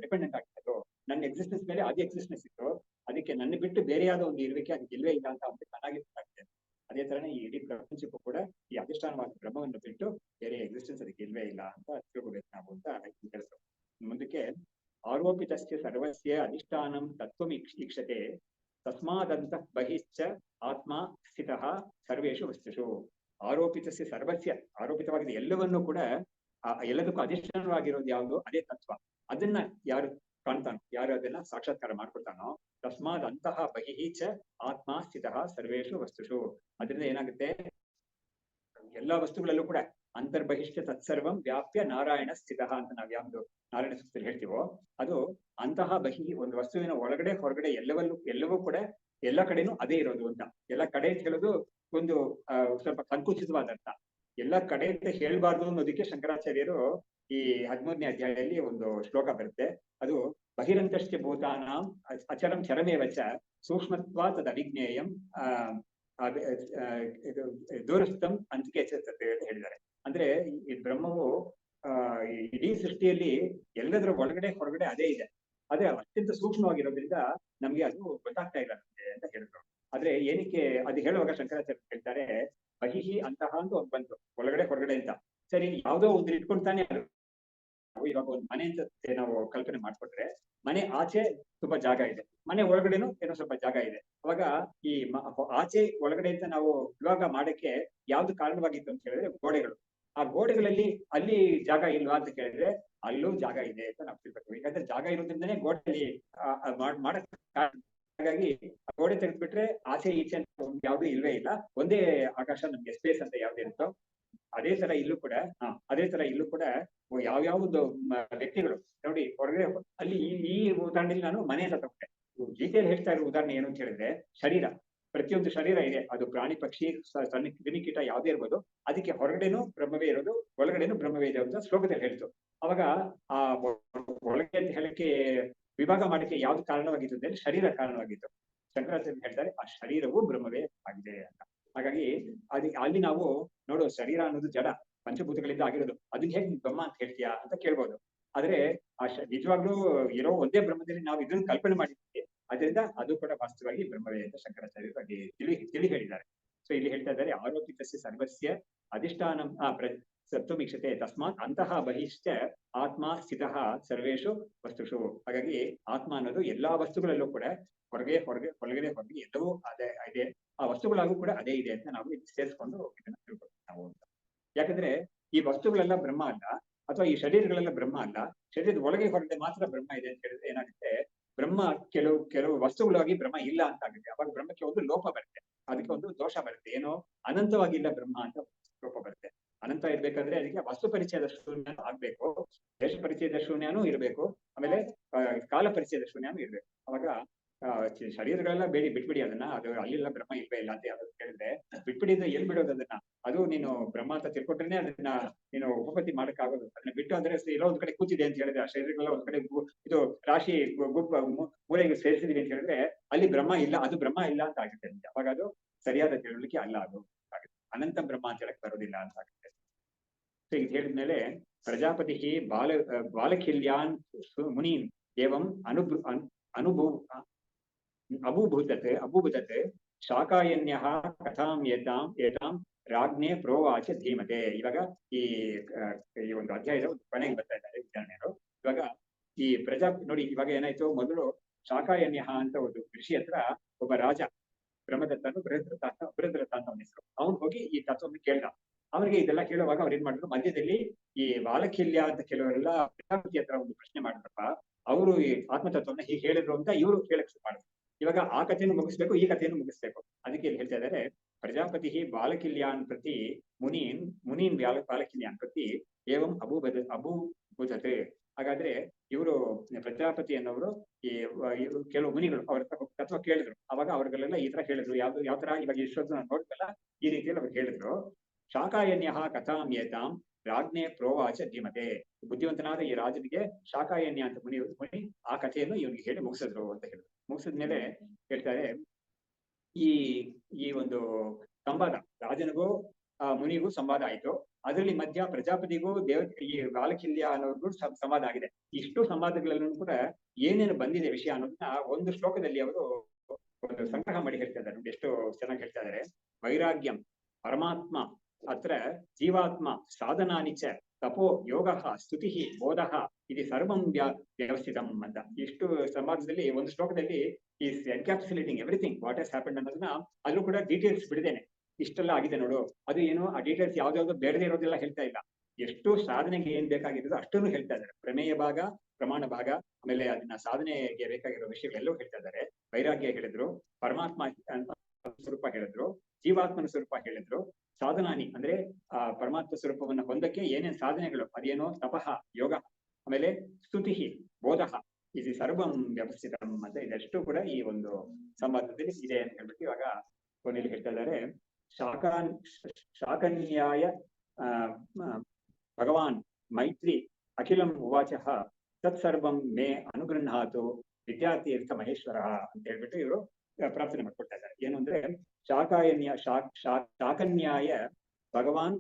ಡಿಪೆಂಡೆಂಟ್ ಆಗ್ತಿತ್ತು, ನನ್ನ ಎಕ್ಸಿಸ್ಟೆನ್ಸ್ ಮೇಲೆ ಅದೇ ಎಕ್ಸಿಸ್ಟೆನ್ಸ್ ಇತ್ತು, ಅದಕ್ಕೆ ನನ್ನ ಬಿಟ್ಟು ಬೇರೆಯಾದ ಒಂದು ಇರುವಿಕೆ ಅದಕ್ಕೆ ಇಲ್ವೇ ಇಲ್ಲ ಅಂತ ಅವ್ನಿಗೆ ಚೆನ್ನಾಗಿ ಗೊತ್ತಾಗ್ತದೆ. ಅದೇ ತರನೇ ಈ ಇಡೀ ಪ್ರಪಂಚಕ್ಕೂ ಕೂಡ ಈ ಅಧಿಷ್ಠಾನವಾದ ಬ್ರಹ್ಮವನ್ನು ಬಿಟ್ಟು ಬೇರೆ ಎಕ್ಸಿಸ್ಟೆನ್ಸ್ ಅದಕ್ಕೆ ಇಲ್ವೇ ಇಲ್ಲ ಅಂತ ತಿಳ್ಕೋಬೇಕು ನಾವು ಅಂತ ಕೆಲಸ. ಮುಂದಕ್ಕೆ ಆರೋಪಿತಸ್ಯ ಸರ್ವಸ್ಯ ಅಧಿಷ್ಠಾನಂ ತತ್ವಂ ಈಕ್ಷತೆ ತಸ್ಮಾದಂತ ಬಹಿಶ್ಚ ಆತ್ಮ ಸ್ಥಿತಃ ಸರ್ವೇಷು ವಸ್ತುಷು. ಆರೋಪಿತಸ್ಯ ಸರ್ವಸ್ಯ, ಆರೋಪಿತವಾಗಿದೆ ಎಲ್ಲವನ್ನೂ ಕೂಡ ಎಲ್ಲದಕ್ಕೂ ಅಧಿಷ್ಠಾನವಾಗಿರೋದು ಯಾವುದು, ಅದೇ ತತ್ವ. ಅದನ್ನ ಯಾರು ಕಾಣ್ತಾನೋ, ಯಾರು ಅದನ್ನ ಸಾಕ್ಷಾತ್ಕಾರ ಮಾಡ್ಕೊಳ್ತಾನೋ, ತಸ್ಮಾದ್ ಅಂತಹ ಬಹಿಚ ಆತ್ಮ ಸ್ಥಿತಃ ಸರ್ವೇಷು ವಸ್ತುಷು. ಅದರಿಂದ ಏನಾಗುತ್ತೆ, ಎಲ್ಲಾ ವಸ್ತುಗಳಲ್ಲೂ ಕೂಡ ಅಂತರ್ಬಹಿಷ್ಠ ತತ್ಸರ್ವಂ ವ್ಯಾಪ್ಯ ನಾರಾಯಣ ಸ್ಥಿತಃ ಅಂತ ನಾವ್ ಯಾವ್ದು ನಾರಾಯಣ ಸೂಕ್ತದಲ್ಲಿ ಹೇಳ್ತೀವೋ ಅದು ಅಂತಹ ಬಹಿ, ಒಂದು ವಸ್ತುವಿನ ಒಳಗಡೆ ಹೊರಗಡೆ ಎಲ್ಲವೂ ಕೂಡ ಎಲ್ಲ ಕಡೆನೂ ಅದೇ ಇರೋದು ಅಂತ. ಎಲ್ಲ ಕಡೆ ಅಂತ ಹೇಳೋದು ಒಂದು ಸ್ವಲ್ಪ ಸಂಕುಚಿತವಾದ ಅರ್ಥ. ಎಲ್ಲ ಕಡೆ ಅಂತ ಹೇಳ್ಬಾರ್ದು ಅನ್ನೋದಕ್ಕೆ ಶಂಕರಾಚಾರ್ಯರು ಈ 13ನೇ ಅಧ್ಯಾಯದಲ್ಲಿ ಒಂದು ಶ್ಲೋಕ ಬರುತ್ತೆ. ಅದು ಬಹಿರಂತಶ್ಚ ಭೂತಾನಾಂ ಅಚರಂ ಚರಮೇವಚ ಸೂಕ್ಷ್ಮತ್ವ ತದ್ ಅವಿಜ್ಞೇಯಂ ದೂರಸ್ಥಂ ಅಂತಿಕೆ ಅಂತ ಹೇಳಿದ್ದಾರೆ. ಅಂದ್ರೆ ಈ ಬ್ರಹ್ಮವು ಇಡೀ ಸೃಷ್ಟಿಯಲ್ಲಿ ಎಲ್ಲದರ ಒಳಗಡೆ ಹೊರಗಡೆ ಅದೇ ಇದೆ. ಅದೇ ಅತ್ಯಂತ ಸೂಕ್ಷ್ಮವಾಗಿರೋದ್ರಿಂದ ನಮ್ಗೆ ಅದು ಗೊತ್ತಾಗ್ತಾ ಇಲ್ಲ ನಮ್ಗೆ ಅಂತ ಹೇಳಿದ್ರು. ಆದ್ರೆ ಏನಕ್ಕೆ ಅದು ಹೇಳುವಾಗ ಶಂಕರಾಚಾರ್ಯ ಹೇಳ್ತಾರೆ, ಬಹಿಹಿ ಅಂತಹ ಅಂತ ಒಂದು ಬಂತು, ಒಳಗಡೆ ಹೊರಗಡೆ ಅಂತ. ಸರಿ, ಯಾವುದೋ ಒಂದು ಇಟ್ಕೊಂಡ್ತಾನೆ ಅದು. ಇವಾಗ ಒಂದು ಮನೆ ಅಂತ ನಾವು ಕಲ್ಪನೆ ಮಾಡ್ಕೊಟ್ರೆ, ಮನೆ ಆಚೆ ತುಂಬಾ ಜಾಗ ಇದೆ, ಮನೆ ಒಳಗಡೆನೂ ಏನೋ ಸ್ವಲ್ಪ ಜಾಗ ಇದೆ. ಅವಾಗ ಈ ಆಚೆ ಒಳಗಡೆ ಅಂತ ನಾವು ವಿಭಾಗ ಮಾಡಕ್ಕೆ ಯಾವ್ದು ಕಾರಣವಾಗಿತ್ತು ಅಂತ ಹೇಳಿದ್ರೆ ಗೋಡೆಗಳು. ಆ ಗೋಡೆಗಳಲ್ಲಿ ಅಲ್ಲಿ ಜಾಗ ಇಲ್ವಾ ಅಂತ ಕೇಳಿದ್ರೆ ಅಲ್ಲೂ ಜಾಗ ಇದೆ ಅಂತ ನಾವು ತಿಳ್ಬೇಕು. ಯಾಕಂದ್ರೆ ಜಾಗ ಇರೋದ್ರಿಂದನೇ ಗೋಡೆಯಲ್ಲಿ ಮಾಡಕ್. ಹಾಗಾಗಿ ಗೋಡೆ ತೆಗೆದ್ಬಿಟ್ರೆ ಆಚೆ ಈಚೆ ಅಂತ ಯಾವ್ದು ಇಲ್ವೇ ಇಲ್ಲ, ಒಂದೇ ಆಕಾಶ ನಮ್ಗೆ ಸ್ಪೇಸ್ ಅಂತ ಯಾವ್ದು ಇರುತ್ತೋ ಅದೇ ತರ ಇಲ್ಲೂ ಕೂಡ ಯಾವ್ಯಾವ್ದು ವ್ಯಕ್ತಿಗಳು ನೋಡಿ ಹೊರಗಡೆ ಅಲ್ಲಿ ಈ ಉದಾಹರಣೆಯಲ್ಲಿ ನಾನು ಮನೆ ಅಂತ ತಗೊಂಡೆ. ಗೀತೆಯಲ್ಲಿ ಹೇಳ್ತಾ ಇರೋ ಉದಾಹರಣೆ ಏನು ಅಂತ ಹೇಳಿದ್ರೆ, ಶರೀರ, ಪ್ರತಿಯೊಂದು ಶರೀರ ಇದೆ, ಅದು ಪ್ರಾಣಿ ಪಕ್ಷಿ ಸಣ್ಣ ಕ್ರಿಮಿಕೀಟ ಯಾವ್ದೇ ಇರ್ಬೋದು, ಅದಕ್ಕೆ ಹೊರಗಡೆನೂ ಬ್ರಹ್ಮವೇ ಇರೋದು, ಒಳಗಡೆನೂ ಬ್ರಹ್ಮವೇ ಇದೆ ಅಂತ ಶ್ಲೋಕದಲ್ಲಿ ಹೇಳ್ತು. ಅವಾಗ ಆ ಒಳಗೆ ಅಂತ ಹೇಳಕ್ಕೆ ವಿಭಾಗ ಮಾಡಕ್ಕೆ ಯಾವ್ದು ಕಾರಣವಾಗಿತ್ತು ಅಂದ್ರೆ ಶರೀರ ಕಾರಣವಾಗಿತ್ತು. ಶಂಕರಾಚಾರ್ಯ ಹೇಳ್ತಾರೆ ಆ ಶರೀರವು ಬ್ರಹ್ಮವೇ ಆಗಿದೆ ಅಂತ. ಹಾಗಾಗಿ ಅಲ್ಲಿ ನಾವು ನೋಡು, ಶರೀರ ಅನ್ನೋದು ಜಡ, ಪಂಚಭೂತಗಳಿಂದ ಆಗಿರೋದು, ಅದನ್ನ ಹೇಗೆ ಬ್ರಹ್ಮ ಅಂತ ಹೇಳ್ತೀಯಾ ಅಂತ ಕೇಳ್ಬೋದು. ಆದ್ರೆ ಆ ನಿಜವಾಗ್ಲೂ ಇರೋ ಒಂದೇ ಬ್ರಹ್ಮದಲ್ಲಿ ನಾವು ಇದನ್ನು ಕಲ್ಪನೆ ಮಾಡಿದ್ದೀವಿ, ಅದರಿಂದ ಅದು ಕೂಡ ವಾಸ್ತವವಾಗಿ ಬ್ರಹ್ಮವೇ ಅಂತ ಶಂಕರಾಚಾರ್ಯರು ಅಲ್ಲಿ ತಿಳಿ ಹೇಳಿದ್ದಾರೆ. ಸೊ ಇಲ್ಲಿ ಹೇಳ್ತಾ ಇದ್ದಾರೆ, ಆರೋಪಿತಸ್ಯ ಸರ್ವಸ್ಯ ಅಧಿಷ್ಠಾನಂ ಸತ್ವಮೀಕ್ಷತೆ ತಸ್ಮಾತ್ ಅಂತಹ ಬಹಿಶ್ಚ ಆತ್ಮ ಸ್ಥಿತಃ ಸರ್ವೇಷು ವಸ್ತುಷು. ಹಾಗಾಗಿ ಆತ್ಮ ಅನ್ನೋದು ಎಲ್ಲಾ ವಸ್ತುಗಳಲ್ಲೂ ಕೂಡ ಒಳಗಡೆ ಹೊರಗೆ ಎಲ್ಲವೂ ಅದೇ ಇದೆ, ಆ ವಸ್ತುಗಳಾಗೂ ಕೂಡ ಅದೇ ಇದೆ ಅಂತ ನಾವು ಇಲ್ಲಿ ಸೇರಿಸ್ಕೊಂಡು ಇದನ್ನ ತಿಳ್ಕೊಳ್ತೀವಿ ನಾವು ಅಂತ. ಯಾಕಂದ್ರೆ ಈ ವಸ್ತುಗಳೆಲ್ಲ ಬ್ರಹ್ಮ ಅಲ್ಲ, ಅಥವಾ ಈ ಶರೀರಗಳೆಲ್ಲ ಬ್ರಹ್ಮ ಅಲ್ಲ, ಶರೀರದ ಒಳಗೆ ಹೊರಗಡೆ ಮಾತ್ರ ಬ್ರಹ್ಮ ಇದೆ ಅಂತ ಹೇಳಿದ್ರೆ ಏನಾಗುತ್ತೆ, ಬ್ರಹ್ಮ ಕೆಲವು ವಸ್ತುಗಳಾಗಿ ಬ್ರಹ್ಮ ಇಲ್ಲ ಅಂತ ಆಗುತ್ತೆ. ಅವಾಗ ಬ್ರಹ್ಮಕ್ಕೆ ಒಂದು ಲೋಪ ಬರುತ್ತೆ, ಅದಕ್ಕೆ ಒಂದು ದೋಷ ಬರುತ್ತೆ. ಏನೋ ಅನಂತವಾಗಿಲ್ಲ ಬ್ರಹ್ಮ ಅಂತ ಲೋಪ ಬರುತ್ತೆ. ಅನಂತ ಇರ್ಬೇಕಾದ್ರೆ ಅದಕ್ಕೆ ವಸ್ತು ಪರಿಚಯದ ಶೂನ್ಯ ಆಗ್ಬೇಕು, ದೇಶ ಪರಿಚಯದ ಶೂನ್ಯನೂ ಇರಬೇಕು, ಆಮೇಲೆ ಕಾಲ ಪರಿಚಯದ ಶೂನ್ಯನೂ ಇರ್ಬೇಕು. ಅವಾಗ ಶರೀರಗಳೆಲ್ಲ ಬಿಟ್ಬಿಡಿ ಅದನ್ನ, ಅದು ಅಲ್ಲಿಲ್ಲ ಬ್ರಹ್ಮ ಇಲ್ವೇ ಇಲ್ಲ ಅಂತ ಯಾವ್ದು ಕೇಳಿದ್ರೆ ಬಿಟ್ಬಿಡಿದ್ರೆ ಎಲ್ಲಿ ಬಿಡೋದು ಅದನ್ನ? ಅದು ನೀನು ಬ್ರಹ್ಮ ಅಂತ ತಿಳ್ಕೊಟ್ರೇನೆ ಅದನ್ನ ನೀನು ಉಪಪತ್ತಿ ಮಾಡಕ್ಕಾಗೋದು. ಅದನ್ನ ಬಿಟ್ಟು ಅಂದ್ರೆ ಇರೋ ಒಂದ್ ಕಡೆ ಕೂತಿದೆ ಅಂತ ಹೇಳಿದ್ರೆ, ಆ ಶರೀರಗಳೆಲ್ಲ ಒಂದ್ ಕಡೆ ಇದು ರಾಶಿ ಮೂಲೆಗೆ ಸೇರಿಸಿದೀವಿ ಅಂತ ಹೇಳಿದ್ರೆ ಅಲ್ಲಿ ಬ್ರಹ್ಮ ಇಲ್ಲ, ಅದು ಬ್ರಹ್ಮ ಇಲ್ಲ ಅಂತ ಆಗುತ್ತೆ. ಅವಾಗ ಅದು ಸರಿಯಾದ ತಿಳುವಳಿಕೆ ಅಲ್ಲ, ಅದು ಆಗುತ್ತೆ. ಅನಂತ ಬ್ರಹ್ಮ ಅಂತ ಹೇಳಕ್ ಬರೋದಿಲ್ಲ ಅಂತ ಆಗುತ್ತೆ. ಸೊ ಇದು ಹೇಳಿದ್ಮೇಲೆ ಪ್ರಜಾಪತಿ ಬಾಲಖಿಲ್ಯಾನ್ ಮುನೀನ್ ಏವಂ ಅಭೂಭೂತತೆ ಶಾಕಾಯನ್ಯ ಕಥಾಂ ಏತಾಂ ರಾಜ್ಞೆ ಪ್ರೋವಾಚ ಧೀಮತೆ. ಇವಾಗ ಈ ಒಂದು ಅಧ್ಯಾಯದ ಒಂದು ಕೊನೆಗೆ ಬರ್ತಾ ಇದ್ದಾರೆ ವಿಜ್ಞಾನಿಯರು. ಇವಾಗ ಈ ನೋಡಿ, ಇವಾಗ ಏನಾಯ್ತು, ಮೊದಲು ಶಾಕಾಯನ್ಯ ಅಂತ ಒಂದು ಋಷಿ ಹತ್ರ ಒಬ್ಬ ರಾಜ ಬ್ರಹ್ಮದತ್ತನು ಬೃಹದ್ರಥ ಅಂತ ಅವನ ಹೆಸರು, ಅವನು ಹೋಗಿ ಈ ತತ್ವವನ್ನು ಕೇಳ್ದ. ಅವನಿಗೆ ಇದೆಲ್ಲ ಕೇಳುವಾಗ ಅವ್ರು ಏನ್ ಮಾಡಿದ್ರು, ಮಧ್ಯದಲ್ಲಿ ಈ ಬಾಲಕಿಲ್ಯ ಅಂತ ಕೆಲವರೆಲ್ಲ ಪ್ರಜಾಪತಿ ಹತ್ರ ಒಂದು ಪ್ರಶ್ನೆ ಮಾಡಿದ್ರಪ್ಪ, ಅವರು ಈ ಆತ್ಮತತ್ವವನ್ನು ಹೀಗೆ ಹೇಳಿದ್ರು ಅಂತ ಇವರು ಕೇಳಕ್ ಶುರು ಮಾಡಿದ್ರು. ಇವಾಗ ಆ ಕಥೆಯನ್ನು ಮುಗಿಸ್ಬೇಕು, ಈ ಕಥೆಯನ್ನು ಮುಗಿಸ್ಬೇಕು. ಅದಕ್ಕೆ ಇಲ್ಲಿ ಹೇಳ್ತಾ ಇದ್ದಾರೆ, ಪ್ರಜಾಪತಿ ಬಾಲಕಿಲ್ಯಾನ್ ಪ್ರತಿ ಮುನೀನ್ ಬಾಲಕಿಲ್ಯಾನ್ ಪ್ರತಿ ಏವಂ ಅಭೂಭೂತತೆ. ಹಾಗಾದ್ರೆ ಇವರು ಪ್ರಜಾಪತಿ ಅನ್ನೋರು ಈ ಕೆಲವು ಮುನಿಗಳು ಅವ್ರ ತತ್ವ ಕೇಳಿದ್ರು. ಅವಾಗ ಅವ್ರಿಗೆಲ್ಲ ಈ ತರ ಹೇಳಿದ್ರು, ಯಾವ ತರ ಇವಾಗ ಇಷ್ಟೊತ್ತು ನಾನು ನೋಡ್ತಲ್ಲ ಈ ರೀತಿಯಲ್ಲಿ ಅವ್ರು ಹೇಳಿದ್ರು. ಶಾಕಾಯನ್ಯ ಕಥಾಂ ಏತಾಂ ರಾಜ್ಞೆ ಪ್ರೋವಾಚ ಧೀಮತೆ. ಬುದ್ಧಿವಂತನಾದ ಈ ರಾಜನಿಗೆ ಶಾಕಾಯನ್ಯ ಅಂತ ಮುನಿ ಆ ಕಥೆಯನ್ನು ಇವನಿಗೆ ಹೇಳಿ ಮುಗಿಸಿದ್ರು ಅಂತ ಹೇಳಿದ್ರು. ಮುಗಿಸಿದ್ಮೇಲೆ ಹೇಳ್ತಾರೆ, ಈ ಒಂದು ಸಂವಾದ ರಾಜನಿಗೂ ಆ ಮುನಿಗೂ ಸಂವಾದ ಆಯ್ತು. ಅದರಲ್ಲಿ ಮಧ್ಯ ಪ್ರಜಾಪತಿಗೂ ಈ ಬಾಲಕಿಲ್ಯ ಅನ್ನೋರ್ಗೂ ಸಂವಾದ ಆಗಿದೆ. ಇಷ್ಟು ಸಂವಾದಗಳಲ್ಲೂ ಕೂಡ ಏನೇನು ಬಂದಿದೆ ವಿಷಯ ಅನ್ನೋದನ್ನ ಒಂದು ಶ್ಲೋಕದಲ್ಲಿ ಅವರು ಒಂದು ಸಂಗ್ರಹ ಮಾಡಿ ಹೇಳ್ತಾ ಇದ್ದಾರೆ. ಎಷ್ಟು ಚೆನ್ನಾಗಿ ಹೇಳ್ತಾ ಇದ್ದಾರೆ. ವೈರಾಗ್ಯಂ ಪರಮಾತ್ಮ ಅತ್ರ ಜೀವಾತ್ಮ ಸಾಧನಾನಿಚ ತಪೋ ಯೋಗ ಸ್ತುತಿ ಬೋಧ ಇದು ಸರ್ವಂ ವ್ಯವಸ್ಥಿತಂ ಅಂತ. ಇಷ್ಟು ಸಂವಾದದಲ್ಲಿ ಒಂದು ಶ್ಲೋಕದಲ್ಲಿ ಈ ಎನ್ಕ್ಯಾಪ್ಸುಲೇಟಿಂಗ್ ಎವ್ರಿಥಿಂಗ್ ವಾಟ್ ಹ್ಯಾಸ್ ಹ್ಯಾಪನ್ಡ್ ಅನ್ನೋದನ್ನ ಅಲ್ಲೂ ಕೂಡ ಡೀಟೇಲ್ಸ್ ಬಿಡಿದೇನೆ. ಇಷ್ಟೆಲ್ಲ ಆಗಿದೆ ನೋಡು, ಅದು ಏನು ಆ ಡೀಟೇಲ್ಸ್ ಯಾವ್ದಾವ್ದು ಬೇಡದೇ ಇರೋದೆಲ್ಲ ಹೇಳ್ತಾ ಇಲ್ಲ. ಎಷ್ಟು ಸಾಧನೆಗೆ ಏನ್ ಬೇಕಾಗಿರೋದು ಅಷ್ಟನ್ನು ಹೇಳ್ತಾ ಇದ್ದಾರೆ. ಪ್ರಮೇಯ ಭಾಗ, ಪ್ರಮಾಣ ಭಾಗ, ಆಮೇಲೆ ಅದನ್ನ ಸಾಧನೆಗೆ ಬೇಕಾಗಿರೋ ವಿಷಯಗಳೆಲ್ಲವೂ ಹೇಳ್ತಾ ಇದ್ದಾರೆ. ವೈರಾಗ್ಯ ಹೇಳಿದ್ರು, ಪರಮಾತ್ಮ ಸ್ವರೂಪ ಹೇಳಿದ್ರು, ಜೀವಾತ್ಮನ ಸ್ವರೂಪ ಹೇಳಿದ್ರು, ಸಾಧನಾನಿ ಅಂದ್ರೆ ಆ ಪರಮಾತ್ಮ ಸ್ವರೂಪವನ್ನು ಹೊಂದಕ್ಕೆ ಏನೇನ್ ಸಾಧನೆಗಳು, ಅದೇನೋ ತಪಃ ಯೋಗ, ಆಮೇಲೆ ಸ್ತುತಿ ಬೋಧ ಇದು ಸರ್ವಂ ವ್ಯವಸ್ಥಿತಂ ಅಂತ ಇದೆಷ್ಟು ಕೂಡ ಈ ಒಂದು ಸಂವಾದದಲ್ಲಿ ಇದೆ ಅಂತ ಹೇಳ್ಬಿಟ್ಟು ಇವಾಗ ಕೊನೆಯಲ್ಲಿ ಹೇಳ್ತಾ ಇದ್ದಾರೆ. ಶಾಕನ್ಯಾಯ ಭಗವಾನ್ ಮೈತ್ರಿ ಅಖಿಲಂ ಉವಾಚ ತತ್ಸರ್ವಂ ಮೇ ಅನುಗೃಹಾತು ವಿದ್ಯಾರ್ಥೀರ್ಥ ಮಹೇಶ್ವರ ಅಂತ ಹೇಳ್ಬಿಟ್ಟು ಇವರು ಪ್ರಾರ್ಥನೆ ಮಾಡ್ಕೊಳ್ತಾ ಇದ್ದಾರೆ. ಏನು ಅಂದ್ರೆ ಶಾಕನ್ಯಾಯ ಭಗವಾನ್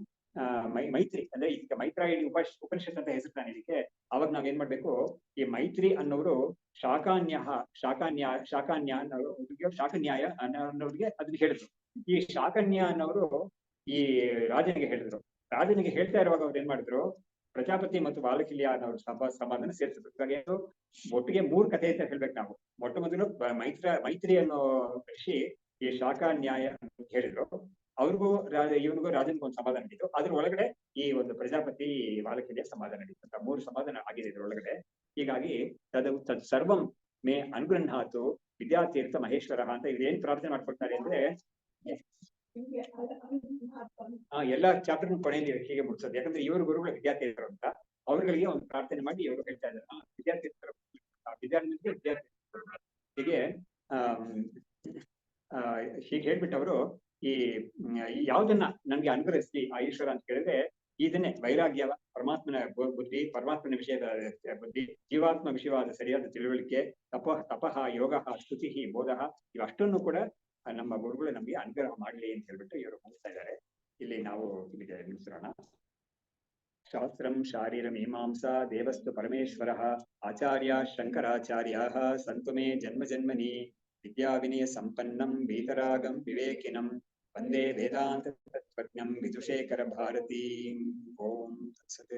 ಮೈತ್ರಿ ಅಂದ್ರೆ ಈಗ ಮೈತ್ರಾಯಣಿ ಉಪನಿಷತ್ ಅಂತ ಹೆಸರು ನಾನು ಇದಕ್ಕೆ. ಅವಾಗ ನಾವೇನ್ ಮಾಡ್ಬೇಕು, ಈ ಮೈತ್ರಿ ಅನ್ನೋರು ಶಾಕಾನ್ಯ ಅನ್ನೋರಿಗೆ ಅದನ್ನ ಹೇಳಿದ್ರು. ಈ ಶಾಕನ್ಯ ಅನ್ನೋರು ಈ ರಾಜನಿಗೆ ಹೇಳಿದ್ರು. ರಾಜನಿಗೆ ಹೇಳ್ತಾ ಇರುವಾಗ ಅವ್ರು ಏನ್ ಮಾಡಿದ್ರು, ಪ್ರಜಾಪತಿ ಮತ್ತು ಬಾಲಕಿಲ್ಯ ಅನ್ನೋರು ಸಮಾಧಾನ ಸೇರಿಸಿದ್ರು. ಇವಾಗ ಏನು ಒಟ್ಟಿಗೆ 3 ಕಥೆ ಅಂತ ಹೇಳ್ಬೇಕು ನಾವು. ಮೊಟ್ಟ ಮೊದಲು ಮೈತ್ರಿ ಅನ್ನೋ ಋಷಿ ಈ ಶಾಕಾನ್ಯಾಯ ಅಂತ ಹೇಳಿದ್ರು. ಅವ್ರಿಗೂ ಇವನಿಗೂ ರಾಜನಿಗೂ ಒಂದು ಸಮಾಧಾನ ನಡೀತು. ಅದ್ರ ಒಳಗಡೆ ಈ ಒಂದು ಪ್ರಜಾಪತಿ ಬಾಲಕಿಲ್ಯ ಸಮಾಧಾನ ನಡೀತು ಅಂತ 3 ಸಮಾಧಾನ ಆಗಿದೆ ಇದ್ರೊಳಗಡೆ. ಹೀಗಾಗಿ ತದ್ ಸರ್ವಂ ಮೇ ಅನುಗೃಹಾತು ವಿದ್ಯಾತೀರ್ಥ ಮಹೇಶ್ವರ ಅಂತ ಇವ್ರು ಏನ್ ಪ್ರಾರ್ಥನೆ ಮಾಡ್ಕೊಳ್ತಾರೆ ಅಂದ್ರೆ, ಎಲ್ಲಾ ಚಾಪ್ಟರ್ ಕೊನೆಯಲ್ಲಿ ಹೀಗೆ ಮುಗಿಸೋದು. ಯಾಕಂದ್ರೆ ಇವರು ಗುರುಗಳು ವಿದ್ಯಾರ್ಥಿಗಳು ಅಂತ ಅವ್ರಿಗೆ ಒಂದು ಪ್ರಾರ್ಥನೆ ಮಾಡಿ ಇವರು ಹೇಳ್ತಾ ಇದ್ದಾರೆ, ವಿದ್ಯಾರ್ಥಿಗಳು ಹೀಗೆ ಹೀಗೆ ಹೇಳ್ಬಿಟ್ಟು ಅವರು ಈ ಯಾವ್ದನ್ನ ನನ್ಗೆ ಅನುಗ್ರಹಿಸ್ಲಿ ಆ ಈಶ್ವರ ಅಂತ ಕೇಳಿದ್ರೆ, ಇದನ್ನೇ ವೈರಾಗ್ಯ, ಪರಮಾತ್ಮನ ಬುದ್ಧಿ, ಪರಮಾತ್ಮನ ವಿಷಯದ ಬುದ್ಧಿ, ಜೀವಾತ್ಮ ವಿಷಯವಾದ ಸರಿಯಾದ ತಿಳುವಳಿಕೆ, ತಪಃ ಯೋಗ ಸ್ತುತಿ ಬೋಧ, ಇವಷ್ಟನ್ನು ಕೂಡ ನಮ್ಮ ಗುರುಗಳು ನಮ್ಗೆ ಅನುಗ್ರಹ ಮಾಡ್ಲಿ ಅಂತ ಹೇಳ್ಬಿಟ್ಟು ಇವರು ಮುಗಿಸ್ತಾ ಇದ್ದಾರೆ. ಇಲ್ಲಿ ನಾವು ಇಲ್ಲಿಗೆ ನಿಲ್ಲಿಸೋಣ. ಶಾಸ್ತ್ರಂ ಶಾರೀರ ಮೀಮಾಂಸಾ ದೇವಸ್ತು ಪರಮೇಶ್ವರ ಆಚಾರ್ಯ ಶಂಕರಾಚಾರ್ಯ ಸಂತು ಮೇ ಜನ್ಮ ಜನ್ಮನಿ ವಿದ್ಯಾ ವಿನಯ ಸಂಪನ್ನಂ ವೀತರಾಗಂ ವಿವೇಕಿನಂ ವಂದೇ ವೇದಾಂತ ತತ್ವಜ್ಞಂ ವಿದುಷೇಖರ ಭಾರತೀ. ಓಂ ತತ್ಸತ್.